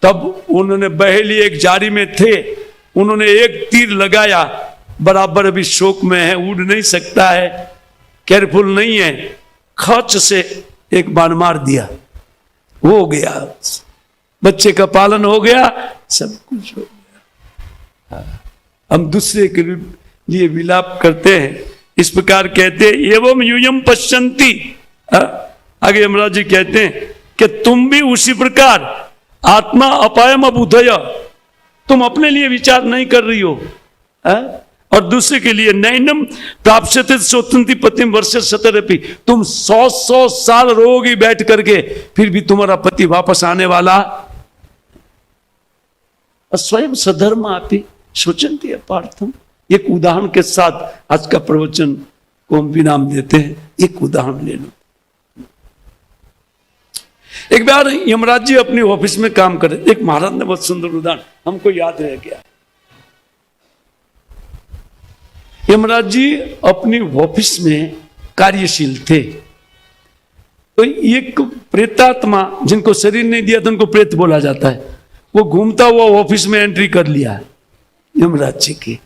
तब उन्होंने बहेली एक जारी में थे, उन्होंने एक तीर लगाया, बराबर अभी शोक में है, उड़ नहीं सकता है, केयरफुल नहीं है, खच से एक बाण मार दिया, हो गया, बच्चे का पालन हो गया, सब कुछ हो गया। हम दूसरे के लिए विलाप करते हैं, इस प्रकार कहते हैं, एवं यूयम पश्यन्ति। आगे यमराज जी कहते हैं कि तुम भी उसी प्रकार आत्मा अपायम अबुधय, तुम अपने लिए विचार नहीं कर रही हो और दूसरे के लिए। नैनम प्राप्स्यते स्वतंत्र पतिम वर्ष सतरपि, तुम 100 साल रोगी बैठ करके, फिर भी तुम्हारा पति वापस आने वाला। स्वयं सधर्म आपी सोचंती पार्थम। एक उदाहरण के साथ आज का प्रवचन को हम विराम देते हैं। एक उदाहरण ले लो। एक बार यमराज जी अपनी ऑफिस में काम कर रहे, एक महाराज ने बहुत सुंदर उदाहरण हमको याद रह गया। यमराज जी अपनी ऑफिस में कार्यशील थे, तो एक प्रेतात्मा, जिनको शरीर नहीं दिया था उनको प्रेत बोला जाता है, वो घूमता हुआ ऑफिस में एंट्री कर लिया यमराज जी की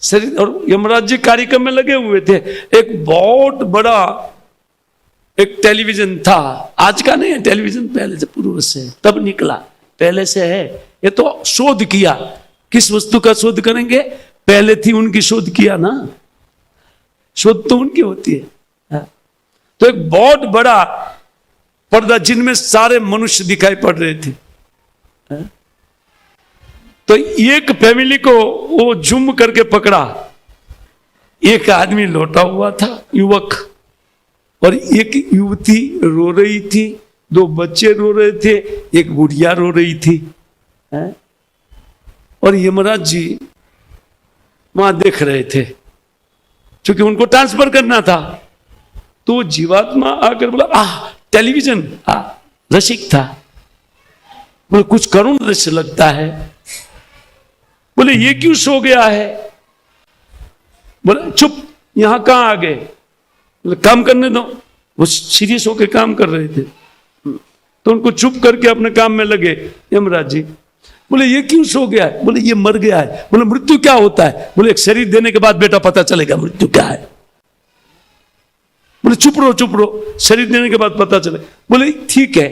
शरीर। और यमराज जी कार्यक्रम में लगे हुए थे। एक बहुत बड़ा एक टेलीविजन था, आज का नहीं है टेलीविजन, पहले से पूर्व से तब निकला, पहले से है। ये तो शोध किया, किस वस्तु का शोध करेंगे, पहले थी उनकी शोध किया ना, शोध तो उनकी होती है। तो एक बहुत बड़ा पर्दा जिनमें सारे मनुष्य दिखाई पड़ रहे थे। तो एक फैमिली को वो झूम करके पकड़ा, एक आदमी लौटा हुआ था युवक, और एक युवती रो रही थी, 2 बच्चे रो रहे थे, एक बुढ़िया रो रही थी। और यमराज जी वहां देख रहे थे, क्योंकि उनको ट्रांसफर करना था। तो जीवात्मा आकर बोला, टेलीविजन, रसिक था, बोले कुछ करुण दृश्य लगता है, बोले ये क्यों सो गया है, बोले चुप, यहां कहां आ गए, बोले काम करने दो। वो सीरियस होकर काम कर रहे थे, तो उनको चुप करके अपने काम में लगे यमराज जी। बोले ये क्यों सो गया है, बोले ये मर गया है। बोले मृत्यु क्या होता है, बोले एक शरीर देने के बाद बेटा पता चलेगा मृत्यु क्या है। बोले चुप रहो, शरीर देने के बाद पता चले। बोले ठीक है,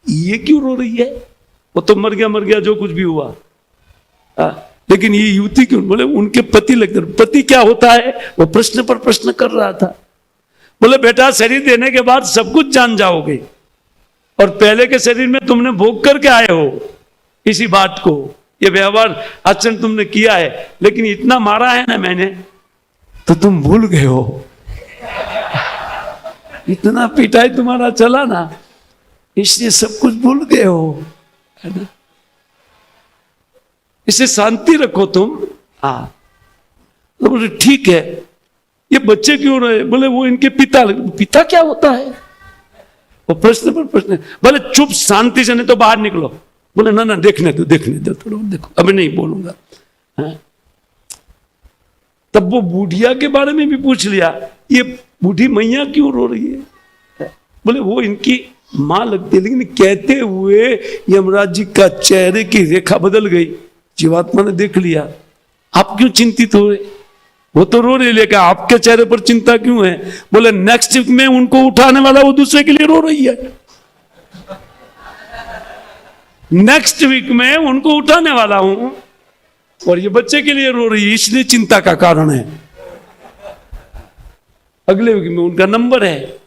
ये क्यों रो रही है, वो तो मर गया जो कुछ भी हुआ, लेकिन ये युवती क्यों। बोले उनके पति लगते, पति क्या होता है, वो प्रश्न पर प्रश्न कर रहा था। बोले बेटा शरीर देने के बाद सब कुछ जान जाओगे, और पहले के शरीर में तुमने भोग करके आए हो इसी बात को, ये व्यवहार आचरण तुमने किया है, लेकिन इतना मारा है ना मैंने, तो तुम भूल गए हो, इतना पिटाई तुम्हारा चला ना, इसलिए सब कुछ भूल गए हो, है ना। इसे शांति रखो तुम। तो बोले ठीक है, ये बच्चे क्यों रहे, बोले वो इनके पिता क्या होता है, वो प्रश्न पर प्रश्न। बोले चुप, शांति से, नहीं तो बाहर निकलो। बोले ना देखने दो थोड़ा, देखो अभी नहीं बोलूंगा। तब वो बुढ़िया के बारे में भी पूछ लिया, ये बूढ़ी मैया क्यों रो रही है, बोले वो इनकी मां लगती है। लेकिन कहते हुए यमराज जी का चेहरे की रेखा बदल गई। जीवात्मा ने देख लिया, आप क्यों चिंतित हो रहे, वो तो रो रही, लेकिन आपके चेहरे पर चिंता क्यों है। बोले नेक्स्ट वीक में उनको उठाने वाला वो दूसरे के लिए रो रही है, नेक्स्ट वीक में उनको उठाने वाला हूं और ये बच्चे के लिए रो रही है, इसलिए चिंता का कारण है। अगले वीक में उनका नंबर है,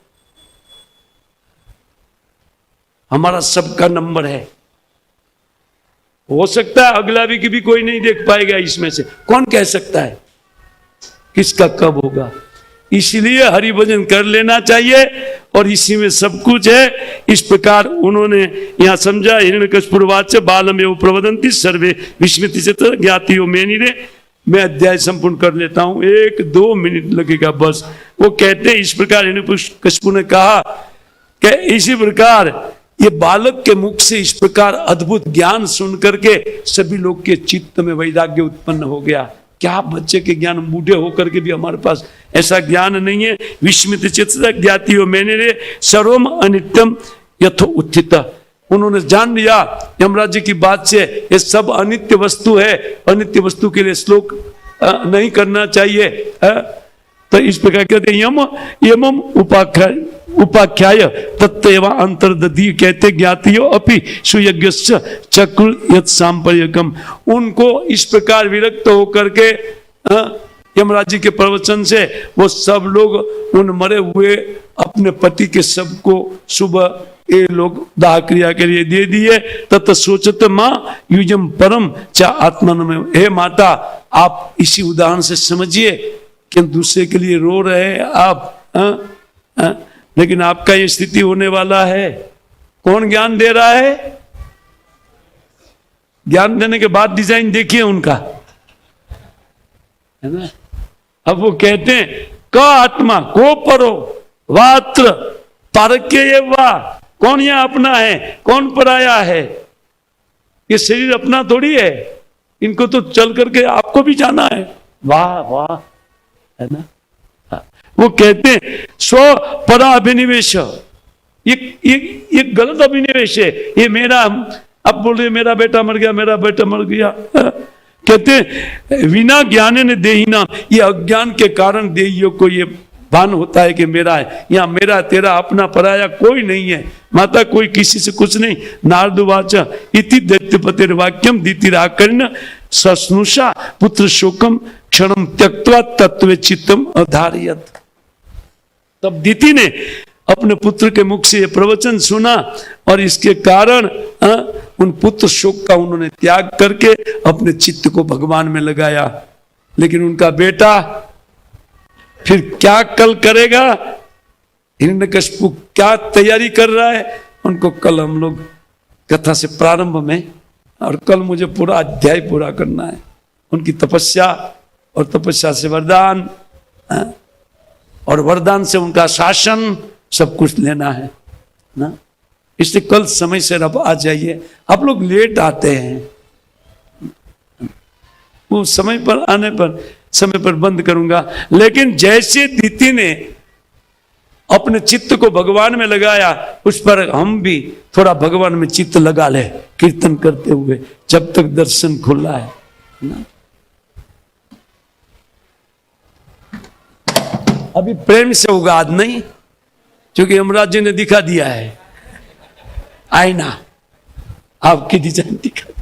हमारा सबका नंबर है। हो सकता है अगला वीक भी कोई नहीं देख पाएगा इसमें से, कौन कह सकता है किसका कब होगा। इसलिए हरि भजन कर लेना चाहिए और इसी में सब कुछ है। इस प्रकार उन्होंने यहाँ समझा। हिरण्यकशिपुर्वाच बालम एवं प्रवदंती सर्वे विस्मृति चित्र ज्ञातियो मेनिरे। मैं अध्याय संपूर्ण कर लेता हूं, 1-2 मिनट लगेगा बस। वो कहते हैं इस प्रकार हिरण्यकशिपु ने कहा कि इसी प्रकार ये बालक के मुख से इस प्रकार अद्भुत ज्ञान सुन करके सभी लोग के चित्त में वैराग्य उत्पन्न हो गया। क्या बच्चे के ज्ञान, बूढ़े होकर के भी हमारे पास ऐसा ज्ञान नहीं है। विस्मित चित्त ज्ञातियो मैंने रे सर्वम अनित्यम यथो उत्थित। उन्होंने जान लिया यमराज जी की बात से ये सब अनित्य वस्तु है, अनित्य वस्तु के लिए श्लोक नहीं करना चाहिए। तो इस प्रकार कहते यमम उपाख्याय तत्व अंतर्दधी कहते ज्ञातियो अपि सुयज्ञ चक्र यत सांपर्यकम। उनको इस प्रकार विरक्त होकर के यमराज जी के प्रवचन से वो सब लोग उन मरे हुए अपने पति के सब को सुबह ये लोग दाह क्रिया के लिए दे दिए। तत् सोचते माँ युजम परम चा आत्मन में। हे माता, आप इसी उदाहरण से समझिए कि दूसरे के लिए रो रहे हैं आप, लेकिन आपका ये स्थिति होने वाला है। कौन ज्ञान दे रहा है? ज्ञान देने के बाद डिजाइन देखिए उनका, है ना। अब वो कहते हैं क आत्मा को परो वात्र पारक्य ये वाह। कौन यहां अपना है, कौन पराया है? ये शरीर अपना थोड़ी है, इनको तो चल करके आपको भी जाना है। वाह वाह, है ना। वो कहते हैं स्व परा अभिनिवेश, ये गलत अभिनिवेश है। ये मेरा, अब बोल रहे मेरा बेटा मर गया, मेरा बेटा मर गया। कहते हैं बिना ज्ञान ने देही नाम, ये अज्ञान के कारण देहियों को ये भान होता है कि मेरा है। यहाँ मेरा तेरा अपना पराया कोई नहीं है। माता कोई किसी से कुछ नहीं। नारदुवाच इति दैत्यपतिर वाक्यम दीतिराकर्ण सस्नुषा पुत्र शोकम क्षणम त्यक्त्वा तत्व चित्तम अधारियत। तब दीति ने अपने पुत्र के मुख से ये प्रवचन सुना और इसके कारण उन पुत्र शोक का उन्होंने त्याग करके अपने चित्त को भगवान में लगाया। लेकिन उनका बेटा फिर क्या कल करेगा? हिरण्यकशिपु क्या तैयारी कर रहा है? उनको कल हम लोग कथा से प्रारंभ में, और कल मुझे पूरा अध्याय पूरा करना है। उनकी तपस्या और तपस्या से वरदान, और वरदान से उनका शासन, सब कुछ लेना है ना। इसलिए कल समय से अब आ जाइए। आप लोग लेट आते हैं, वो समय पर आने पर समय पर बंद करूंगा। लेकिन जैसे दीति ने अपने चित्त को भगवान में लगाया, उस पर हम भी थोड़ा भगवान में चित्त लगा ले कीर्तन करते हुए, जब तक दर्शन खुला है ना। अभी प्रेम से उगाद नहीं, क्योंकि यमराज जी ने दिखा दिया है आईना, आपकी डिजाइन दिखा दिया।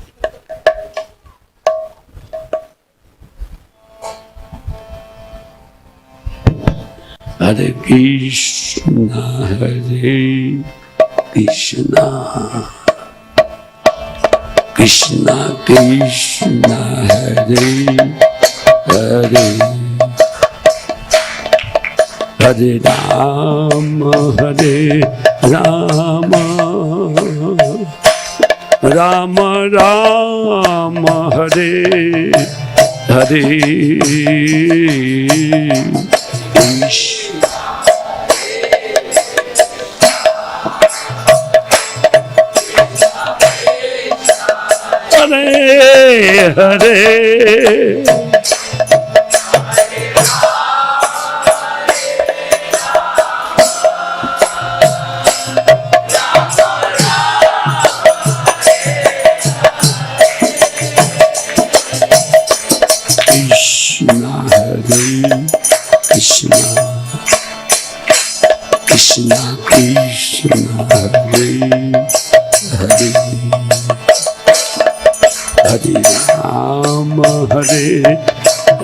हरे कृष्णा हरे कृष्णा कृष्णा कृष्णा हरे हरे, हरे राम राम राम हरे हरे। हरे हरे कृष्णा कृष्णा हरे हरे, हरे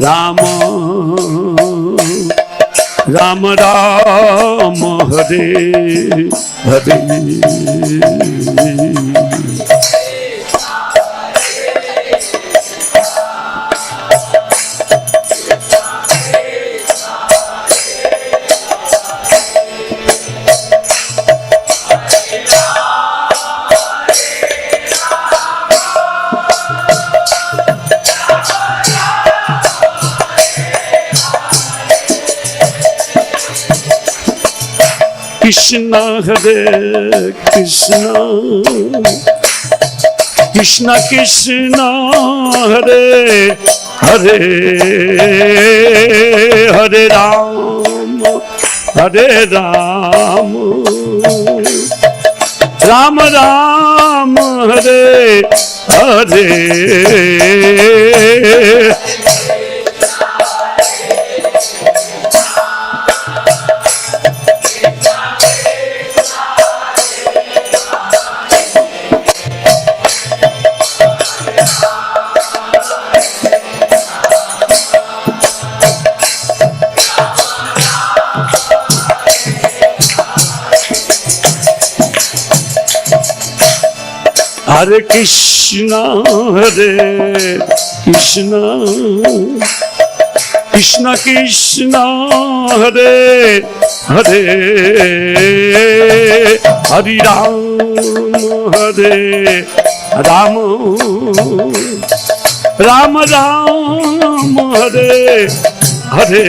Ram Ram Ram Ram Hare Hare. Krishna Hare Krishna Krishna Krishna Hare Hare Hare Ram Hare Ram Ram Ram Hare Hare Hare Krishna Hare Krishna Krishna Krishna Hare Hare Hare Ram Hare Ram Ram Ram Hare Hare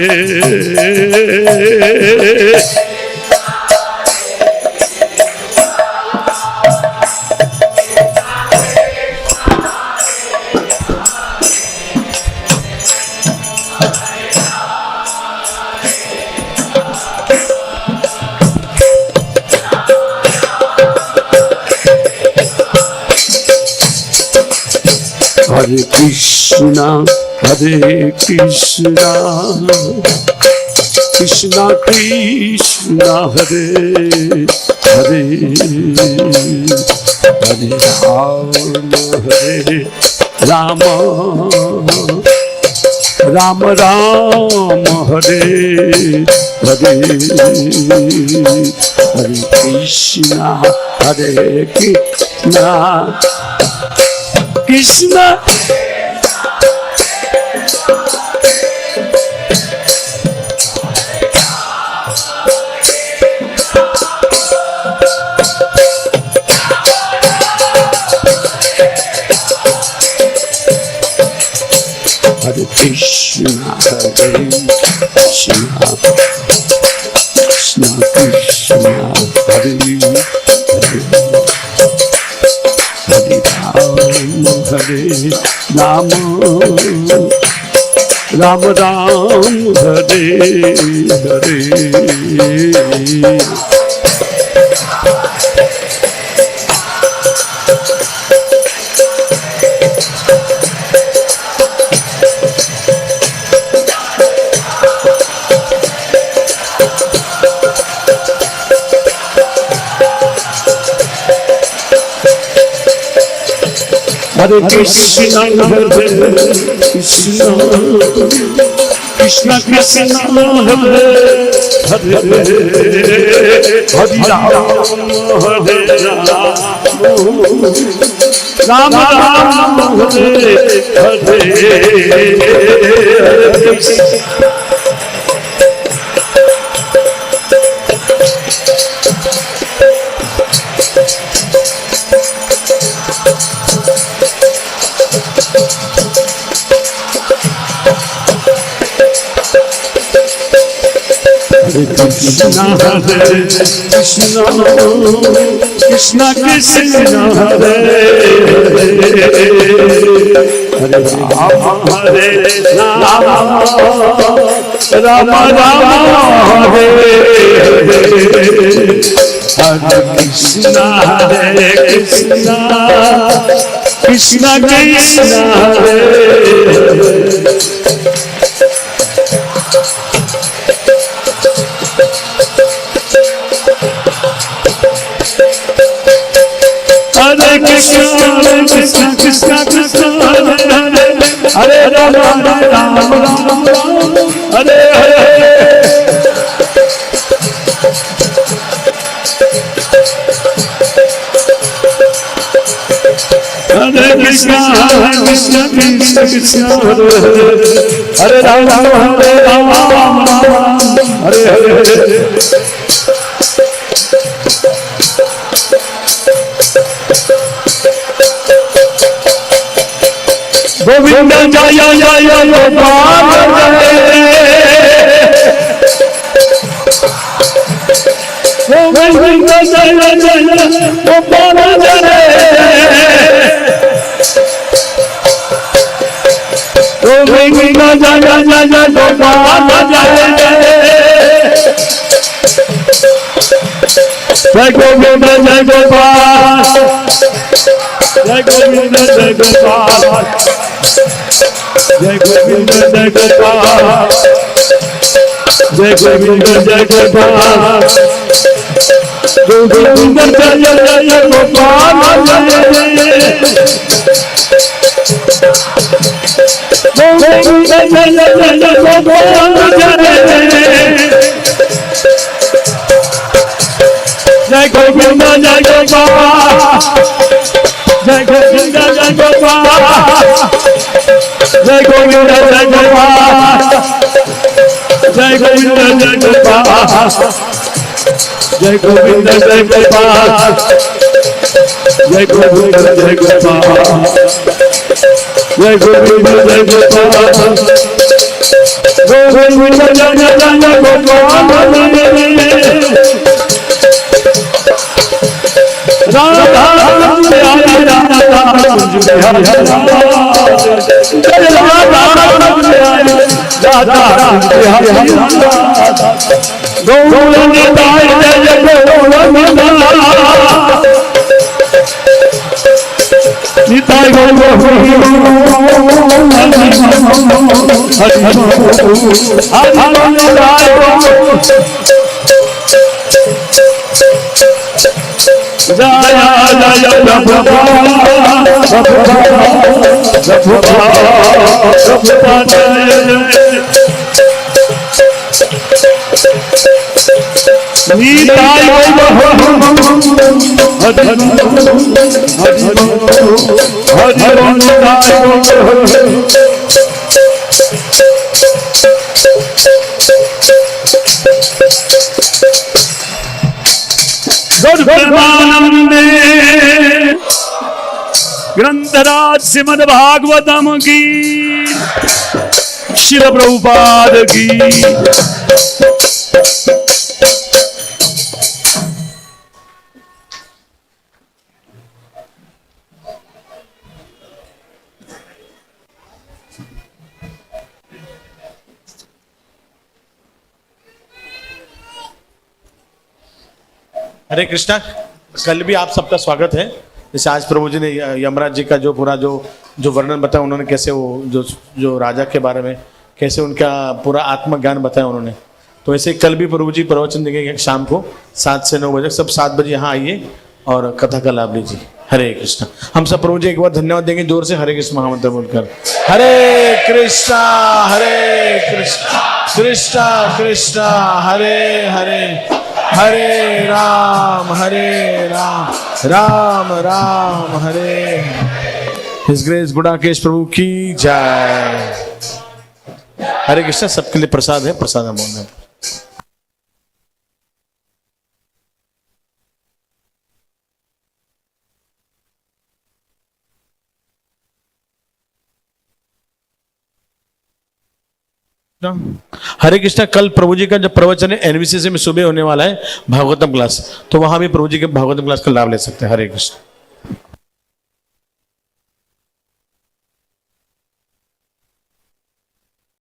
Hare Krishna Krishna Krishna Hare Hare Hare Ram Ram Ram Hare Hare Hare Krishna Krishna Hare Krishna Krishna Krishna Krishna Hare Hare Hare Ram Ram Ram Hare Hare Hare Krishna Hare Krishna Krishna Krishna Hare Hare Hare Ram Hare Ram Ram Hare Hare Krishna Hare Krishna Krishna Krishna Hare Hare Ram Hare Ram Ram Ram Hare Hare Krishna Hare Krishna Krishna Krishna Hare Hare Krishna Krishna Krishna Krishna Hare Hare Hare Ram Ram Ram Hare Hare Hare Krishna Krishna Krishna Krishna Hare Hare Hare Ram Hare Hare Govinda Jaya Jaya Gopal Jaya जय गोविंद जय गोपाल, जय गोविंद जय गोपाल, जय गोविंद जय गोपाल, जय गोविंद जय गोपाल, गोविंद जय जय गोपाल, गोविंद जय जय गोपाल, जय गोविंद जय गोपाल, जय गोविंद जय गोपाल, जय गोविंद जय गोपाल, जय गोविंद जय गोपाल, जय गोविंद जय गोपाल, जय गोविंद जय गोपाल, जय गोविंद जय गोपाल, गोविंद जय जय गोपाल, राधा हरे हरे राधा कुंज हरे हरे राधा हरे हरे राधा कुंज हरे हरे गौरंग दाय जय गौरंग निताय गौर हरि जय जय गुरुदेवानंदे ग्रंथराज श्रीमद् भागवतम की, श्रील प्रभुपाद की। हरे कृष्णा। कल भी आप सबका स्वागत है। जैसे आज प्रभु जी ने यमराज जी का जो पूरा जो वर्णन बताया उन्होंने, कैसे वो जो राजा के बारे में कैसे उनका पूरा आत्मज्ञान बताया उन्होंने, तो ऐसे कल भी प्रभु जी प्रवचन देंगे शाम को 7 से 9 बजे। सब 7 बजे यहाँ आइए और कथा का लाभ लीजिए। हरे कृष्णा। हम सब प्रभु जी एक बार धन्यवाद देंगे जोर से, हरे कृष्ण महामंत्र बोलकर। हरे कृष्णा कृष्णा कृष्णा हरे हरे, हरे राम राम राम हरे। हिज ग्रेस गुडाकेश प्रभु की जय। हरे कृष्णा। सबके लिए प्रसाद है, प्रसाद हम बोल रहे हैं। हरे कृष्णा। कल प्रभु जी का जब प्रवचन है एनवीसीसी में सुबह होने वाला है भागवतम क्लास, तो वहां भी प्रभु जी के भागवतम क्लास का लाभ ले सकते हैं। हरे कृष्ण।